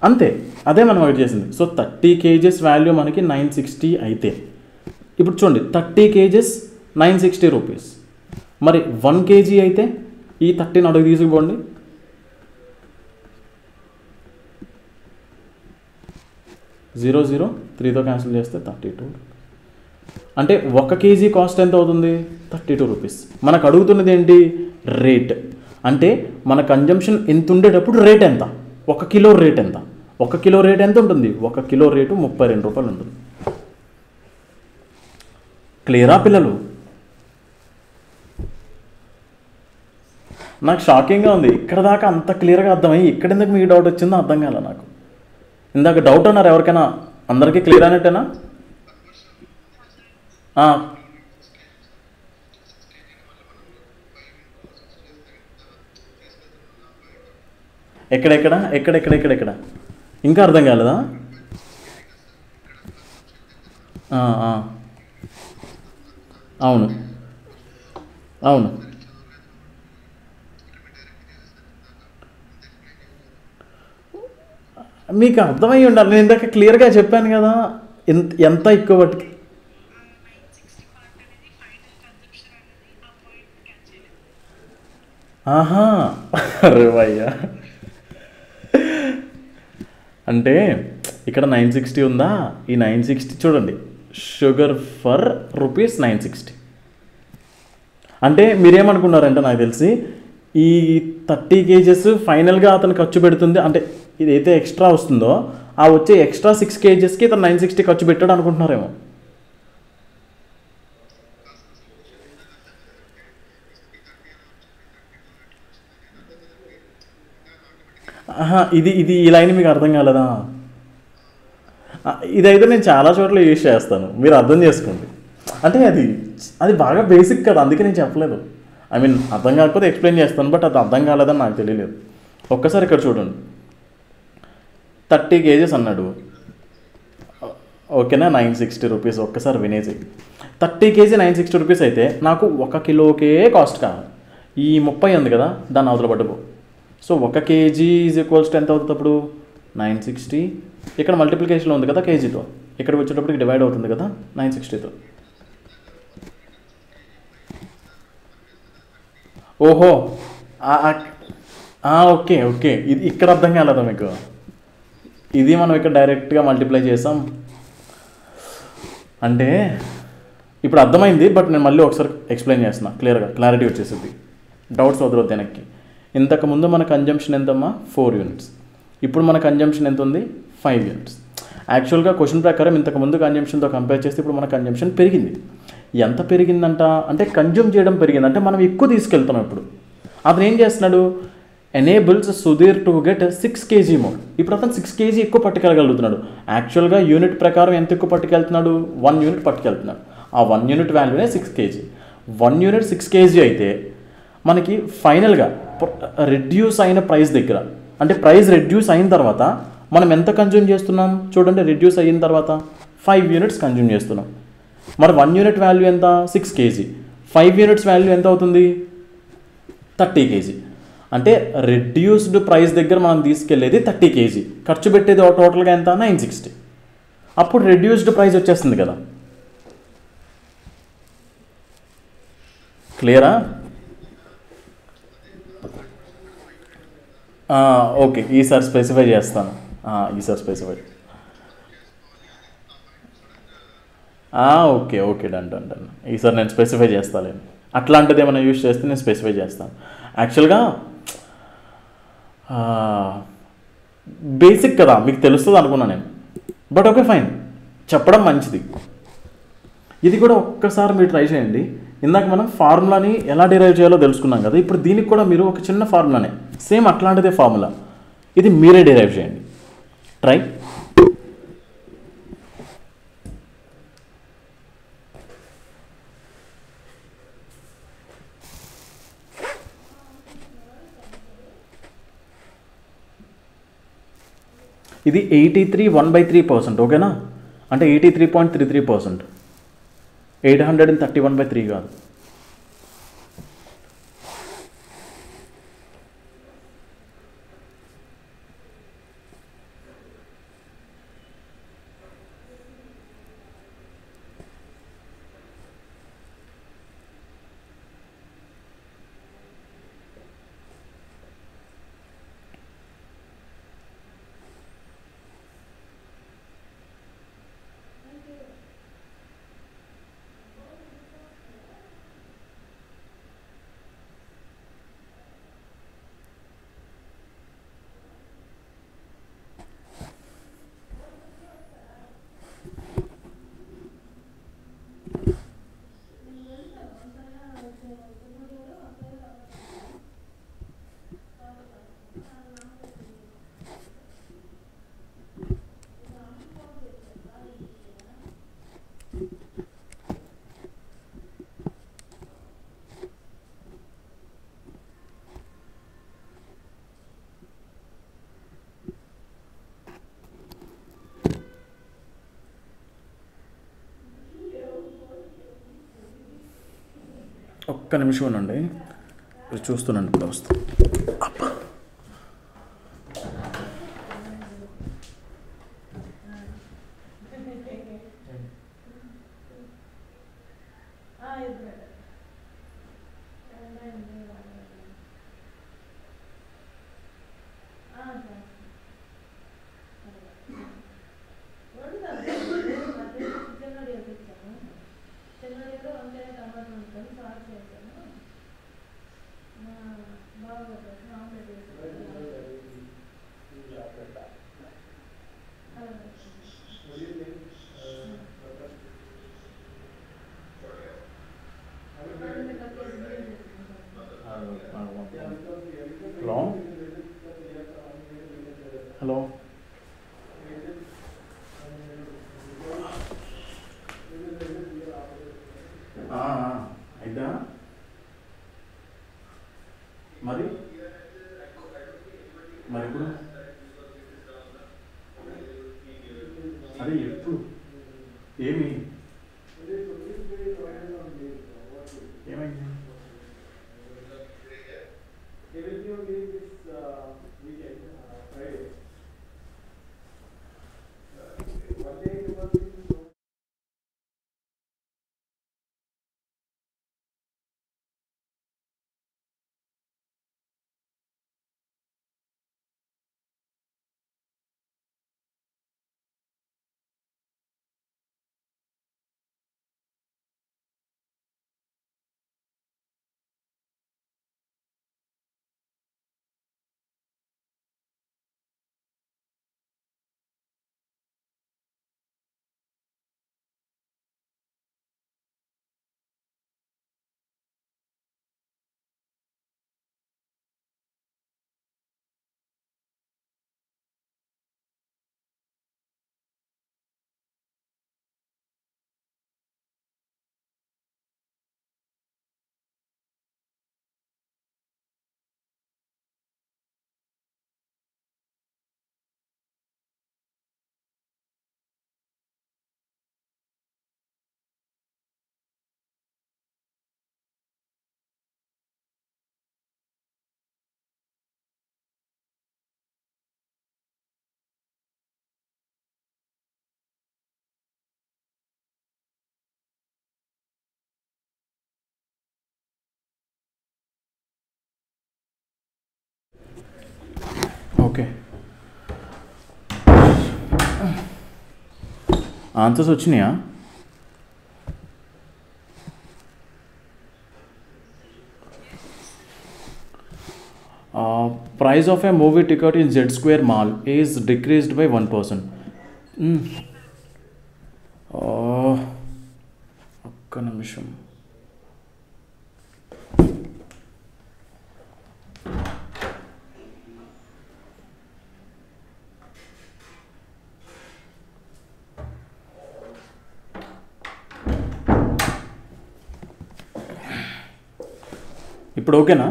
A: అంతే, అదే మనం అక్కడ చేసింది. సో 30 kgs వాల్యూ మనకి 960 అయితే ఇప్పుడు చూడండి 30 kgs 960 రూపీస్. మరి 1 kg అయితే ఈ 30 అడుగు తీసుకుపోండి. 003తో క్యాన్సిల్ చేస్తే 32. అంటే 1 kg కాస్ట్ ఎంత అవుతుంది? 32 రూపీస్. మనకు అడుగుతున్నది ఏంటి? రేట్. అంటే మన కన్జంప్షన్ ఎంత ఉండేటప్పుడు రేట్ ఎంత? 1 కిలో రేట్ ఎంత? 1 కిలో రేట్ ఎంత ఉంటుంది? 1 కిలో రేటు 32 రూపాయలు ఉంటుంది. క్లియరా పిల్లలు? నాకు షాకింగ్గా ఉంది. ఇక్కడ దాకా అంత క్లియర్గా అర్థమయ్యి ఇక్కడ ఎందుకు మీకు డౌట్ వచ్చిందో అర్థం కాలే నాకు. ఇందాక డౌట్ అన్నారు ఎవరికైనా? అందరికీ క్లియర్ అయినట్టేనా? ఎక్కడ ఇంకా అర్థం కాలేదా? అవును అవును. మీకు అర్థమై ఉండాలి. నేను ఇందాక క్లియర్గా చెప్పాను కదా ఎంత ఎక్కువ పట్టుకు. ఆహా, అరే భయ్యా, అంటే ఇక్కడ 960 ఉందా? ఈ 960 చూడండి, షుగర్ ఫర్ రూపీస్ 960. అంటే మీరేమనుకున్నారంటే నాకు తెలిసి ఈ 30 kgs ఫైనల్గా అతను ఖర్చు పెడుతుంది అంటే ఇదైతే ఎక్స్ట్రా వస్తుందో ఆ వచ్చే ఎక్స్ట్రా 6 kgsకి ఇతను 960 ఖర్చు పెట్టాడు అనుకుంటున్నారేమో. ఇది ఈ లైన్ మీకు అర్థం కాలేదా? ఇదైతే నేను చాలా చోట్ల యూజ్ చేస్తాను, మీరు అర్థం చేసుకోండి. అంటే అది బాగా బేసిక్ కదా, అందుకే నేను చెప్పలేదు. ఐ మీన్ అర్థం కాకపోతే ఎక్స్ప్లెయిన్ చేస్తాను, బట్ అది అర్థం కాలేదని నాకు తెలియలేదు. ఒక్కసారి ఇక్కడ చూడండి, 30 kgs అన్నాడు, ఓకేనా? 960 రూపీస్. ఒక్కసారి వినేసి 30 kg 960 రూపీస్ అయితే నాకు 1 కిలోకే కాస్ట్ కావాలి. ఈ 30 ఉంది కదా, దాన్ని అవతల పట్టుకో. So 1 kg is equals to ఎంత అవుతుంది అప్పుడు? 960. ఇక్కడ మల్టిప్లికేషన్లో ఉంది కదా కేజీతో, ఇక్కడికి వచ్చేటప్పటికి డివైడ్ అవుతుంది కదా 960తో. ఓహో, ఓకే ఓకే, ఇది ఇక్కడ అర్థం కాలేదా మీకు? ఇది మనం ఇక్కడ డైరెక్ట్గా మల్టిప్లై చేసాం అంటే ఇప్పుడు అర్థమైంది. బట్ నేను మళ్ళీ ఒకసారి ఎక్స్ప్లెయిన్ చేస్తున్నా, క్లారిటీ వచ్చేసింది, డౌట్స్ వదలొద్దు వెనక్కి. ఇంతకుముందు మన కన్జంప్షన్ ఎంతమ్మా? 4 యూనిట్స్. ఇప్పుడు మన కన్జంప్షన్ ఎంత ఉంది? 5 యూనిట్స్. యాక్చువల్గా క్వశ్చన్ ప్రకారం ఇంతకుముందు కన్జంప్షన్తో కంపేర్ చేస్తే ఇప్పుడు మన కన్జంప్షన్ పెరిగింది. ఎంత పెరిగిందంట అంటే కన్జ్యూమ్ చేయడం పెరిగింది, అంటే మనం ఎక్కువ తీసుకెళ్తున్నాం. ఇప్పుడు అతను ఏం చేస్తున్నాడు, enables Sudheer to get 6 kg more. ఇప్పుడు అతను 6 kg ఎక్కువ పట్టుకెళ్ళగలుగుతున్నాడు. యాక్చువల్గా యూనిట్ ప్రకారం ఎంత ఎక్కువ పట్టుకెళ్తున్నాడు, 1 యూనిట్ పట్టుకెళ్తున్నాడు. ఆ 1 యూనిట్ వాల్యూనే 6 kg. 1 యూనిట్ 6 kg అయితే మనకి ఫైనల్గా రెడ్యూస్ అయిన ప్రైస్ దగ్గర, అంటే ప్రైస్ రెడ్యూస్ అయిన తర్వాత మనం ఎంత కన్జ్యూమ్ చేస్తున్నాం చూడండి. రెడ్యూస్ అయిన తర్వాత 5 యూనిట్స్ కన్జ్యూమ్ చేస్తున్నాం. మరి 1 యూనిట్ వాల్యూ ఎంత, 6 kg. 5 యూనిట్స్ వాల్యూ ఎంత అవుతుంది, 30 kg. అంటే రెడ్యూస్డ్ ప్రైస్ దగ్గర మనం తీసుకెళ్లేది 30 kg, ఖర్చు పెట్టేది టోటల్గా ఎంత, 960. అప్పుడు రెడ్యూస్డ్ ప్రైస్ వచ్చేస్తుంది కదా. క్లియరా? ఓకే, ఈసారి స్పెసిఫై చేస్తాను. ఈసారి specify okay okay, done done done. ఈసారి నేను స్పెసిఫై చేస్తాను. అట్లాంటిది ఏమైనా యూజ్ చేస్తే నేను స్పెసిఫై చేస్తాను. యాక్చువల్గా బేసిక్ కదా, మీకు తెలుస్తుంది అనుకున్నాను నేను. బట్ ఓకే ఫైన్, చెప్పడం మంచిది. ఇది కూడా ఒక్కసారి మీరు ట్రై చేయండి. ఇందాక మనం ఫార్ములాని ఎలా డిరైవ్ చేయాలో తెలుసుకున్నాం కదా, ఇప్పుడు దీనికి కూడా మీరు ఒక చిన్న ఫార్ములానే, సేమ్ అట్లాంటిదే ఫార్ములా, ఇది మీరే డిరైవ్ చేయండి. ట్రై. ఇది 83 1/3%, ఓకేనా? అంటే 83.33%, 831/3 కాదు. ఒక్క నిమిషం ఉండండి, చూస్తున్నాను, ఇప్పుడు వస్తాను. హలో హలో, అయితే మరి ఇప్పుడు అదే ఎప్పుడు ఏమి ఓకే, ఆన్సర్స్ వచ్చినాయా? Price of a movie ticket in Z Square Mall is decreased by 1%. ఒక్క నిమిషం. ఇప్పుడు ఓకేనా?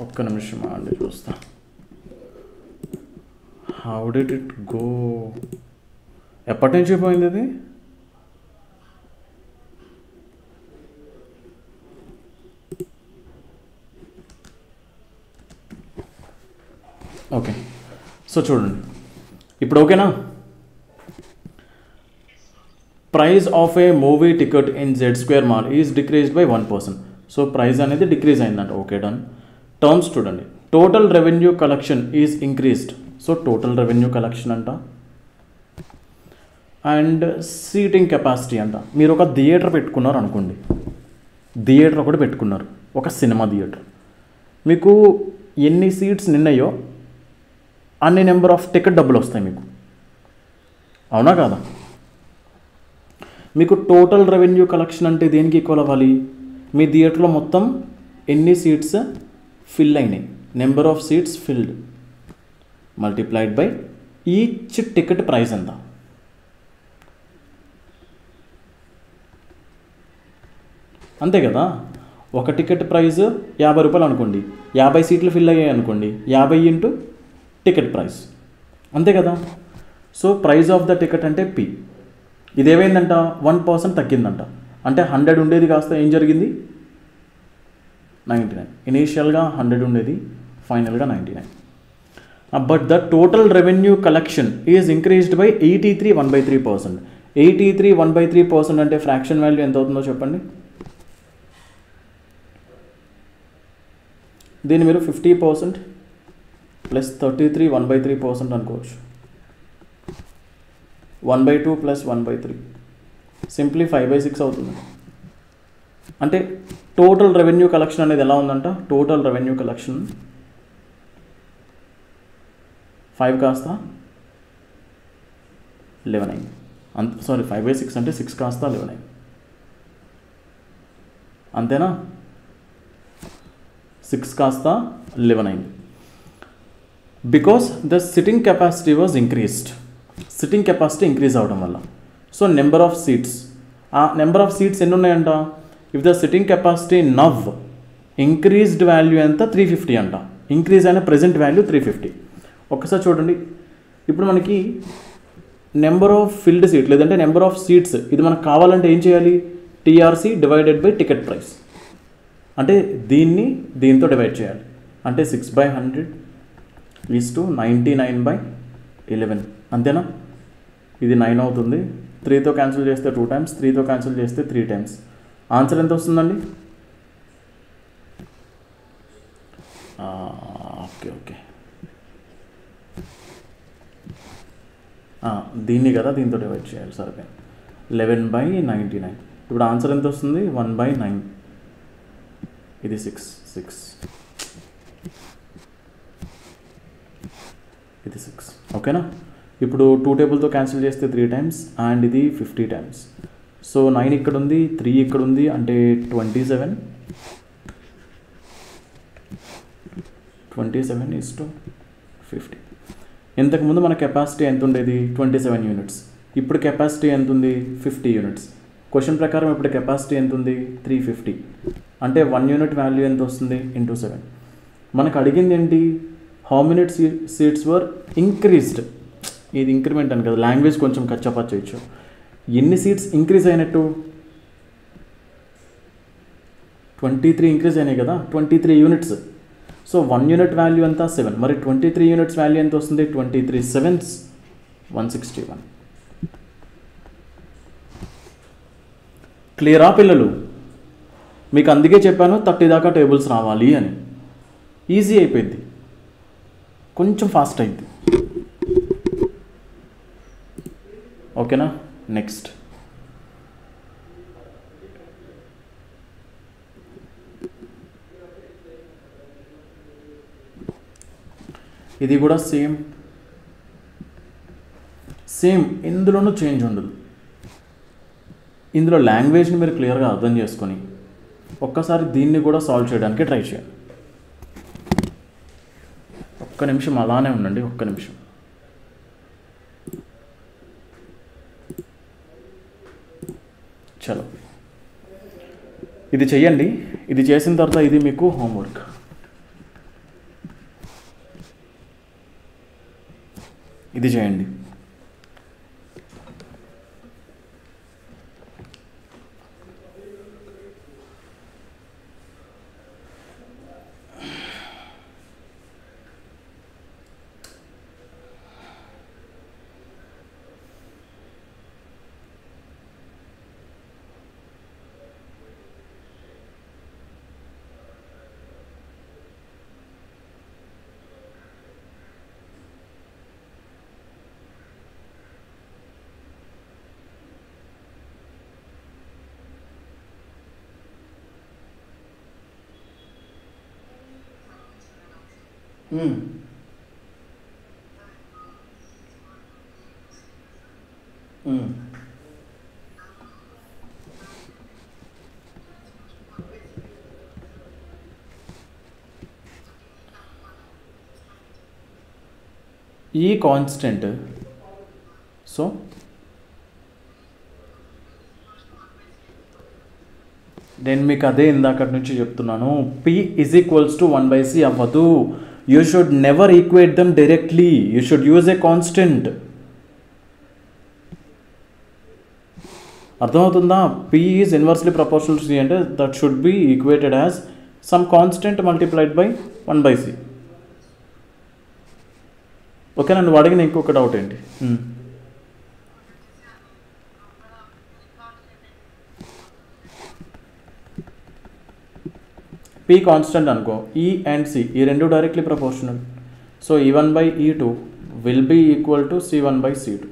A: ఒక్క నిమిషం అండి, చూస్తా. How did it go? ఎప్పటి నుంచి పోయింది అది? ఓకే, సో చూడండి ఇప్పుడు ఓకేనా? Price of A movie ticket in Z square mall is decreased by 1%. So price అనేది డిక్రీజ్ అయిందంట. Okay, done. టర్మ్స్ చూడండి. Total revenue collection is increased. So total revenue collection అంట. అండ్ సీటింగ్ కెపాసిటీ అంట. మీరు ఒక థియేటర్ పెట్టుకున్నారు అనుకోండి, theatre ఒకటి పెట్టుకున్నారు, ఒక సినిమా థియేటర్. మీకు ఎన్ని సీట్స్ నిన్నయో అన్ని నెంబర్ ఆఫ్ టికెట్ డబ్బులు వస్తాయి మీకు, అవునా కాదా? మీకు టోటల్ రెవెన్యూ కలెక్షన్ అంటే దేనికి ఈక్వల్ అవ్వాలి? మీ థియేటర్లో మొత్తం ఎన్ని సీట్స్ ఫిల్ అయినాయి, number of seats filled multiplied by each ticket price ఎంత. అంతే కదా? ఒక టికెట్ ప్రైస్ 50 రూపాయలు అనుకోండి, 50 సీట్లు ఫిల్ అయ్యాయి అనుకోండి, 50 ఇంటూ టికెట్ ప్రైస్, అంతే కదా? So price of the ticket అంటే పి. ఇదేమైందంట? 1% తగ్గిందంట. అంటే 100 ఉండేది కాస్త ఏం జరిగింది? 99. ఇనీషియల్గా 100 ఉండేది, ఫైనల్గా 99. But the total revenue collection is increased by 83 1/3%. 83 1/3% అంటే ఫ్రాక్షన్ వాల్యూ ఎంత అవుతుందో చెప్పండి. దీన్ని మీరు 50% ప్లస్ 33 1/3% అనుకోవచ్చు. 1/2 ప్లస్ 1/3 సింప్లీ 5/6 అవుతుంది. అంటే టోటల్ రెవెన్యూ కలెక్షన్ అనేది ఎలా ఉందంట? టోటల్ రెవెన్యూ కలెక్షన్ 5 కాస్త 11 అయింది. సారీ 5/6 అంటే 6 కాస్త 11 అయింది, అంతేనా? 6 కాస్త 11 అయింది. Because the sitting capacity was increased. Sitting capacity increase అవడం వల్ల. సో నెంబర్ ఆఫ్ సీట్స్, ఆ నెంబర్ ఆఫ్ సీట్స్ ఎన్ని ఉన్నాయంట? If the sitting capacity now increased value ఎంత? 350 అంట. ఇంక్రీజ్ అయిన ప్రజెంట్ వాల్యూ 350. ఒక్కసారి చూడండి. ఇప్పుడు మనకి నెంబర్ ఆఫ్ ఫిల్డ్ సీట్ లేదంటే నెంబర్ ఆఫ్ సీట్స్, ఇది మనకు కావాలంటే ఏం చేయాలి? TRC divided by ticket price. అంటే దీన్ని దీంతో డివైడ్ చేయాలి. అంటే 6/100 ఈజ్ టు 99/11, అంతేనా? ఇది 9 అవుతుంది. 3తో క్యాన్సిల్ చేస్తే 2 టైమ్స్, 3తో క్యాన్సిల్ చేస్తే 3 టైమ్స్. ఆన్సర్ ఎంత వస్తుందండి? ఓకే ఓకే, దీన్ని కదా దీంతో డివైడ్ చేయాలి. సరే, 11/99. ఇప్పుడు ఆన్సర్ ఎంత వస్తుంది? 1/9. ఇది 6 ఇది 6. ఓకేనా? ఇప్పుడు 2 టేబుల్తో క్యాన్సిల్ చేస్తే 3 టైమ్స్ అండ్ ఇది 50 టైమ్స్. సో 9 ఇక్కడ ఉంది, 3 ఇక్కడ ఉంది, అంటే 27 ఈజ్ టు 50. ఇంతకుముందు మన కెపాసిటీ ఎంత ఉండేది? 27 యూనిట్స్. ఇప్పుడు కెపాసిటీ ఎంత ఉంది? 50 యూనిట్స్. క్వశ్చన్ ప్రకారం ఇప్పుడు కెపాసిటీ ఎంత ఉంది? 350. అంటే 1 యూనిట్ వాల్యూ ఎంత వస్తుంది? ఇంటూ 7. మనకు అడిగింది ఏంటి? How many seats were increased. ఇది ఇంక్రిమెంట్ అని కదా, లాంగ్వేజ్ కొంచెం కచ్చపచ్చ చేయొచ్చు. ఎన్ని సీట్స్ ఇంక్రీజ్ అయినట్టు? 23 ఇంక్రీజ్ అయినాయి కదా, 23 యూనిట్స్. సో 1 యూనిట్ వాల్యూ ఎంత? 7. మరి 23 యూనిట్స్ వాల్యూ ఎంత వస్తుంది? 23 7s 161. క్లియరా పిల్లలు? మీకు అందుకే చెప్పాను 30 దాకా టేబుల్స్ రావాలి అని. ఈజీ అయిపోయింది, కొంచెం ఫాస్ట్ అయింది. ఓకేనా? నెక్స్ట్ ఇది కూడా సేమ్, ఇందులోనూ చేంజ్ ఉండదు. ఇందులో లాంగ్వేజ్ని మీరు క్లియర్గా అర్థం చేసుకొని ఒక్కసారి దీన్ని కూడా సాల్వ్ చేయడానికి ట్రై చేయండి. ఒక్క నిమిషం అలానే ఉండండి, ఒక్క నిమిషం. చలో ఇది చెయ్యండి. ఇది చేసిన తర్వాత ఇది మీకు హోంవర్క్. ఇది చేయండి. ఈ కాన్స్టెంట్, సో నేను మీకు అదే ఇందాకటి నుంచి చెప్తున్నాను, P is equals to 1/c అవ్వదు. You should never equate them directly, you should use a constant. అర్థమవుతుందా? P is inversely proportional to C అంటే that should be equated as some constant multiplied by 1/c. Okay, నన్ను అడిగిన ఇంకొక doubt ఏంటి? P constant అనుకో, E and C ఈ రెండు directly proportional. So E1/E2 will be equal to C1/C2.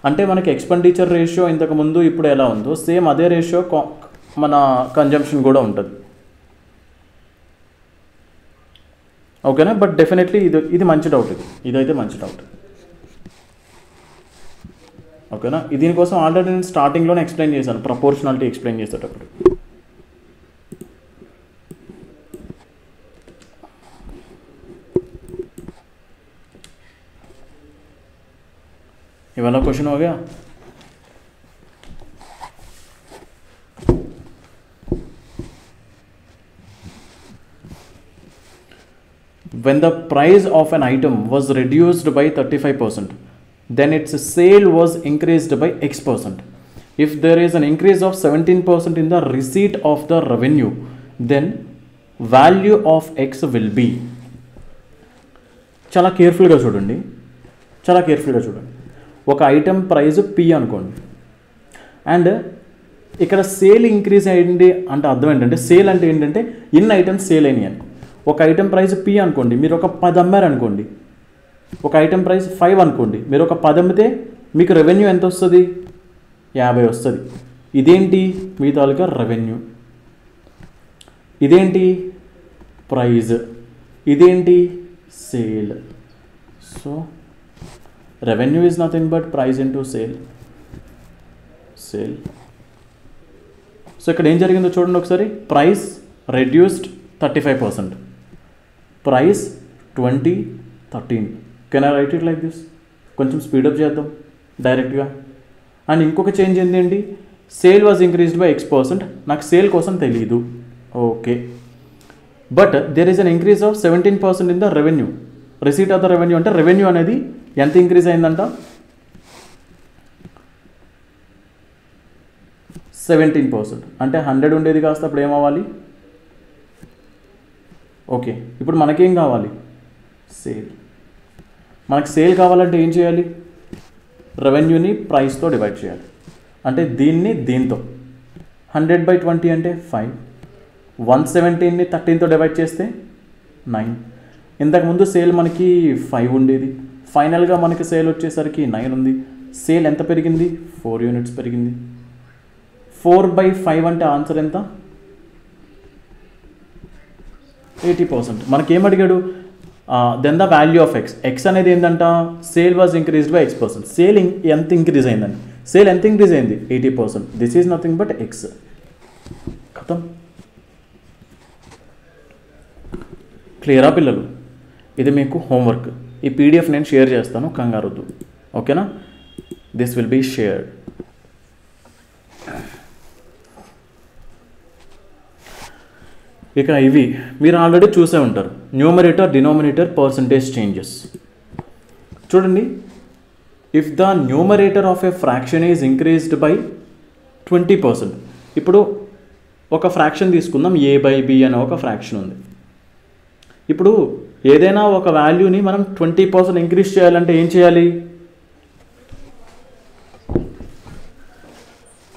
A: అంటే మనకి ఎక్స్పెండిచర్ రేషియో ఇంతకుముందు ఇప్పుడు ఎలా ఉందో సేమ్ అదే రేషియో మన కన్జంప్షన్ కూడా ఉంటుంది. ఓకేనా? బట్ డెఫినెట్లీ ఇది మంచి డౌట్, ఇదైతే మంచి డౌట్. ఓకేనా? దీనికోసం ఆల్రెడీ నేను స్టార్టింగ్లోనే ఎక్స్ప్లెయిన్ చేశాను, ప్రపోర్షనాలిటీ ఎక్స్ప్లెయిన్ చేసేటప్పుడు. ये वाला क्वेश्चन हो गया. When the price of an item was reduced by 35%, then its sale was increased by X%. If there is an increase of 17% in the receipt of the revenue, then value of X will be. చాలా కేర్ఫుల్గా చూడండి, ఒక item price P అనుకోండి, and ఇక్కడ sale increase అయ్యింది అంటే అర్థం ఏంటంటే, సేల్ అంటే ఏంటంటే ఇన్ని ఐటమ్స్ సేల్ అయినాయి అని. ఒక ఐటెం ప్రైస్ P అనుకోండి, మీరు ఒక 10 అమ్మారు అనుకోండి. ఒక ఐటెం ప్రైస్ 5 అనుకోండి, మీరు ఒక 10 అమ్మితే మీకు రెవెన్యూ ఎంత వస్తుంది? 50 వస్తుంది. ఇదేంటి? మీ తాలూకా రెవెన్యూ. ఇదేంటి? ప్రైజ్. ఇదేంటి? Sale. So revenue is nothing but price into sale. So ఇక్కడ ఏం జరిగిందో చూడండి ఒకసారి. Price reduced 35%, price 2013. Can I right it like this? కొంచెం స్పీడప్ చేద్దాం డైరెక్ట్గా. అండ్ ఇంకొక చేంజ్ ఏంటండి? Sale was increased by X%. నాకు సేల్ కోసం తెలియదు, okay. But there is an increase of 17% in the revenue. Receipt of the revenue అంటే revenue అనేది ఎంత ఇంక్రీజ్ అయిందంట? 17%. అంటే 100 ఉండేది కాస్త అప్పుడు ఏమవ్వాలి? ఓకే, ఇప్పుడు మనకేం కావాలి? సేల్. మనకు సేల్ కావాలంటే ఏం చేయాలి? రెవెన్యూని ప్రైస్తో డివైడ్ చేయాలి. అంటే దీన్ని దీంతో, 100/20 అంటే 5. 117ని 13తో డివైడ్ చేస్తే 9. ఇంతకుముందు సేల్ మనకి 5 ఉండేది, ఫైనల్గా మనకి సేల్ వచ్చేసరికి 9 ఉంది. సేల్ ఎంత పెరిగింది? 4 యూనిట్స్ పెరిగింది. 4/5 అంటే ఆన్సర్ ఎంత? 80%. మనకేం అడిగాడు? Then the value of x. X అనేది ఏంటంట? Sale was increased by X%. Sale ఎంత ఇంక్రీజ్ అయిందండి? సేల్ ఎంత ఇంక్రీజ్ అయింది? 80%. This is nothing but x. ఖతం. క్లియరా పిల్లలు? ఇది మీకు హోంవర్క్. ఈ PDF నేను షేర్ చేస్తాను, కంగారొద్దు. ఓకేనా? This will be shared. ఇక ఇవి మీరు ఆల్రెడీ చూసే ఉంటారు. Numerator denominator percentage changes. చూడండి, if the numerator of a fraction is increased by 20%. ఇప్పుడు ఒక ఫ్రాక్షన్ తీసుకుందాం, A/B అనే ఒక ఫ్రాక్షన్ ఉంది. ఇప్పుడు ఏదైనా ఒక వాల్యూని మనం 20% ఇంక్రీజ్ చేయాలంటే ఏం చేయాలి?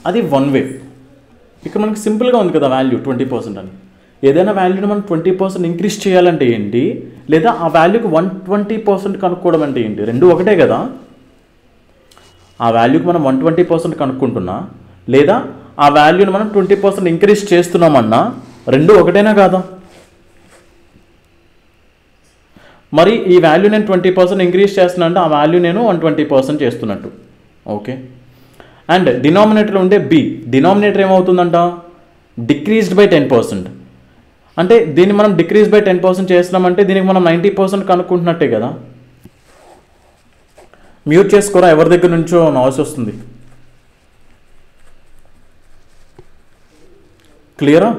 A: అది వన్ వే. ఇక్కడ మనకి సింపుల్గా ఉంది కదా వాల్యూ 20% అని. ఏదైనా వాల్యూని మనం 20% ఇంక్రీజ్ చేయాలంటే ఏంటి, లేదా ఆ వాల్యూకి 120% కనుక్కోవడం అంటే ఏంటి? రెండు ఒకటే కదా. ఆ వాల్యూకి మనం 120% కనుక్కుంటున్నా, లేదా ఆ వాల్యూని మనం 20% ఇంక్రీజ్ చేస్తున్నామన్నా రెండు ఒకటేనా కాదా? మరి ఈ వాల్యూ నేను 20% ఇంక్రీజ్ చేస్తున్నా అంటే ఆ వాల్యూ నేను 120% చేస్తున్నట్టు. ఓకే. అండ్ డినామినేటర్ ఉండే B, డినామినేటర్ ఏమవుతుందంట? Decreased by 10%. అంటే దీన్ని మనం డిక్రీజ్ బై 10% చేస్తున్నామంటే దీనికి మనం 90% కనుక్కుంటున్నట్టే కదా. మ్యూట్ చేసుకోరా, ఎవరి దగ్గర నుంచో నాయిస్ వస్తుంది. క్లియరా?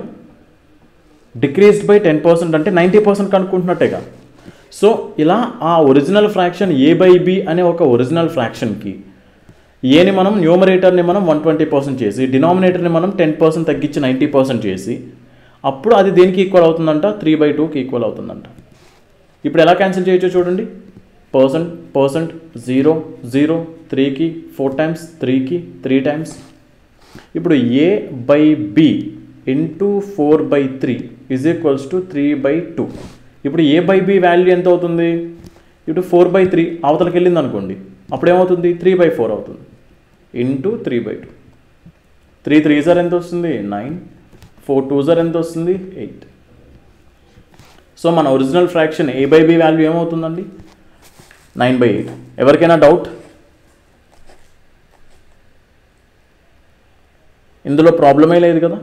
A: డిక్రీజ్డ్ బై 10% అంటే 90% కనుక్కుంటున్నట్టేగా. సో ఇలా ఆ ఒరిజినల్ ఫ్రాక్షన్ A/B అనే ఒక ఒరిజినల్ ఫ్రాక్షన్కి ఏని మనం న్యూమరేటర్ని మనం 120% చేసి, డినామినేటర్ని మనం 10% తగ్గించి 90% చేసి, అప్పుడు అది దేనికి ఈక్వల్ అవుతుందంట? 3/2కి ఈక్వల్ అవుతుందంట. ఇప్పుడు ఎలా క్యాన్సిల్ చేయొచ్చో చూడండి. పర్సెంట్ 0 0 3కి 4 టైమ్స్, 3కి 3 టైమ్స్. ఇప్పుడు A/B into 4/3 is equals to 3/2. ఇప్పుడు A/B వాల్యూ ఎంత అవుతుంది? ఇప్పుడు 4/3 అవతలకి వెళ్ళింది అనుకోండి, అప్పుడు ఏమవుతుంది? 3/4 అవుతుంది ఇంటూ 3/2. 3 3 ఎంత వస్తుంది? 9. 4 2 ఎంత వస్తుంది? 8. సో మన ఒరిజినల్ ఫ్రాక్షన్ A/B వాల్యూ ఏమవుతుందండి? 9/8. ఎవరికైనా డౌట్? ఇందులో ప్రాబ్లమే లేదు కదా.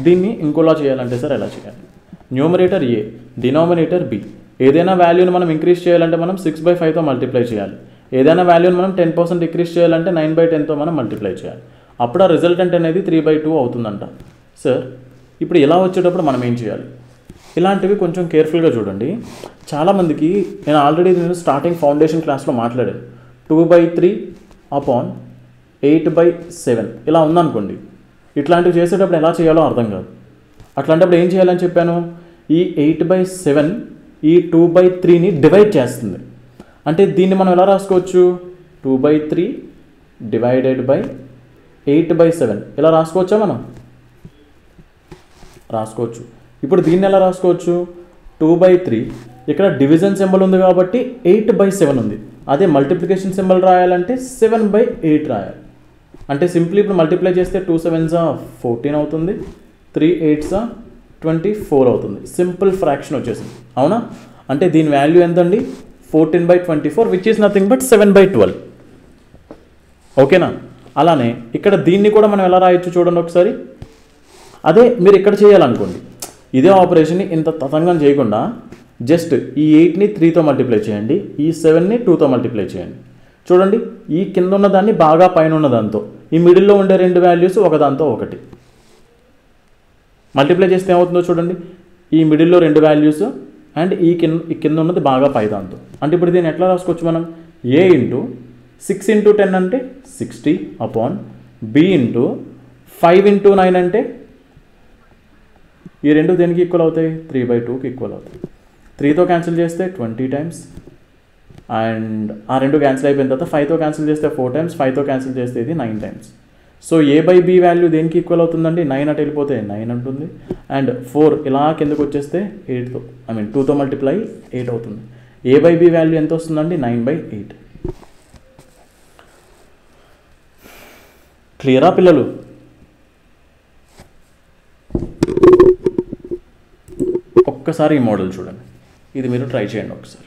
A: దీన్ని ఇంకోలా చేయాలంటే సార్ ఎలా చేయాలి? Numerator A, denominator B. ఏదైనా వాల్యూని మనం ఇంక్రీజ్ చేయాలంటే మనం 6/5తో మల్టిప్లై చేయాలి. ఏదైనా వాల్యూని మనం 10% డిక్రీజ్ చేయాలంటే 9/10తో మనం మల్టిప్లై చేయాలి. అప్పుడు ఆ రిజల్టెంట్ అనేది 3/2 అవుతుందంట. సార్ ఇప్పుడు ఇలా వచ్చేటప్పుడు మనం ఏం చేయాలి? ఇలాంటివి కొంచెం కేర్ఫుల్గా చూడండి. చాలామందికి నేను ఆల్రెడీ స్టార్టింగ్ ఫౌండేషన్ క్లాస్లో మాట్లాడాను. 2/3/8/7 ఇలా ఉందనుకోండి. ఇట్లాంటివి చేసేటప్పుడు ఎలా చేయాలో అర్థం కాదు. అట్లాంటప్పుడు ఏం చేయాలని చెప్పాను? ఈ 8/7 ఈ 2/3ని డివైడ్ చేస్తుంది. అంటే దీన్ని మనం ఎలా రాసుకోవచ్చు? 2/3 డివైడెడ్ బై 8/7 ఇలా రాసుకోవచ్చా? మనం రాసుకోవచ్చు. ఇప్పుడు దీన్ని ఎలా రాసుకోవచ్చు? 2/3 ఇక్కడ డివిజన్ సింబల్ ఉంది కాబట్టి 8/7 ఉంది. అదే మల్టిప్లికేషన్ సింబల్ రాయాలంటే 7/8 రాయాలి. అంటే సింప్లీ ఇప్పుడు మల్టిప్లై చేస్తే 2 7s 14 అవుతుంది, 3 8s 24 అవుతుంది. సింపుల్ ఫ్రాక్షన్ వచ్చేసింది. అవునా? అంటే దీని వాల్యూ ఎంతండి? 14/24 విచ్ ఈస్ నథింగ్ బట్ 7/12. ఓకేనా? అలానే ఇక్కడ దీన్ని కూడా మనం ఎలా రాయొచ్చు చూడండి ఒకసారి. అదే మీరు ఇక్కడ చేయాలనుకోండి, ఇదే ఆపరేషన్ని ఇంత తతంగం చేయకుండా జస్ట్ ఈ 8ని 3తో మల్టిప్లై చేయండి, ఈ 7ని 2తో మల్టిప్లై చేయండి. చూడండి, ఈ కింద ఉన్న దాన్ని బాగా పైన ఉన్న దాంతో, ఈ మిడిల్లో ఉండే రెండు వాల్యూస్ ఒకదాంతో ఒకటి మల్టిప్లై చేస్తే ఏమవుతుందో చూడండి. ఈ మిడిల్లో రెండు వాల్యూస్ అండ్ ఈ కింద ఉన్నది బాగా పై దాంతో. అంటే ఇప్పుడు దీన్ని ఎట్లా రాసుకోవచ్చు మనం? A ఇంటూ 6 × 10 అంటే 60 అపాన్ B ఇంటూ 5 × 9 అంటే ఈ రెండు దేనికి ఈక్వల్ అవుతాయి? 3/2కి ఈక్వల్ అవుతాయి. 3తో క్యాన్సిల్ చేస్తే 20 టైమ్స్ అండ్ ఆ రెండు క్యాన్సిల్ అయిపోయిన తర్వాత 5తో క్యాన్సిల్ చేస్తే 4 టైమ్స్, 5తో క్యాన్సిల్ చేస్తే ఇది 9 times. So a by b value దేనికి ఈక్వల్ అవుతుందండి? 9 అటు వెళ్ళిపోతే 9 ఉంటుంది, అండ్ 4 ఇలా కిందకు వచ్చేస్తే 8తో 2తో మల్టిప్లై 8 అవుతుంది. ఏ బై బి వాల్యూ ఎంత వస్తుందండి? 9/8. క్లియరా పిల్లలు? ఒక్కసారి ఈ మోడల్ చూడండి, ఇది మీరు ట్రై చేయండి ఒకసారి.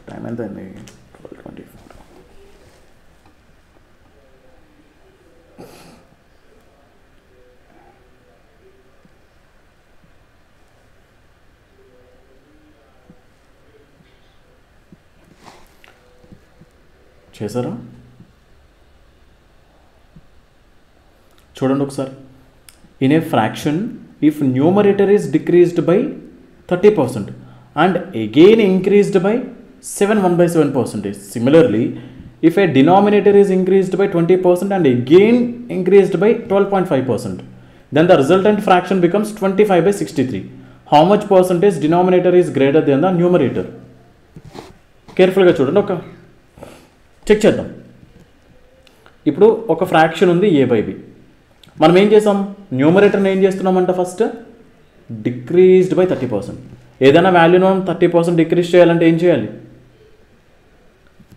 A: టైం ఎంత అయింది? 12:24. చేశారా? చూడండి ఒకసారి. In a fraction if numerator is decreased by 30% and again increased by 1/7%. Similarly, if a denominator is increased by 20% and again increased by 12.5%, then the resultant fraction becomes 25/63. How much percentage denominator is greater than the numerator? కేర్ఫుల్గా చూడండి, ఒక check చేద్దాం. ఇప్పుడు ఒక fraction ఉంది ఏ by B. మనం ఏం చేసాం? న్యూమరేటర్ని ఏం చేస్తున్నామంట? First decreased by 30%. ఏదైనా వాల్యూను 30% డిక్రీజ్ చేయాలంటే ఏం చేయాలి?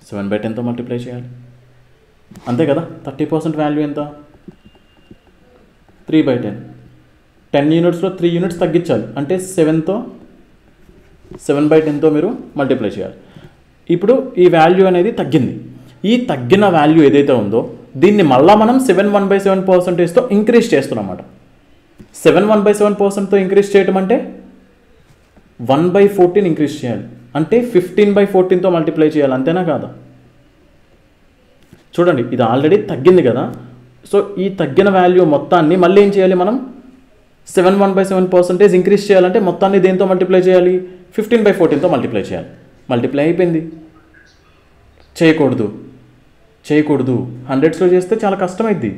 A: 7/10తో మల్టిప్లై చేయాలి, అంతే కదా? 30% వాల్యూ ఎంత? 3/10. 10 యూనిట్స్లో 3 యూనిట్స్ తగ్గించాలి అంటే 7/10తో మీరు మల్టిప్లై చేయాలి. ఇప్పుడు ఈ వాల్యూ అనేది తగ్గింది. ఈ తగ్గిన వాల్యూ ఏదైతే ఉందో దీన్ని మళ్ళీ మనం 1/7%తో ఇంక్రీజ్ చేస్తున్నాం అన్నమాట. 1/7%తో ఇంక్రీజ్ చేయటం అంటే 1/14 ఇంక్రీజ్ చేయాలి, అంటే 15/14తో మల్టిప్లై చేయాలి, అంతేనా కాదా? చూడండి, ఇది ఆల్రెడీ తగ్గింది కదా. సో ఈ తగ్గిన వాల్యూ మొత్తాన్ని మళ్ళీ ఏం చేయాలి? మనం 1/7% ఇంక్రీజ్ చేయాలంటే మొత్తాన్ని దేంతో మల్టిప్లై చేయాలి? 15/14తో మల్టిప్లై చేయాలి. మల్టిప్లై అయిపోయింది. చేయకూడదు 100స్లో చేస్తే చాలా కష్టమైద్ది.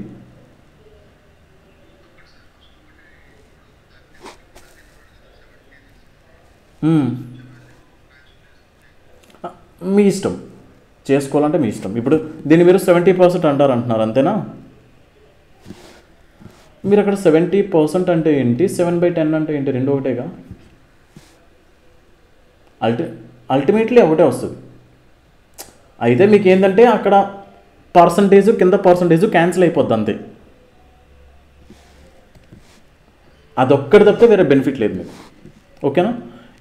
A: మీ ఇష్టం, చేసుకోవాలంటే మీ ఇష్టం. ఇప్పుడు దీన్ని మీరు 70% అంటున్నారు, అంతేనా? మీరు అక్కడ 70% అంటే ఏంటి, 7/10 అంటే ఏంటి? రెండు ఒకటేగా. అల్టిమేట్లీ ఒకటే వస్తుంది. అయితే మీకు ఏంటంటే అక్కడ పర్సంటేజ్ కింద పర్సంటేజ్ క్యాన్సిల్ అయిపోద్ది, అంతే. అదొక్కటి తప్పితే వేరే బెనిఫిట్ లేదు మీకు, ఓకేనా?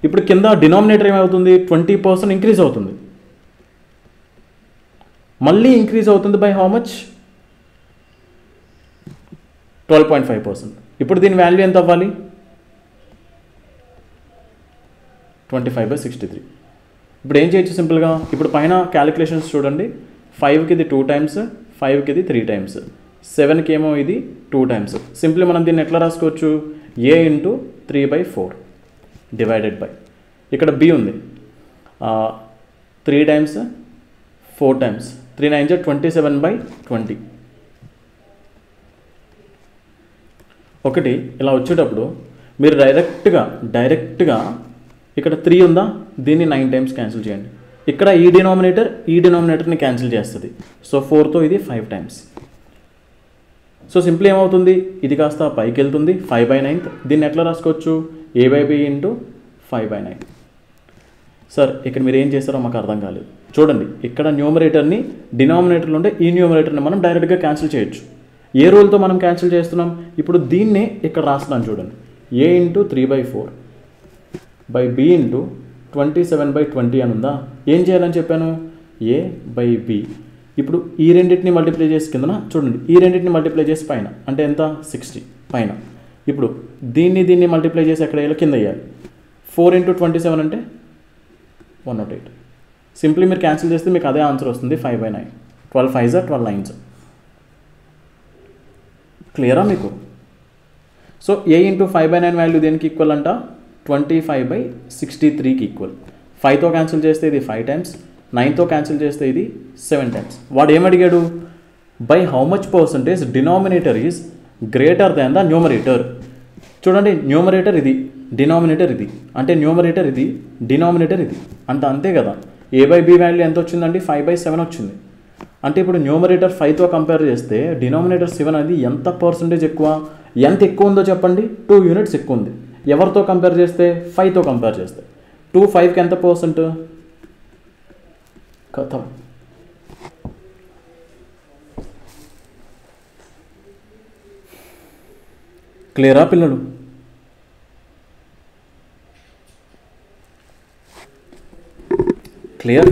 A: ఇప్పుడు కింద డినామినేటర్ ఏమవుతుంది? 20% ఇంక్రీజ్ అవుతుంది. మళ్ళీ ఇంక్రీజ్ అవుతుంది బై హౌ మచ్? 12.5%. ఇప్పుడు దీని వాల్యూ ఎంత అవ్వాలి? 25/63. ఇప్పుడు ఏం చేయొచ్చు సింపుల్గా? ఇప్పుడు పైన క్యాలిక్యులేషన్స్ చూడండి. 5కి ఇది 2 times, 5కి ఇది 3 times, 7కి ఏమో ఇది 2 times. సింప్లీ మనం దీన్ని ఎట్లా రాసుకోవచ్చు? a × 3/4 డివైడెడ్ బై, ఇక్కడ b ఉంది, 3 times 4 times 3 9 27/20. ఒకటి ఇలా వచ్చేటప్పుడు మీరు డైరెక్ట్గా ఇక్కడ 3 ఉందా, దీన్ని 9 times క్యాన్సిల్ చేయండి. ఇక్కడ ఈ డినామినేటర్ని క్యాన్సిల్ చేస్తుంది. సో 4తో ఇది 5 times. సో సింపుల్ ఏమవుతుంది? ఇది కాస్త పైకి వెళ్తుంది, 5/9. దీన్ని ఎట్లా రాసుకోవచ్చు? a/b × 5/9. సార్ ఇక్కడ మీరు ఏం చేస్తారో మాకు అర్థం కాలేదు. చూడండి, ఇక్కడ న్యూమరేటర్ని డినామినేటర్లో ఉంటే ఈ న్యూమరేటర్ని మనం డైరెక్ట్గా క్యాన్సిల్ చేయొచ్చు. ఏ రూల్తో మనం క్యాన్సిల్ చేస్తున్నాం? ఇప్పుడు దీన్నే ఇక్కడ రాస్తున్నాను చూడండి. a into 3/4 by b into 27/20 అని ఉందా? ఏం చేయాలని చెప్పాను? a/b. ఇప్పుడు ఈ రెండింటిని మల్టిప్లై చేసి కిందన చూడండి, ఈ రెండింటిని మల్టిప్లై చేసి పైన అంటే ఎంత? 60 పైన. ఇప్పుడు దీన్ని మల్టిప్లై చేసి ఎక్కడ వేయాలి? కింద వేయాలి. 4 ఇంటూ 27 అంటే 108. సింప్లీ మీరు క్యాన్సిల్ చేస్తే మీకు అదే ఆన్సర్ వస్తుంది, 5/9. 12 5s 12 9s. క్లియరా మీకు? సో a ఇంటూ 5/9 వాల్యూ దేనికి ఈక్వల్ అంట? 25/63కి ఈక్వల్. 5తో క్యాన్సిల్ చేస్తే ఇది 5 టైమ్స్, 9తో క్యాన్సిల్ చేస్తే ఇది 7 టైమ్స్. వాడు ఏమడిగాడు? By how much percentage denominator is greater than the numerator. చూడండి, న్యూమరేటర్ ఇది, డినామినేటర్ ఇది, అంటే న్యూమరేటర్ ఇది, డినామినేటర్ ఇది, అంతే కదా. a/b వాల్యూ ఎంత వచ్చిందండి? 5/7 వచ్చింది. అంటే ఇప్పుడు న్యూమరేటర్ 5తో కంపేర్ చేస్తే డినామినేటర్ 7 అనేది ఎంత పర్సంటేజ్ ఎక్కువ? ఎంత ఎక్కువ ఉందో చెప్పండి? 2 యూనిట్స్ ఎక్కువ ఉంది. ఎవరితో కంపేర్ చేస్తే? 5తో కంపేర్ చేస్తే. 2 5కి ఎంత పర్సెంట్? కథం. క్లియరా పిల్లలు? క్లియర్?